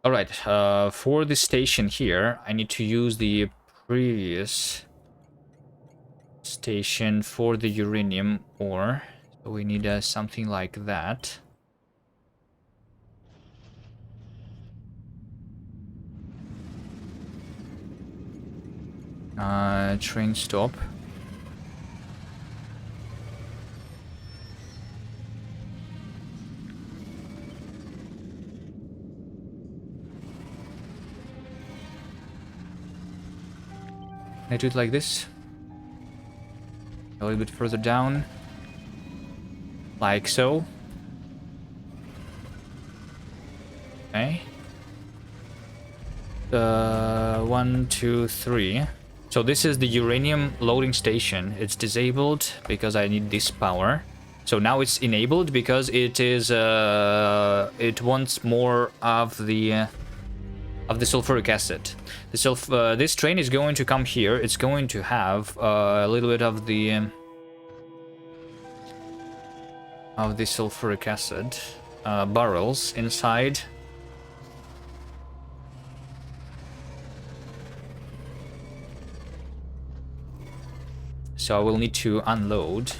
All right, for this station here, I need to use the previous station for the uranium ore. So we need something like that. Train stop. Can I do it like this? A little bit further down. Like so. Okay. 1, 2, 3. So this is the uranium loading station. It's disabled because I need this power. So now it's enabled because it is it wants more of the sulfuric acid. This train is going to come here. It's going to have a little bit of the sulfuric acid barrels inside. So I will need to unload.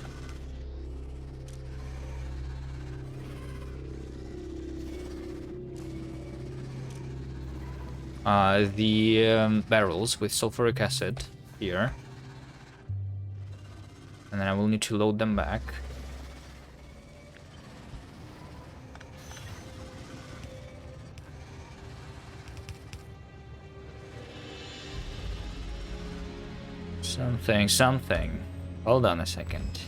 The barrels with sulfuric acid here. And then I will need to load them back. Something. Hold on a second.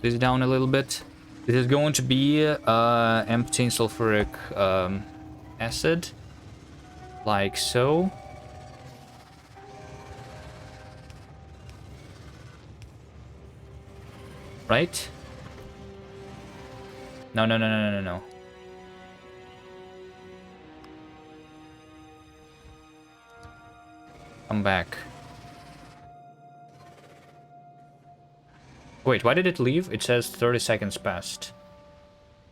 This down a little bit. This is going to be emptying sulfuric acid, like so. Right? No. Come back. Wait, why did it leave? It says 30 seconds passed.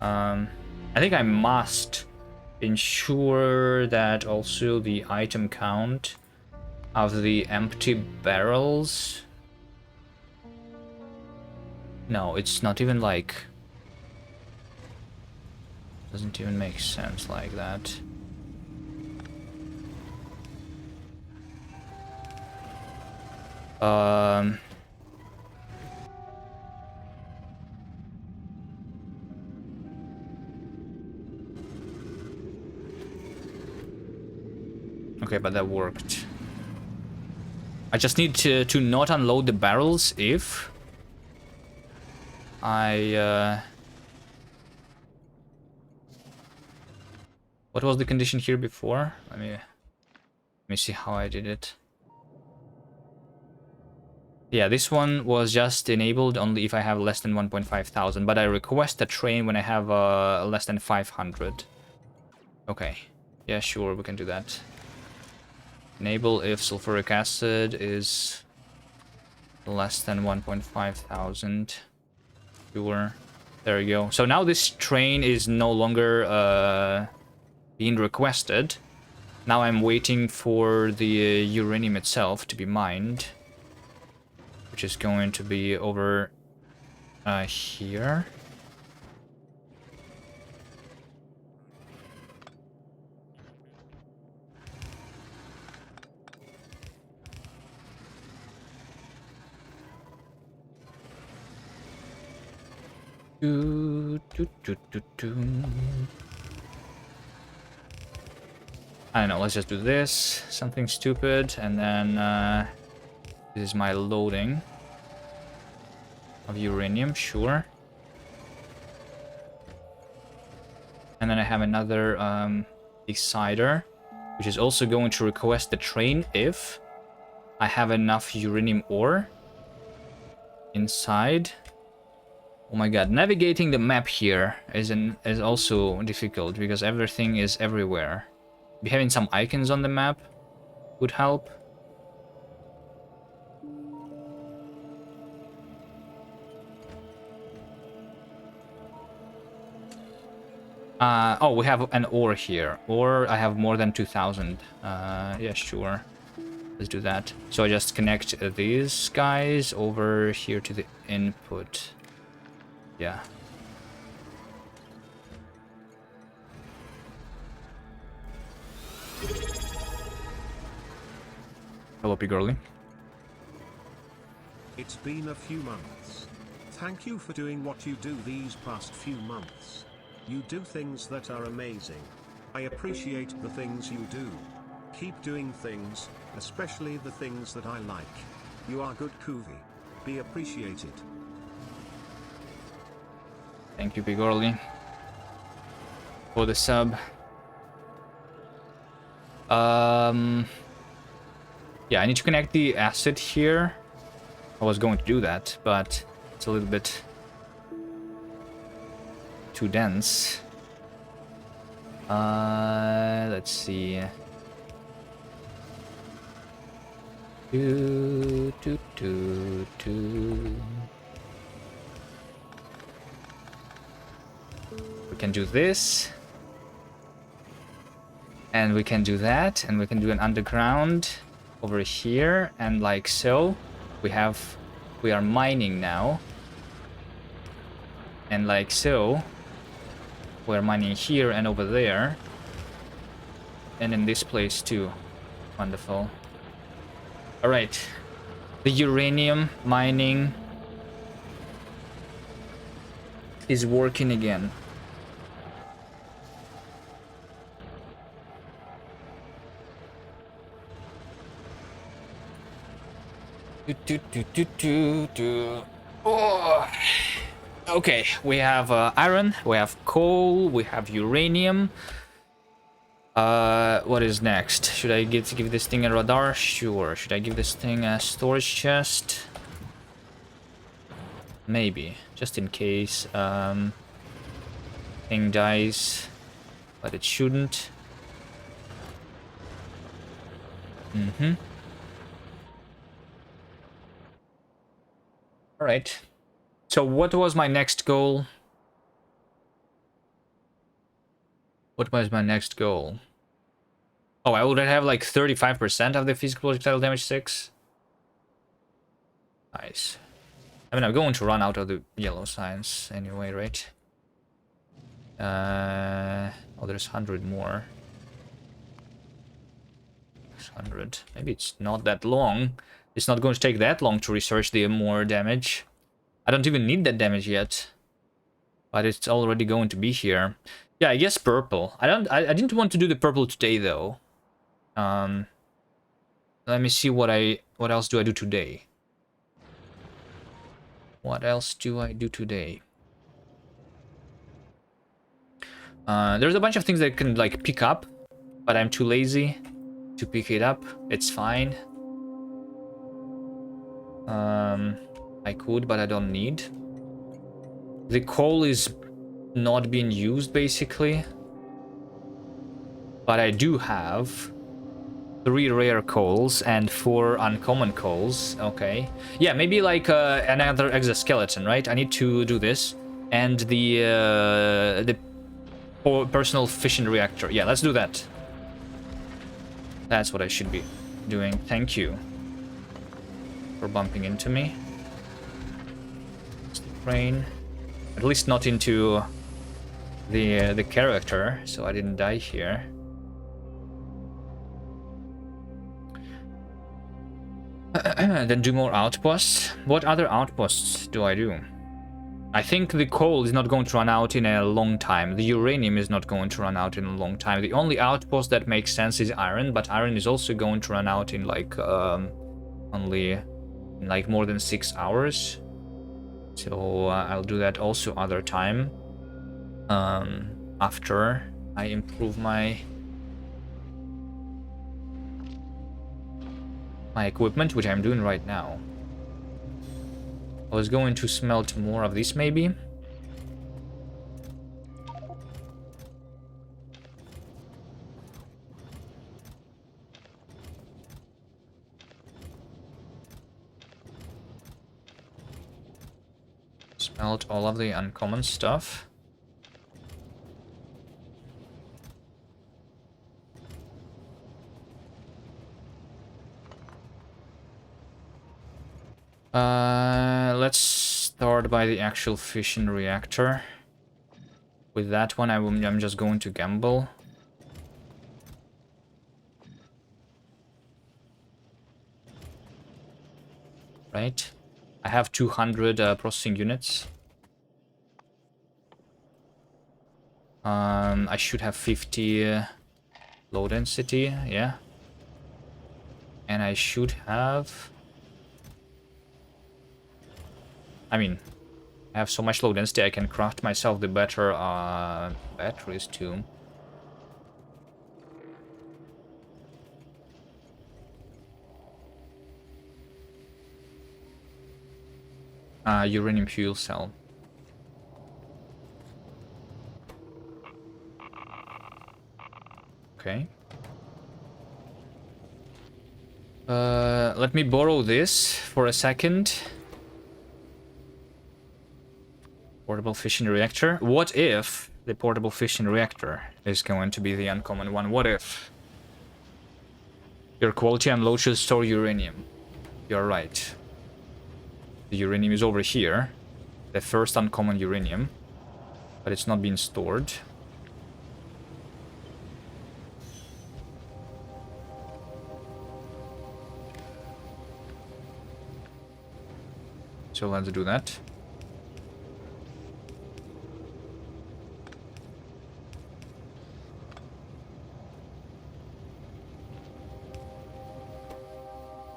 I think I must ensure that also the item count of the empty barrels. No, it's not even like... Doesn't even make sense like that. Okay, but that worked. I just need to not unload the barrels if I... What was the condition here before? Let me see how I did it. Yeah, this one was just enabled only if I have less than 1.5 thousand, but I request a train when I have less than 500. Okay. Yeah, sure, we can do that. Enable if sulfuric acid is less than 1.5 thousand. Sure. There you go. So now this train is no longer being requested. Now I'm waiting for the uranium itself to be mined, which is going to be over here. I don't know, let's just do this, something stupid, and then this is my loading of uranium, sure. And then I have another decider, which is also going to request the train if I have enough uranium ore inside. Oh my god, navigating the map here is also difficult because everything is everywhere. Having some icons on the map would help. Oh, we have an ore here. Or I have more than 2,000. Yeah, sure. Let's do that. So I just connect these guys over here to the input. Yeah. Hello, Pigorly. It's been a few months. Thank you for doing what you do these past few months. You do things that are amazing. I appreciate the things you do. Keep doing things, especially the things that I like. You are good, Kuvi. Be appreciated. Thank you, Pigorly, for the sub. Yeah, I need to connect the acid here. I was going to do that, but it's a little bit too dense. Let's see. We can do this. And we can do that, and we can do an underground over here, and like so. We are mining now. And like so. We're mining here and over there. And in this place too. Wonderful. Alright. The uranium mining is working again. Oh. Okay, we have iron, we have coal, we have uranium. What is next? Should I give this thing a radar? Sure. Should I give this thing a storage chest? Maybe, just in case thing dies, but it shouldn't. All right. So what was my next goal? What was my next goal? Oh, I would have like 35% of the physical projectile damage 6. Nice. I mean, I'm going to run out of the yellow science anyway, right? Oh, there's 100 more. 600. Maybe it's not that long. It's not going to take that long to research the more damage. I don't even need that damage yet. But it's already going to be here. Yeah, I guess purple. I didn't want to do the purple today though. Let me see what else do I do today. What else do I do today? There's a bunch of things that I can like pick up, but I'm too lazy to pick it up. It's fine. I could, but I don't need. The coal is not being used basically, but I do have 3 rare coals and 4 uncommon coals. Okay, yeah, maybe like another exoskeleton, right? I need to do this and the personal fission reactor. Yeah, let's do that. That's what I should be doing. Thank you for bumping into me. It's the crane. At least not into the character, so I didn't die here. Then do more outposts. What other outposts do I do? I think the coal is not going to run out in a long time. The uranium is not going to run out in a long time. The only outpost that makes sense is iron, but iron is also going to run out in like only in like more than 6 hours. So I'll do that also other time. After I improve my equipment, which I'm doing right now. I was going to smelt more of this maybe. Smelt all of the uncommon stuff. Let's start by the actual fission reactor. With that one, I'm just going to gamble. Right? I have 200 processing units. I should have 50 low density, yeah. And I should have... I mean, I have so much low density, I can craft myself the better batteries too. Uranium fuel cell. Okay. Let me borrow this for a second. Portable fission reactor. What if the portable fission reactor is going to be the uncommon one? What if your quality unload should store uranium? You're right. The uranium is over here. The first uncommon uranium. But it's not being stored. So let's do that.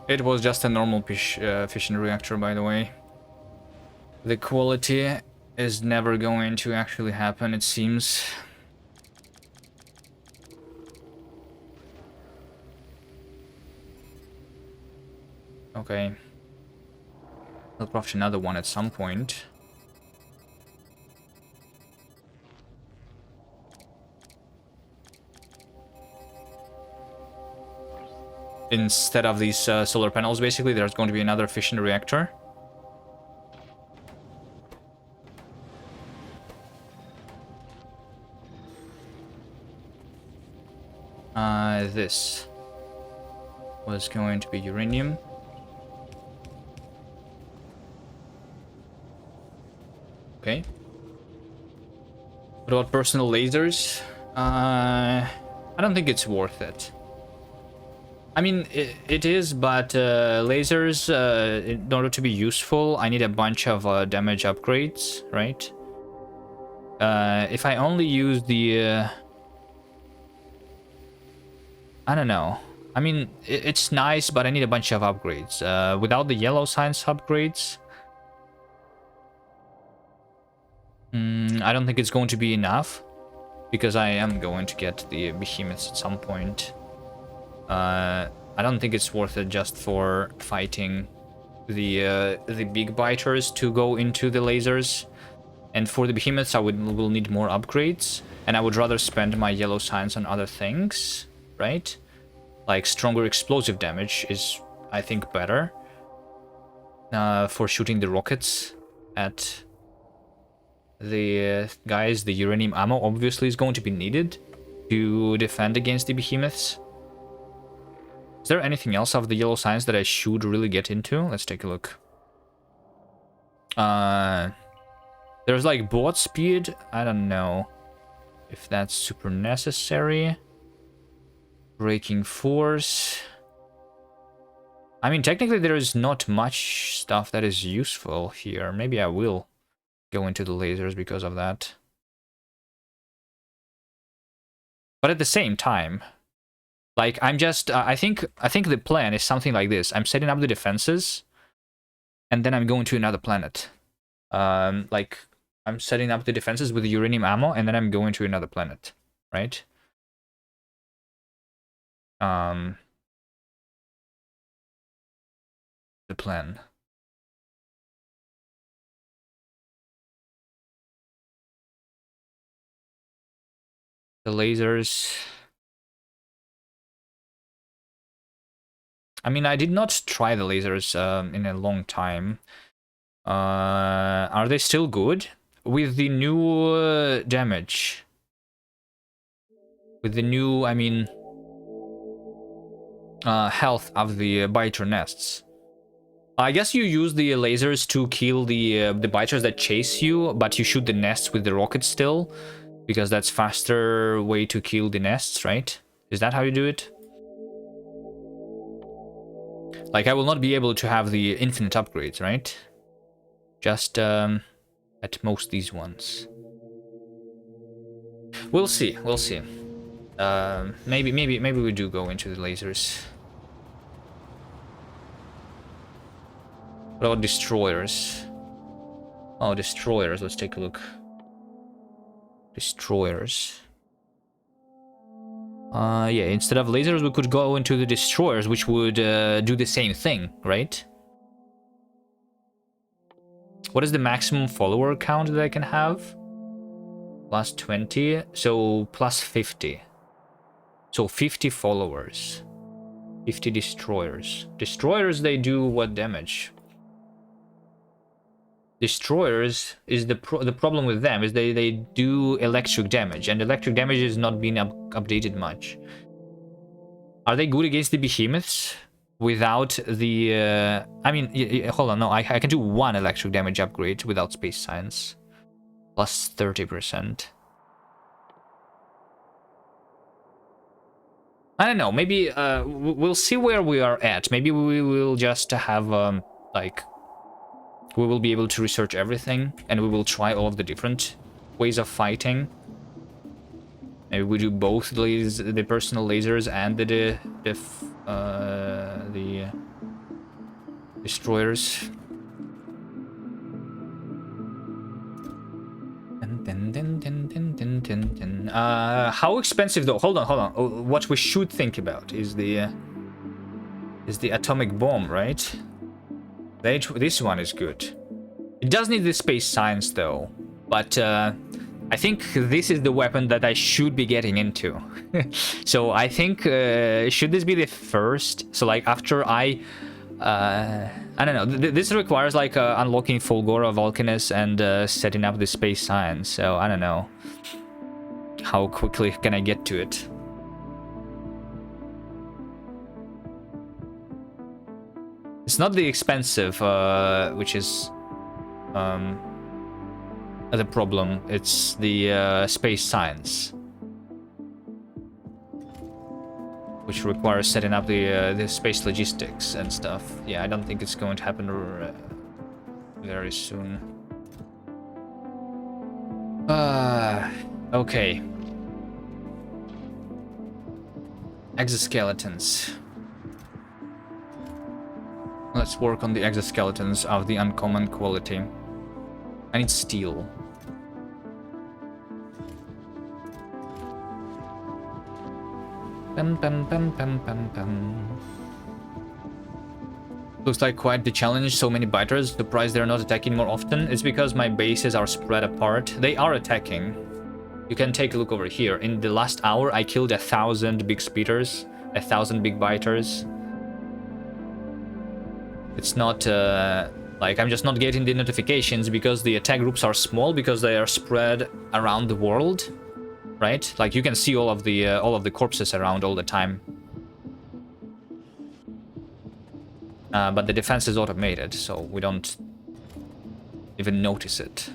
It was just a normal fission reactor, by the way. The quality is never going to actually happen, it seems. Okay. I'll craft another one at some point. Instead of these solar panels, basically, there's going to be another fission reactor. This was going to be uranium. Okay. What about personal lasers? I don't think it's worth it. I mean, it is, but lasers, in order to be useful, I need a bunch of damage upgrades, right? If I only use the... I don't know. I mean, it's nice, but I need a bunch of upgrades. Without the yellow science upgrades, I don't think it's going to be enough, because I am going to get the behemoths at some point. I don't think it's worth it just for fighting the big biters to go into the lasers. And for the behemoths, I will need more upgrades, and I would rather spend my yellow science on other things, right? Like stronger explosive damage is, I think, better for shooting the rockets at the guys. The uranium ammo obviously is going to be needed to defend against the behemoths. Is there anything else of the yellow science that I should really get into? Let's take a look. There's like board speed. I don't know if that's super necessary. Braking force. I mean, technically there is not much stuff that is useful here. Maybe I will go into the lasers because of that. But at the same time, like, I'm just I think the plan is something like this. I'm setting up the defenses, and then I'm going to another planet. Like, I'm setting up the defenses with the uranium ammo, and then I'm going to another planet, right? The plan. The lasers. I mean, I did not try the lasers in a long time. Are they still good? With the new damage. With the new, I mean, health of the biter nests. I guess you use the lasers to kill the biters that chase you, but you shoot the nests with the rockets still, because that's faster way to kill the nests, right? Is that how you do it? Like, I will not be able to have the infinite upgrades, right? Just at most these ones. We'll see. We'll see. Maybe we do go into the lasers. What about destroyers? Oh, destroyers. Let's take a look. Destroyers. Yeah, instead of lasers, we could go into the destroyers, which would do the same thing, right? What is the maximum follower count that I can have? Plus 20, so plus 50. So 50 followers. 50 destroyers. Destroyers, they do what damage? Destroyers is the problem with them is they do electric damage, and electric damage is not being updated much. Are they good against the behemoths without the I mean, hold on, no, I can do one electric damage upgrade without space science. Plus 30%. I don't know, maybe we'll see where we are at. Maybe we will just have like, we will be able to research everything, and we will try all of the different ways of fighting. Maybe we do both the personal lasers and the destroyers. How expensive though? Hold on. What we should think about is the atomic bomb, right? This one is good. It does need the space science though, but I think this is the weapon that I should be getting into. So I think should this be the first? So like after I don't know. This requires like unlocking Fulgora Vulcanus and setting up the space science. So I don't know how quickly can I get to it. It's not the expensive, which is the problem. It's the space science, which requires setting up the space logistics and stuff. Yeah, I don't think it's going to happen very soon. Okay. Exoskeletons. Let's work on the exoskeletons of the uncommon quality. I need steel. Pum, pum, pum, pum, pum, pum. Looks like quite the challenge, so many biters. Surprised they're not attacking more often. It's because my bases are spread apart. They are attacking. You can take a look over here. In the last hour, I killed 1,000 big speeders, 1,000 big biters. It's not like I'm just not getting the notifications because the attack groups are small, because they are spread around the world, right? Like you can see all of the corpses around all the time. But the defense is automated, so we don't even notice it.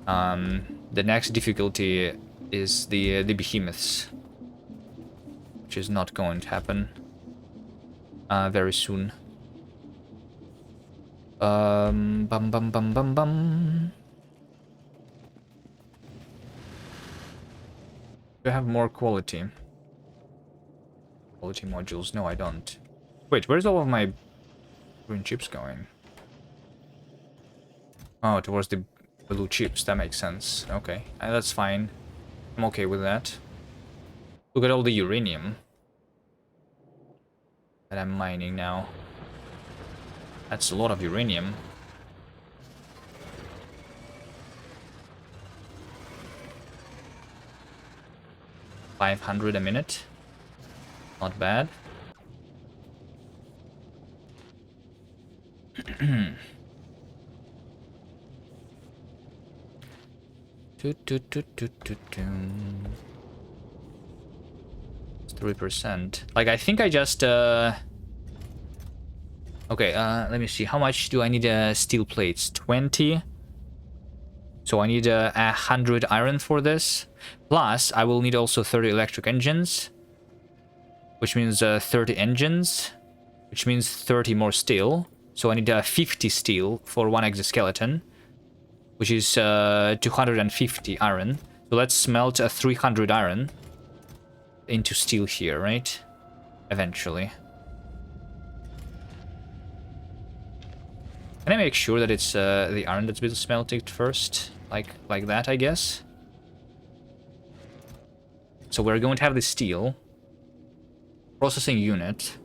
The next difficulty is the behemoths, which is not going to happen very soon. Bum bum bum bum bum. Do I have more quality? Quality modules? No, I don't. Wait, where's all of my green chips going? Oh, towards the blue chips. That makes sense. Okay, that's fine. I'm okay with that. Look at all the uranium that I'm mining now. That's a lot of uranium. $500 a minute. Not bad. It's 3%. Like, I think I just okay, let me see. How much do I need steel plates? 20. So I need 100 iron for this. Plus, I will need also 30 electric engines, which means 30 engines, which means 30 more steel. So I need 50 steel for one exoskeleton, which is 250 iron. So let's smelt 300 iron into steel here, right? Eventually. Can I make sure that it's the iron that's been smelted first? Like that, I guess. So we're going to have the steel. Processing unit.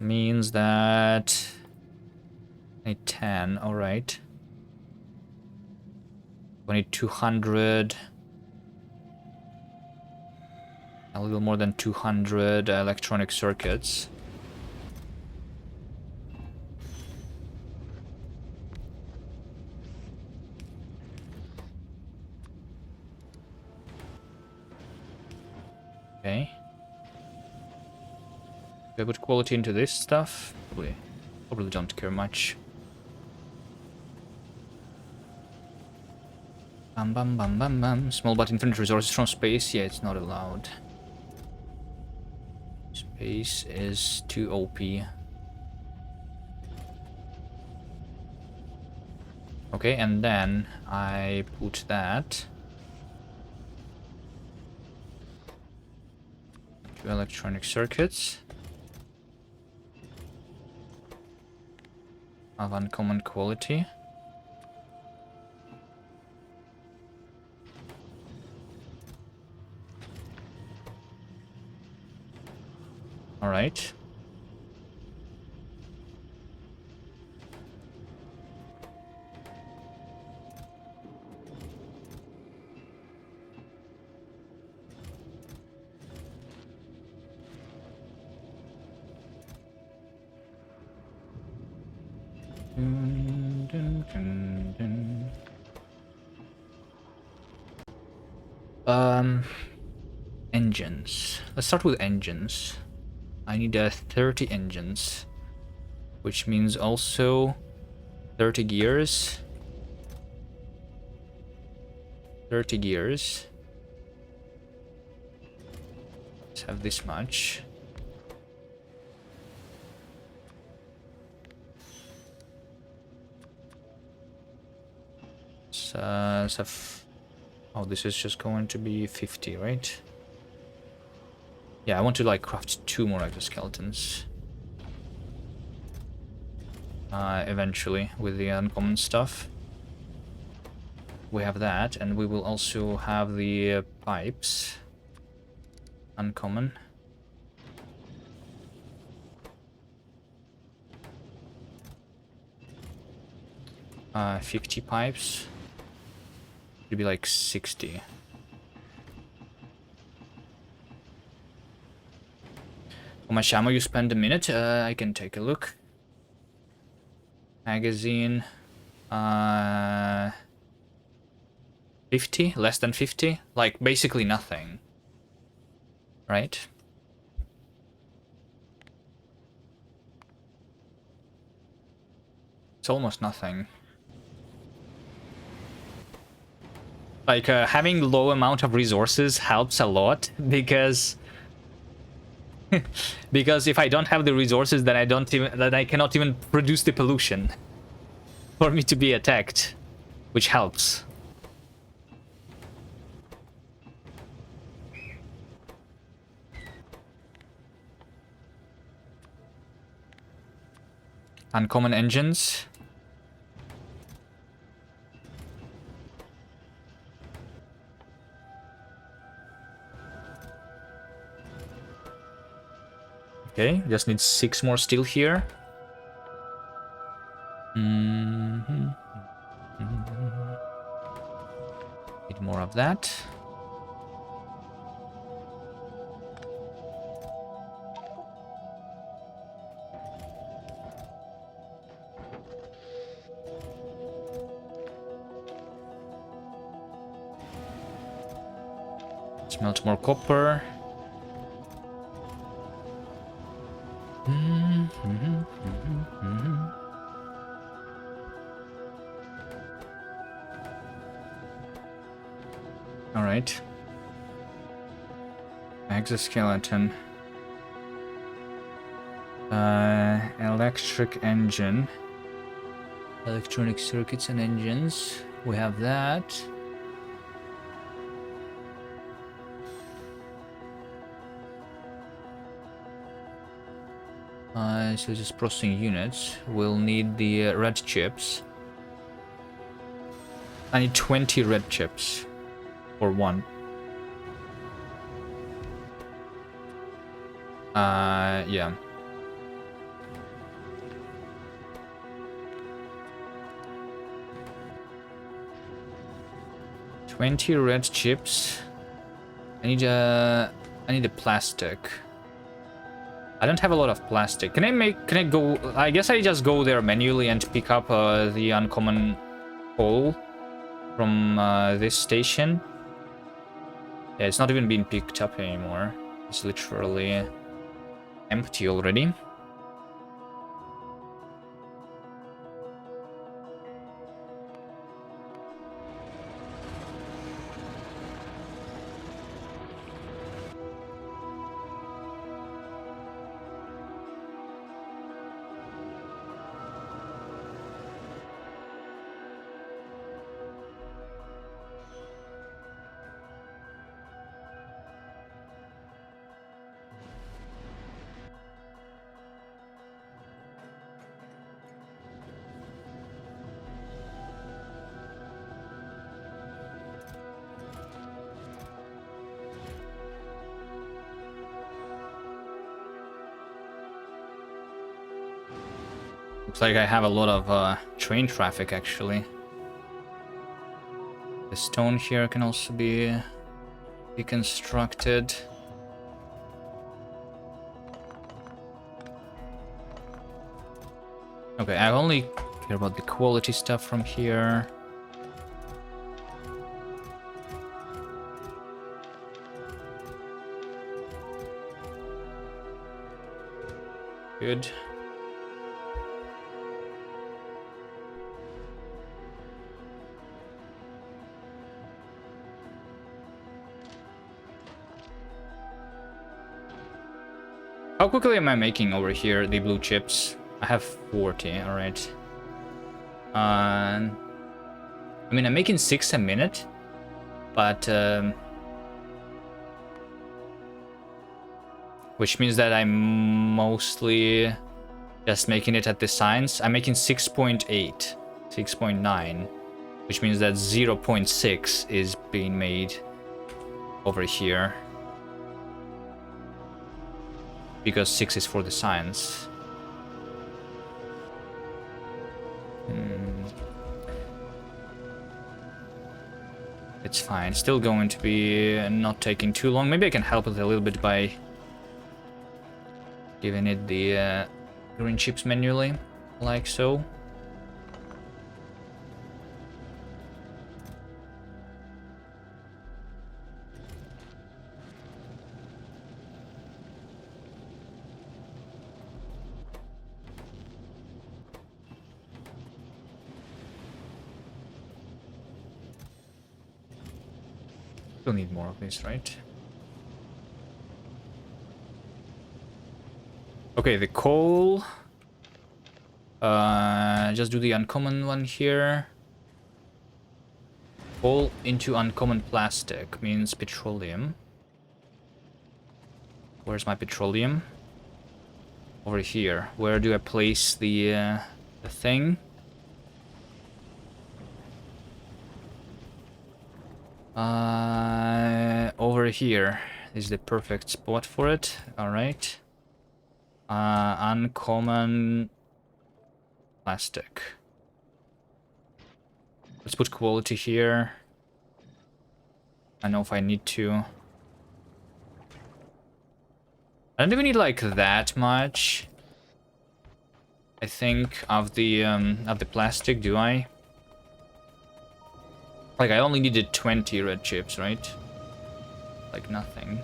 Means that... I need 10, alright. We need 200... A little more than 200 electronic circuits. Okay. Do I put quality into this stuff? Probably don't care much. Bum bum bum bum bum. Small but infinite resources from space. Yeah, it's not allowed. Space is too OP. Okay, and then I put that. 2 electronic circuits of uncommon quality. All right. Engines. Let's start with engines. I need 30 engines, which means also 30 gears. 30 gears. Let's have this much. Oh, this is just going to be 50, right? Yeah, I want to like craft 2 more exoskeletons. Eventually, with the uncommon stuff. We have that, and we will also have the pipes. Uncommon. 50 pipes. It'd be like 60. How much ammo you spend a minute? I can take a look. Magazine. 50? Less than 50? Like, basically nothing. Right? It's almost nothing. Like, having low amount of resources helps a lot, because... because if I don't have the resources, then I cannot even produce the pollution for me to be attacked, which helps. Uncommon engines. Okay, just need 6 more steel here. Need more of that. Smelt more copper. All right. Exoskeleton. Electric engine. Electronic circuits and engines. We have that. So just processing units. We'll need the red chips. I need 20 red chips. Or 1. Yeah. $20 red chips. I need a plastic. I don't have a lot of plastic. Can I go, I guess I just go there manually and pick up the uncommon coal from this station. Yeah, it's not even being picked up anymore. It's literally empty already. Looks like I have a lot of train traffic, actually. The stone here can also be deconstructed. Okay, I only care about the quality stuff from here. Good. How quickly am I making over here the blue chips? I have 40, alright. I mean, I'm making 6 a minute, but which means that I'm mostly just making it at the science. I'm making 6.8, 6.9, which means that 0.6 is being made over here, because 6 is for the science. It's fine. Still going to be not taking too long. Maybe I can help it a little bit by giving it the green chips manually, like so. Still need more of this, right? Okay, the coal. Just do the uncommon one here. Coal into uncommon plastic means petroleum. Where's my petroleum? Over here. Where do I place the thing? Over here is the perfect spot for it. All right. Uncommon plastic. Let's put quality here. I know if I need to. I don't even need like that much, I think, of the plastic, do I? Like, I only needed 20 red chips, right? Like nothing.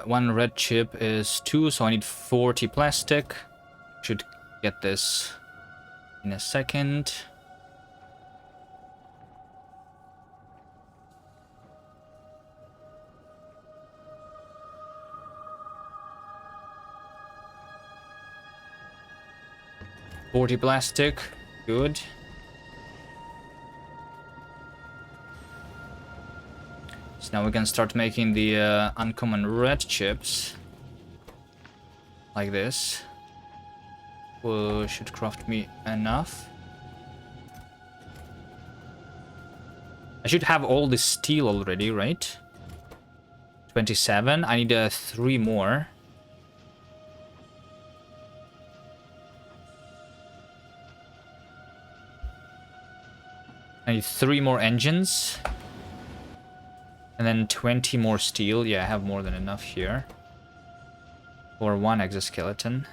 One red chip is 2, so I need 40 plastic. Should get this in a second. $40 plastic, good. So now we can start making the uncommon red chips. Like this. Should craft me enough. I should have all the steel already, right? 27. I need 3 more. I need 3 more engines. And then 20 more steel. Yeah, I have more than enough here. For 1 exoskeleton.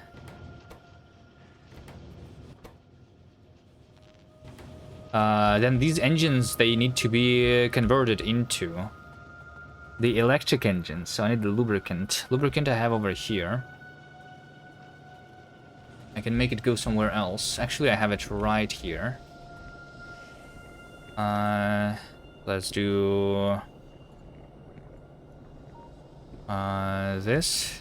Then these engines, they need to be converted into the electric engines. So I need the lubricant. Lubricant I have over here. I can make it go somewhere else. Actually, I have it right here. Let's do this.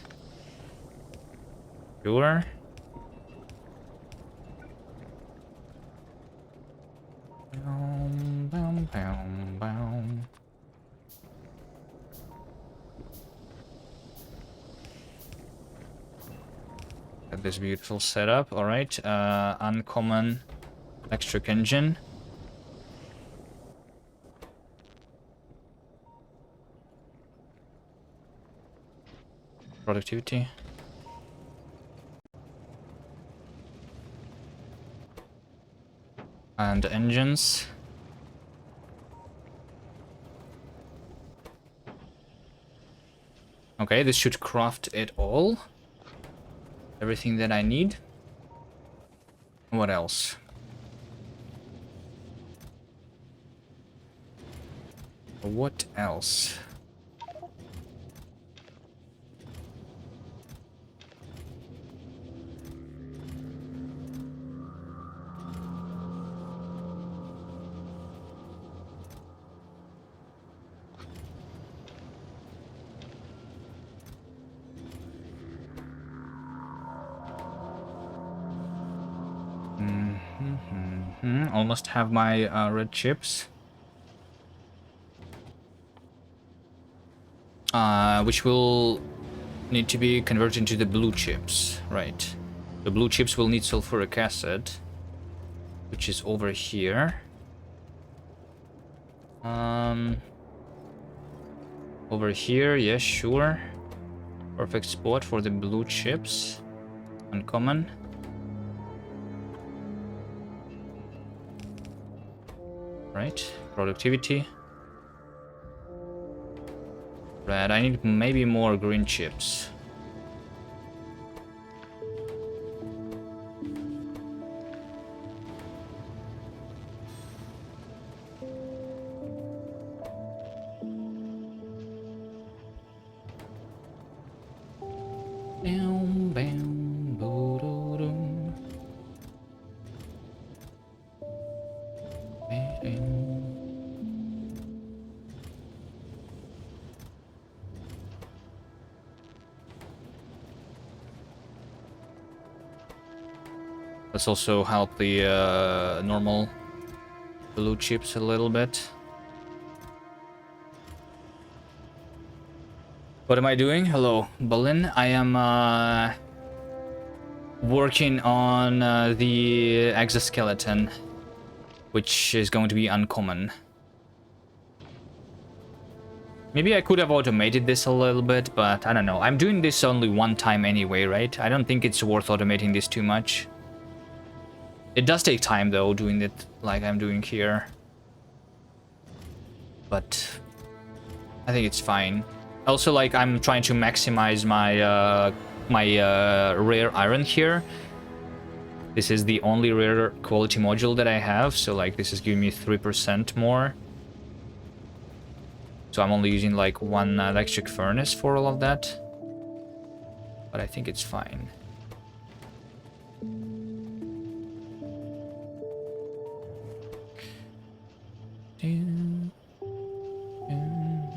Sure. Got this beautiful setup. All right. Uncommon electric engine. Productivity. And engines. Okay, this should craft it all. Everything that I need. What else? What else? Almost have my red chips. Which will need to be converted into the blue chips. Right. The blue chips will need sulfuric acid, which is over here. Over here, yes, sure. Perfect spot for the blue chips. Uncommon. Right, productivity. Red, I need maybe more green chips. Let's also help the normal blue chips a little bit. What am I doing? Hello, Berlin. I am working on the exoskeleton, which is going to be uncommon. Maybe I could have automated this a little bit, but I don't know. I'm doing this only one time anyway, right? I don't think it's worth automating this too much. It does take time, though, doing it like I'm doing here. But I think it's fine. Also, like, I'm trying to maximize my rare iron here. This is the only rare quality module that I have, so like this is giving me 3% more. So I'm only using like one electric furnace for all of that. But I think it's fine.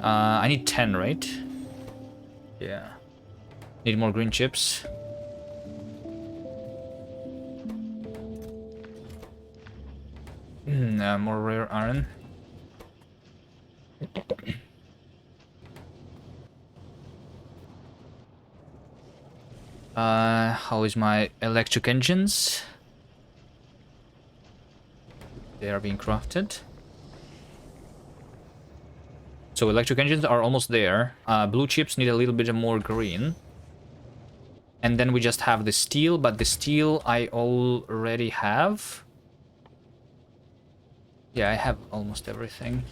I need 10, right? Yeah. Need more green chips. More rare iron. How is my electric engines? They are being crafted. So electric engines are almost there. Blue chips need a little bit more green. And then we just have the steel, but the steel I already have. Yeah, I have almost everything.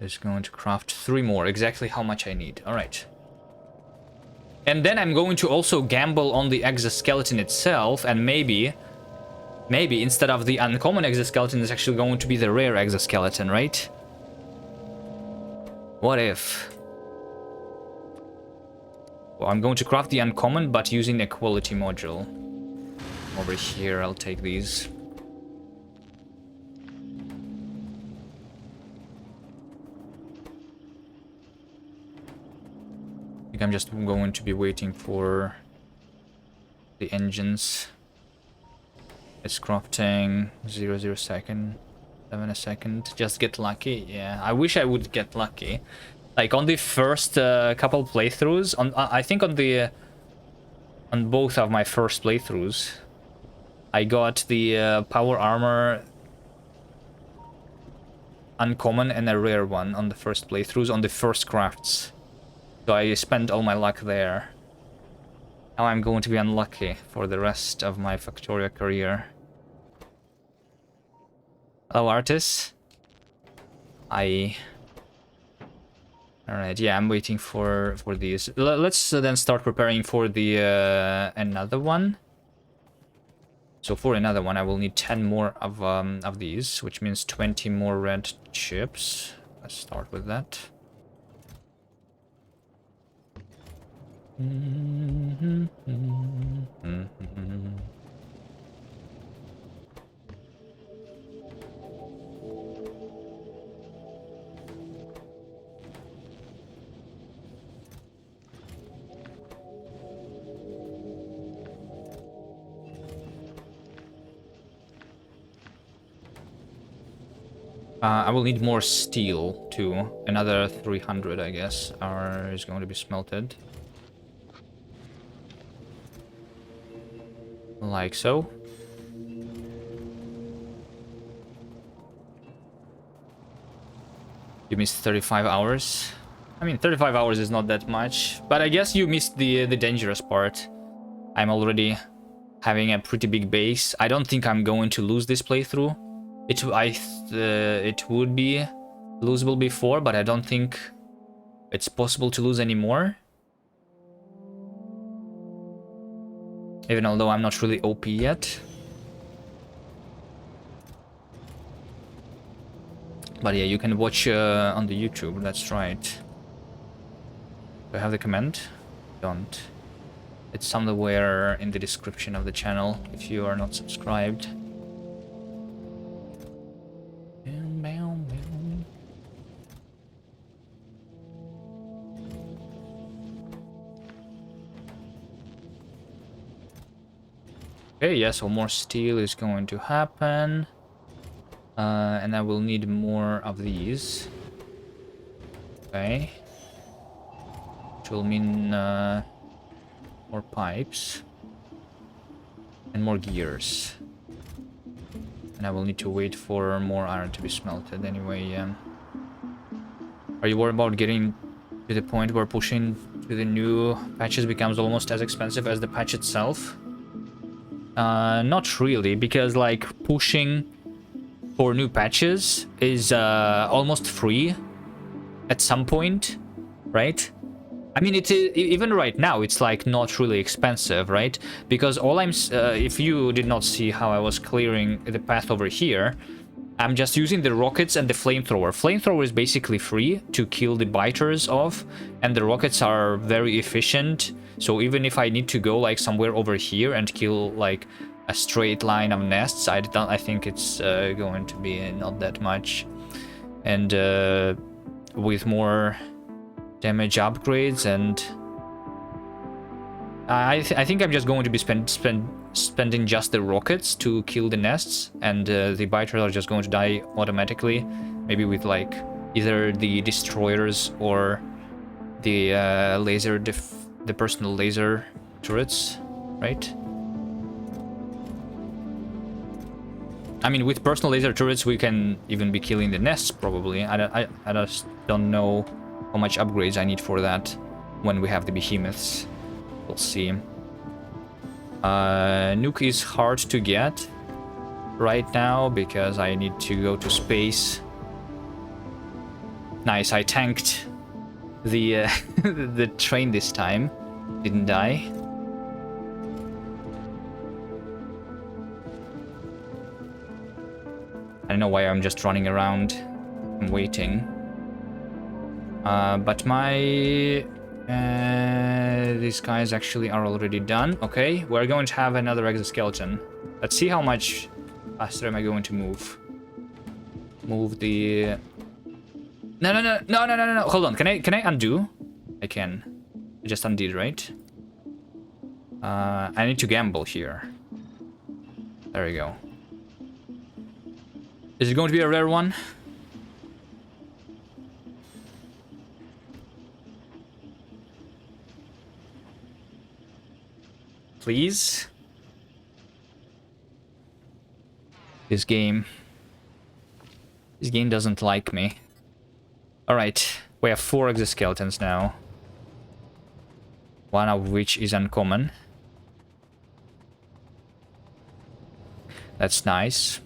Just going to craft 3 more, exactly how much I need. All right. And then I'm going to also gamble on the exoskeleton itself, and maybe instead of the uncommon exoskeleton, it's actually going to be the rare exoskeleton, right? What if? Well, I'm going to craft the uncommon, but using a quality module. Over here, I'll take these. I think I'm just going to be waiting for the engines. It's crafting 0 second, 7 a second. Just get lucky. Yeah, I wish I would get lucky. Like on the first couple playthroughs, I think on both of my first playthroughs, I got the power armor uncommon and a rare one on the first playthroughs on the first crafts. So I spent all my luck there. Now I'm going to be unlucky for the rest of my Factoria career. Hello, Artis. Alright, yeah, I'm waiting for these. Let's then start preparing for the another one. So for another one, I will need 10 more of these, which means 20 more red chips. Let's start with that. I will need more steel too. Another 300, I guess, is going to be smelted. Like so. You missed 35 hours. I mean, 35 hours is not that much, but I guess you missed the dangerous part. I'm already having a pretty big base. I don't think I'm going to lose this playthrough. It would be losable before, but I don't think it's possible to lose anymore. Even although I'm not really OP yet. But yeah, you can watch on the YouTube, that's right. Do I have the command? Don't. It's somewhere in the description of the channel if you are not subscribed. Okay, yeah, so more steel is going to happen. And I will need more of these. Okay. Which will mean more pipes. And more gears. And I will need to wait for more iron to be smelted anyway. Are you worried about getting to the point where pushing to the new patches becomes almost as expensive as the patch itself? Not really, because like pushing for new patches is almost free at some point, right? I mean, even right now, it's like not really expensive, right? Because if you did not see how I was clearing the path over here, I'm just using the rockets and the flamethrower. Flamethrower is basically free to kill the biters off, and the rockets are very efficient. So even if I need to go like somewhere over here and kill like a straight line of nests, I think it's going to be not that much. And with more damage upgrades, and I think I'm just going to be spending just the rockets to kill the nests, and the biters are just going to die automatically, maybe with like either the destroyers or the the personal laser turrets, right? I mean, with personal laser turrets, we can even be killing the nests, probably. I just don't know how much upgrades I need for that when we have the behemoths. We'll see. Nuke is hard to get right now because I need to go to space. Nice, I tanked the the train this time. Didn't die. I don't know why I'm just running around and waiting. But these guys actually are already done. Okay, we're going to have another exoskeleton. Let's see how much faster am I going to move. Move the... No. Hold on. Can I undo? I can. I just undid, right? I need to gamble here. There we go. Is it going to be a rare one? Please? This game doesn't like me. Alright, we have 4 exoskeletons now. One of which is uncommon. That's nice.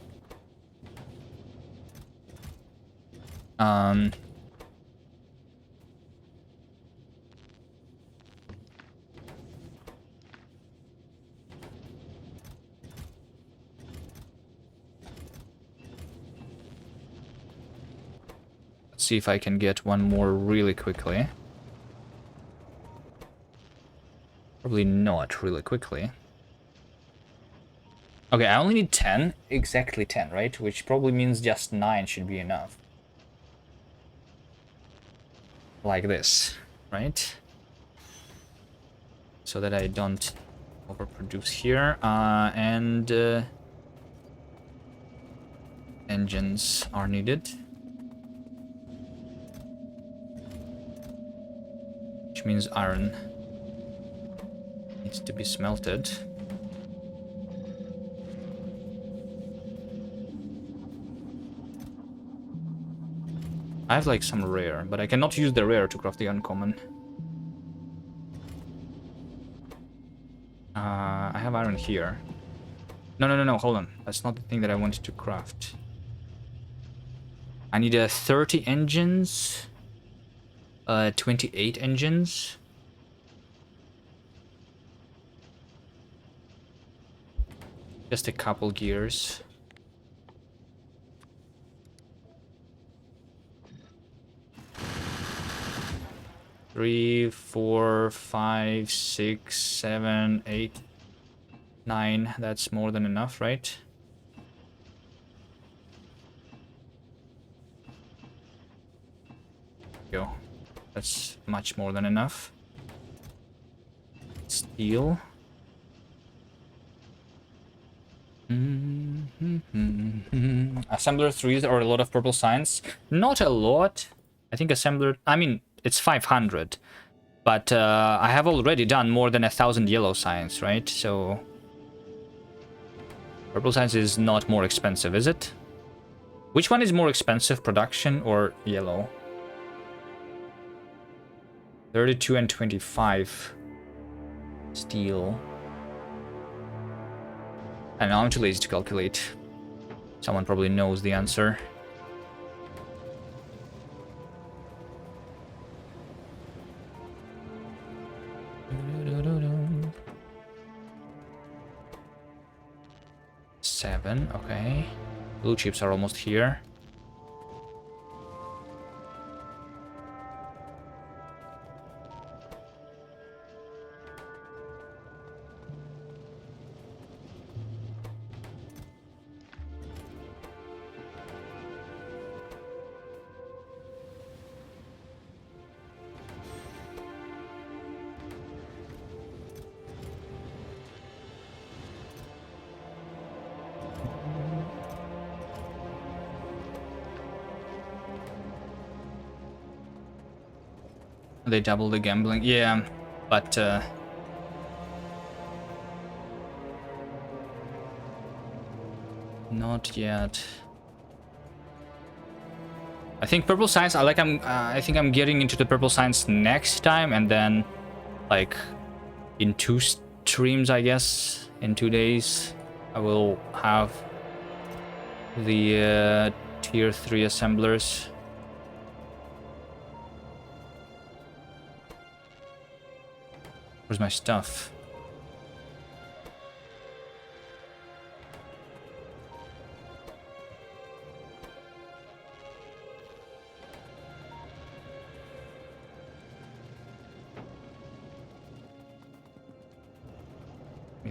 Let's see if I can get one more really quickly. Probably not really quickly. Okay, I only need 10. Exactly 10, right? Which probably means just 9 should be enough. Like this, right? So that I don't overproduce here. And engines are needed. means iron needs to be smelted. I have like some rare, but I cannot use the rare to craft the uncommon. I have iron here. No, hold on. That's not the thing that I wanted to craft. I need 30 engines. 28 engines. Just a couple gears. Three, 4, 5, 6, 7, 8, 9. That's more than enough, right? Go. That's much more than enough. Steel. Assembler 3s are a lot of purple signs. Not a lot. I think assembler... I mean, it's 500. But I have already done more than 1,000 yellow signs, right? So... Purple signs is not more expensive, is it? Which one is more expensive, production or yellow? 32 and 25. Steel. I don't know, I'm too lazy to calculate. Someone probably knows the answer. Seven, okay. Blue chips are almost here. They double the gambling. Yeah, but not yet. I think purple signs. I think I'm getting into the purple signs next time, and then like in 2 streams, I guess, in 2 days, I will have the tier 3 assemblers. Where's my stuff?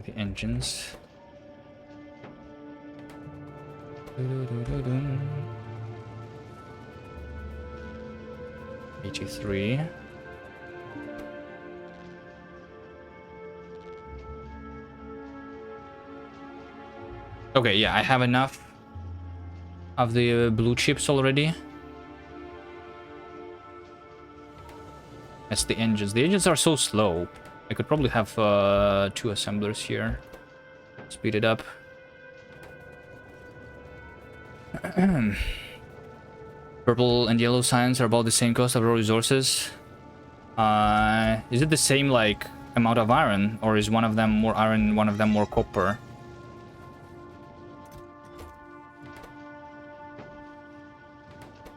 The engines. 83. Okay, yeah, I have enough of the blue chips already. That's the engines. The engines are so slow. I could probably have 2 assemblers here. Speed it up. Purple and yellow signs are about the same cost of raw resources. Is it the same, like, amount of iron? Or is one of them more iron, one of them more copper?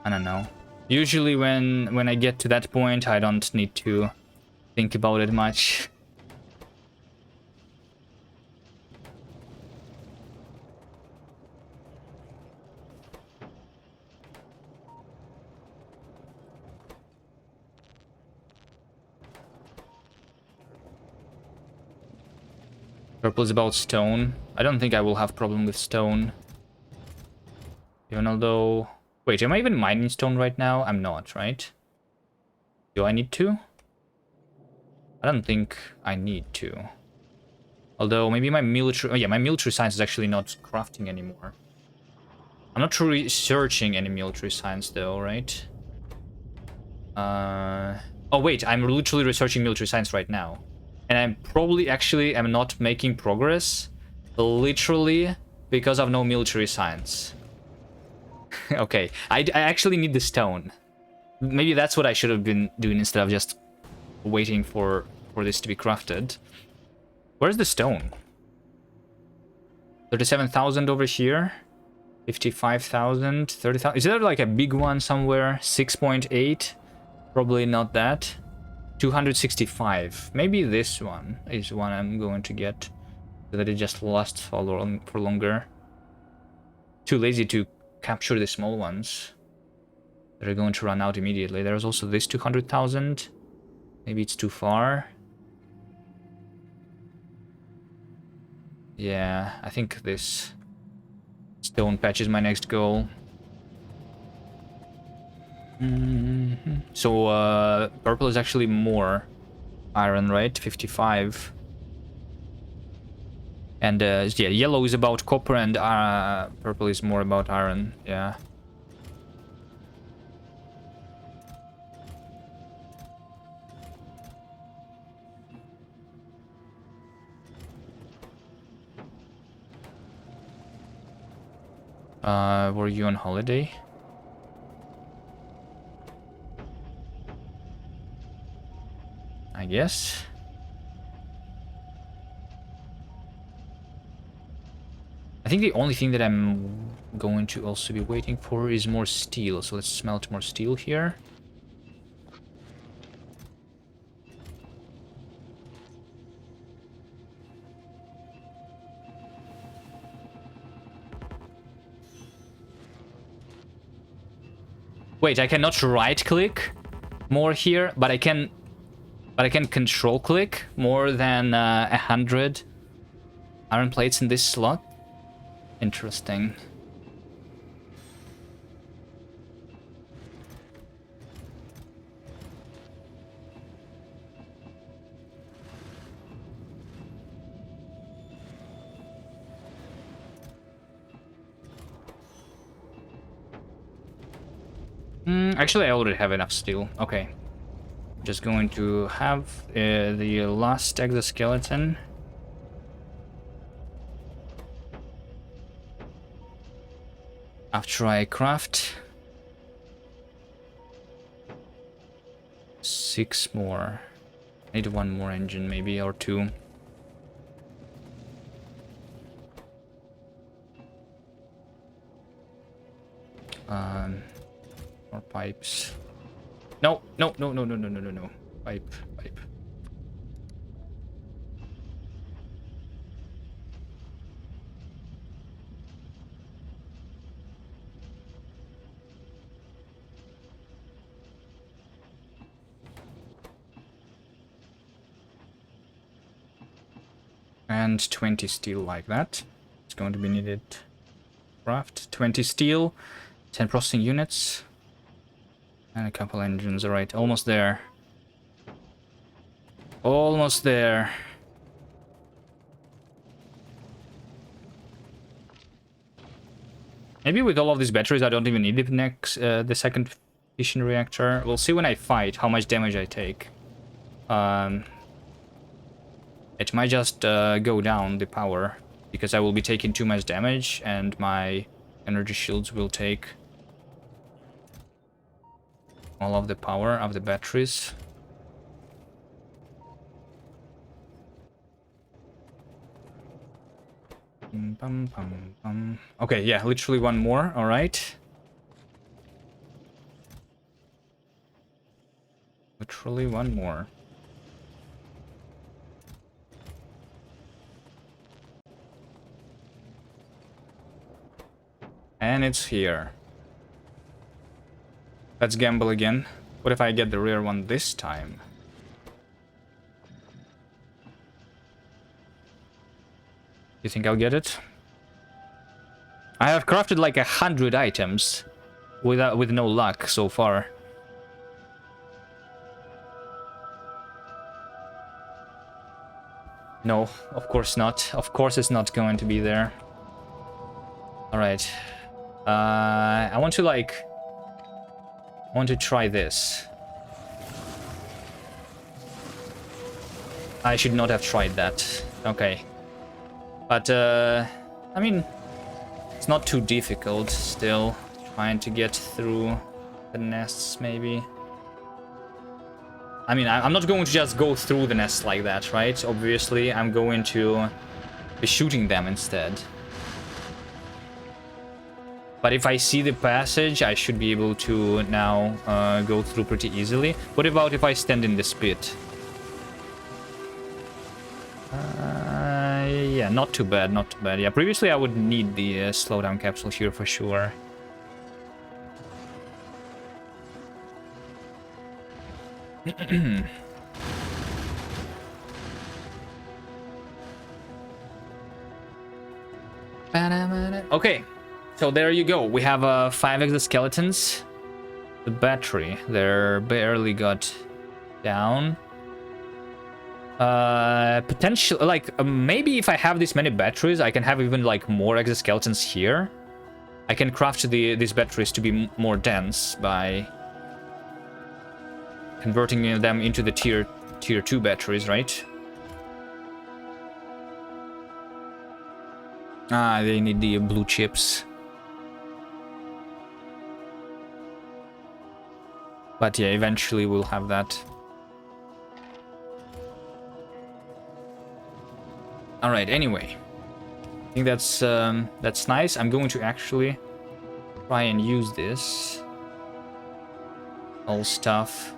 I don't know. Usually when I get to that point, I don't need to think about it much. Purple is about stone. I don't think I will have problem with stone. Even although... Wait, am I even mining stone right now? I'm not, right? Do I need to? I don't think I need to. Although maybe my military... Oh yeah, my military science is actually not crafting anymore. I'm not truly searching any military science though, right? Oh wait, I'm literally researching military science right now. And I'm probably actually am not making progress. Literally because of no military science. Okay, I actually need the stone. Maybe that's what I should have been doing instead of just waiting for this to be crafted. Where's the stone? 37,000 over here. 55,000, 30,000. Is there like a big one somewhere? 6.8? Probably not that. 265. Maybe this one is one I'm going to get. So that it just lasts for longer. Too lazy to capture the small ones. They're going to run out immediately. There's also this 200,000. Maybe it's too far. Yeah, I think this stone patch is my next goal. So, purple is actually more iron, right? 55. And, yeah, yellow is about copper and purple is more about iron, yeah. Were you on holiday? I guess. I think the only thing that I'm going to also be waiting for is more steel. So let's smelt more steel here. Wait, I cannot right click more here, but I can control click more than 100 iron plates in this slot. Interesting. Actually, I already have enough steel. Okay. Just going to have the last exoskeleton. After I craft 6 more. I need 1 more engine maybe, or 2. More pipes. No, no, no, no, no, no, no, no, no. Pipe, pipe. And 20 steel like that. It's going to be needed. Craft 20 steel, 10 processing units, and a couple engines. Alright, almost there. Almost there. Maybe with all of these batteries, I don't even need the second fission reactor. We'll see when I fight how much damage I take. It might just go down the power because I will be taking too much damage and my energy shields will take all of the power of the batteries. Okay, yeah, literally 1 more. All right. Literally 1 more. And it's here. Let's gamble again. What if I get the rare one this time? You think I'll get it? I have crafted like 100 items with no luck so far. No, of course not. Of course it's not going to be there. Alright. I want to try this. I should not have tried that. Okay. But, I mean, it's not too difficult still. Trying to get through the nests, maybe. I mean, I'm not going to just go through the nests like that, right? Obviously, I'm going to be shooting them instead. But if I see the passage, I should be able to now go through pretty easily. What about if I stand in this pit? Yeah, not too bad, not too bad. Yeah, previously I would need the slowdown capsule here for sure. Okay, so there you go. We have 5 exoskeletons. The battery, they're barely got down. Potential, like, maybe if I have this many batteries, I can have even, like, more exoskeletons here. I can craft these batteries to be more dense by converting them into the tier 2 batteries, right? Ah, they need the blue chips. But yeah, eventually we'll have that. All right, anyway. I think that's nice. I'm going to actually try and use this all stuff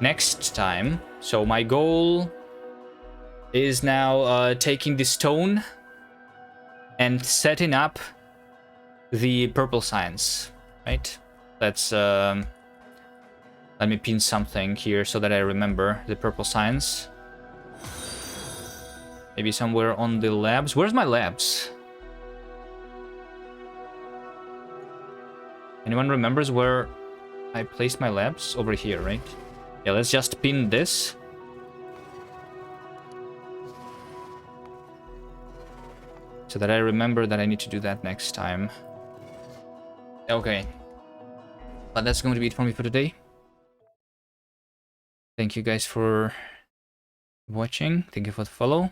next time. So my goal is now taking the stone and setting up the purple signs, right? Let's let me pin something here so that I remember the purple signs. Maybe somewhere on the labs. Where's my labs? Anyone remembers where I placed my labs? Over here, right? Yeah, let's just pin this. So that I remember that I need to do that next time. Okay. But that's going to be it for me for today. Thank you guys for watching. Thank you for the follow.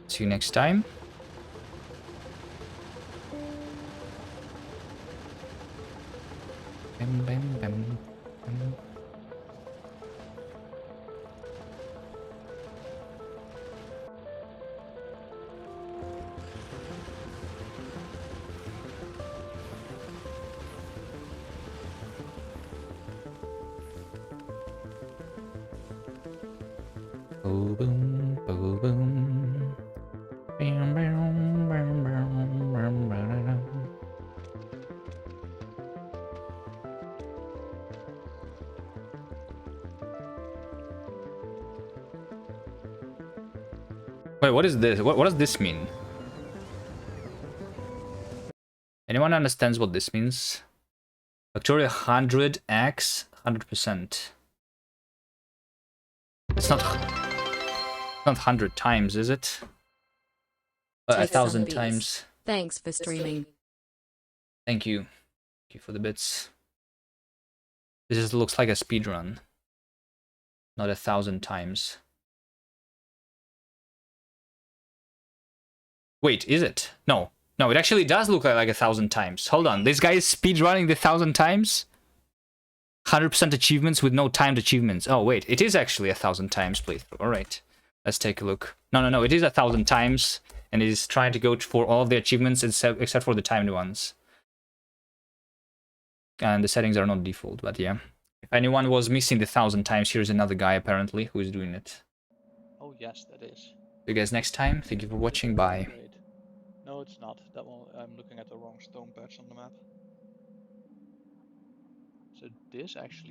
See you next time. Bam, bam, bam, bam. Boom, boom, boom, boom. Bam, bam, bam, bam, bam, bam. Wait, what is this? What does this mean? Anyone understands what this means? Factorial 100x 100%. It's not 100 times, is it? 1,000 times. Thanks for streaming. Thank you. Thank you for the bits. This just looks like a speed run. Not 1,000 times. Wait, is it? No. No, it actually does look like 1,000 times. Hold on. This guy is speed running the 1,000 times? 100% achievements with no timed achievements. Oh, wait. It is actually 1,000 times playthrough. Alright. Let's take a look. No. It is 1,000 times. And it is trying to go for all of the achievements except for the timed ones. And the settings are not default, but yeah. If anyone was missing the 1,000 times, here's another guy apparently who is doing it. Oh yes, that is. See you guys next time. Thank you for watching. Bye. Great. No, it's not. That one, I'm looking at the wrong stone patch on the map. So this actually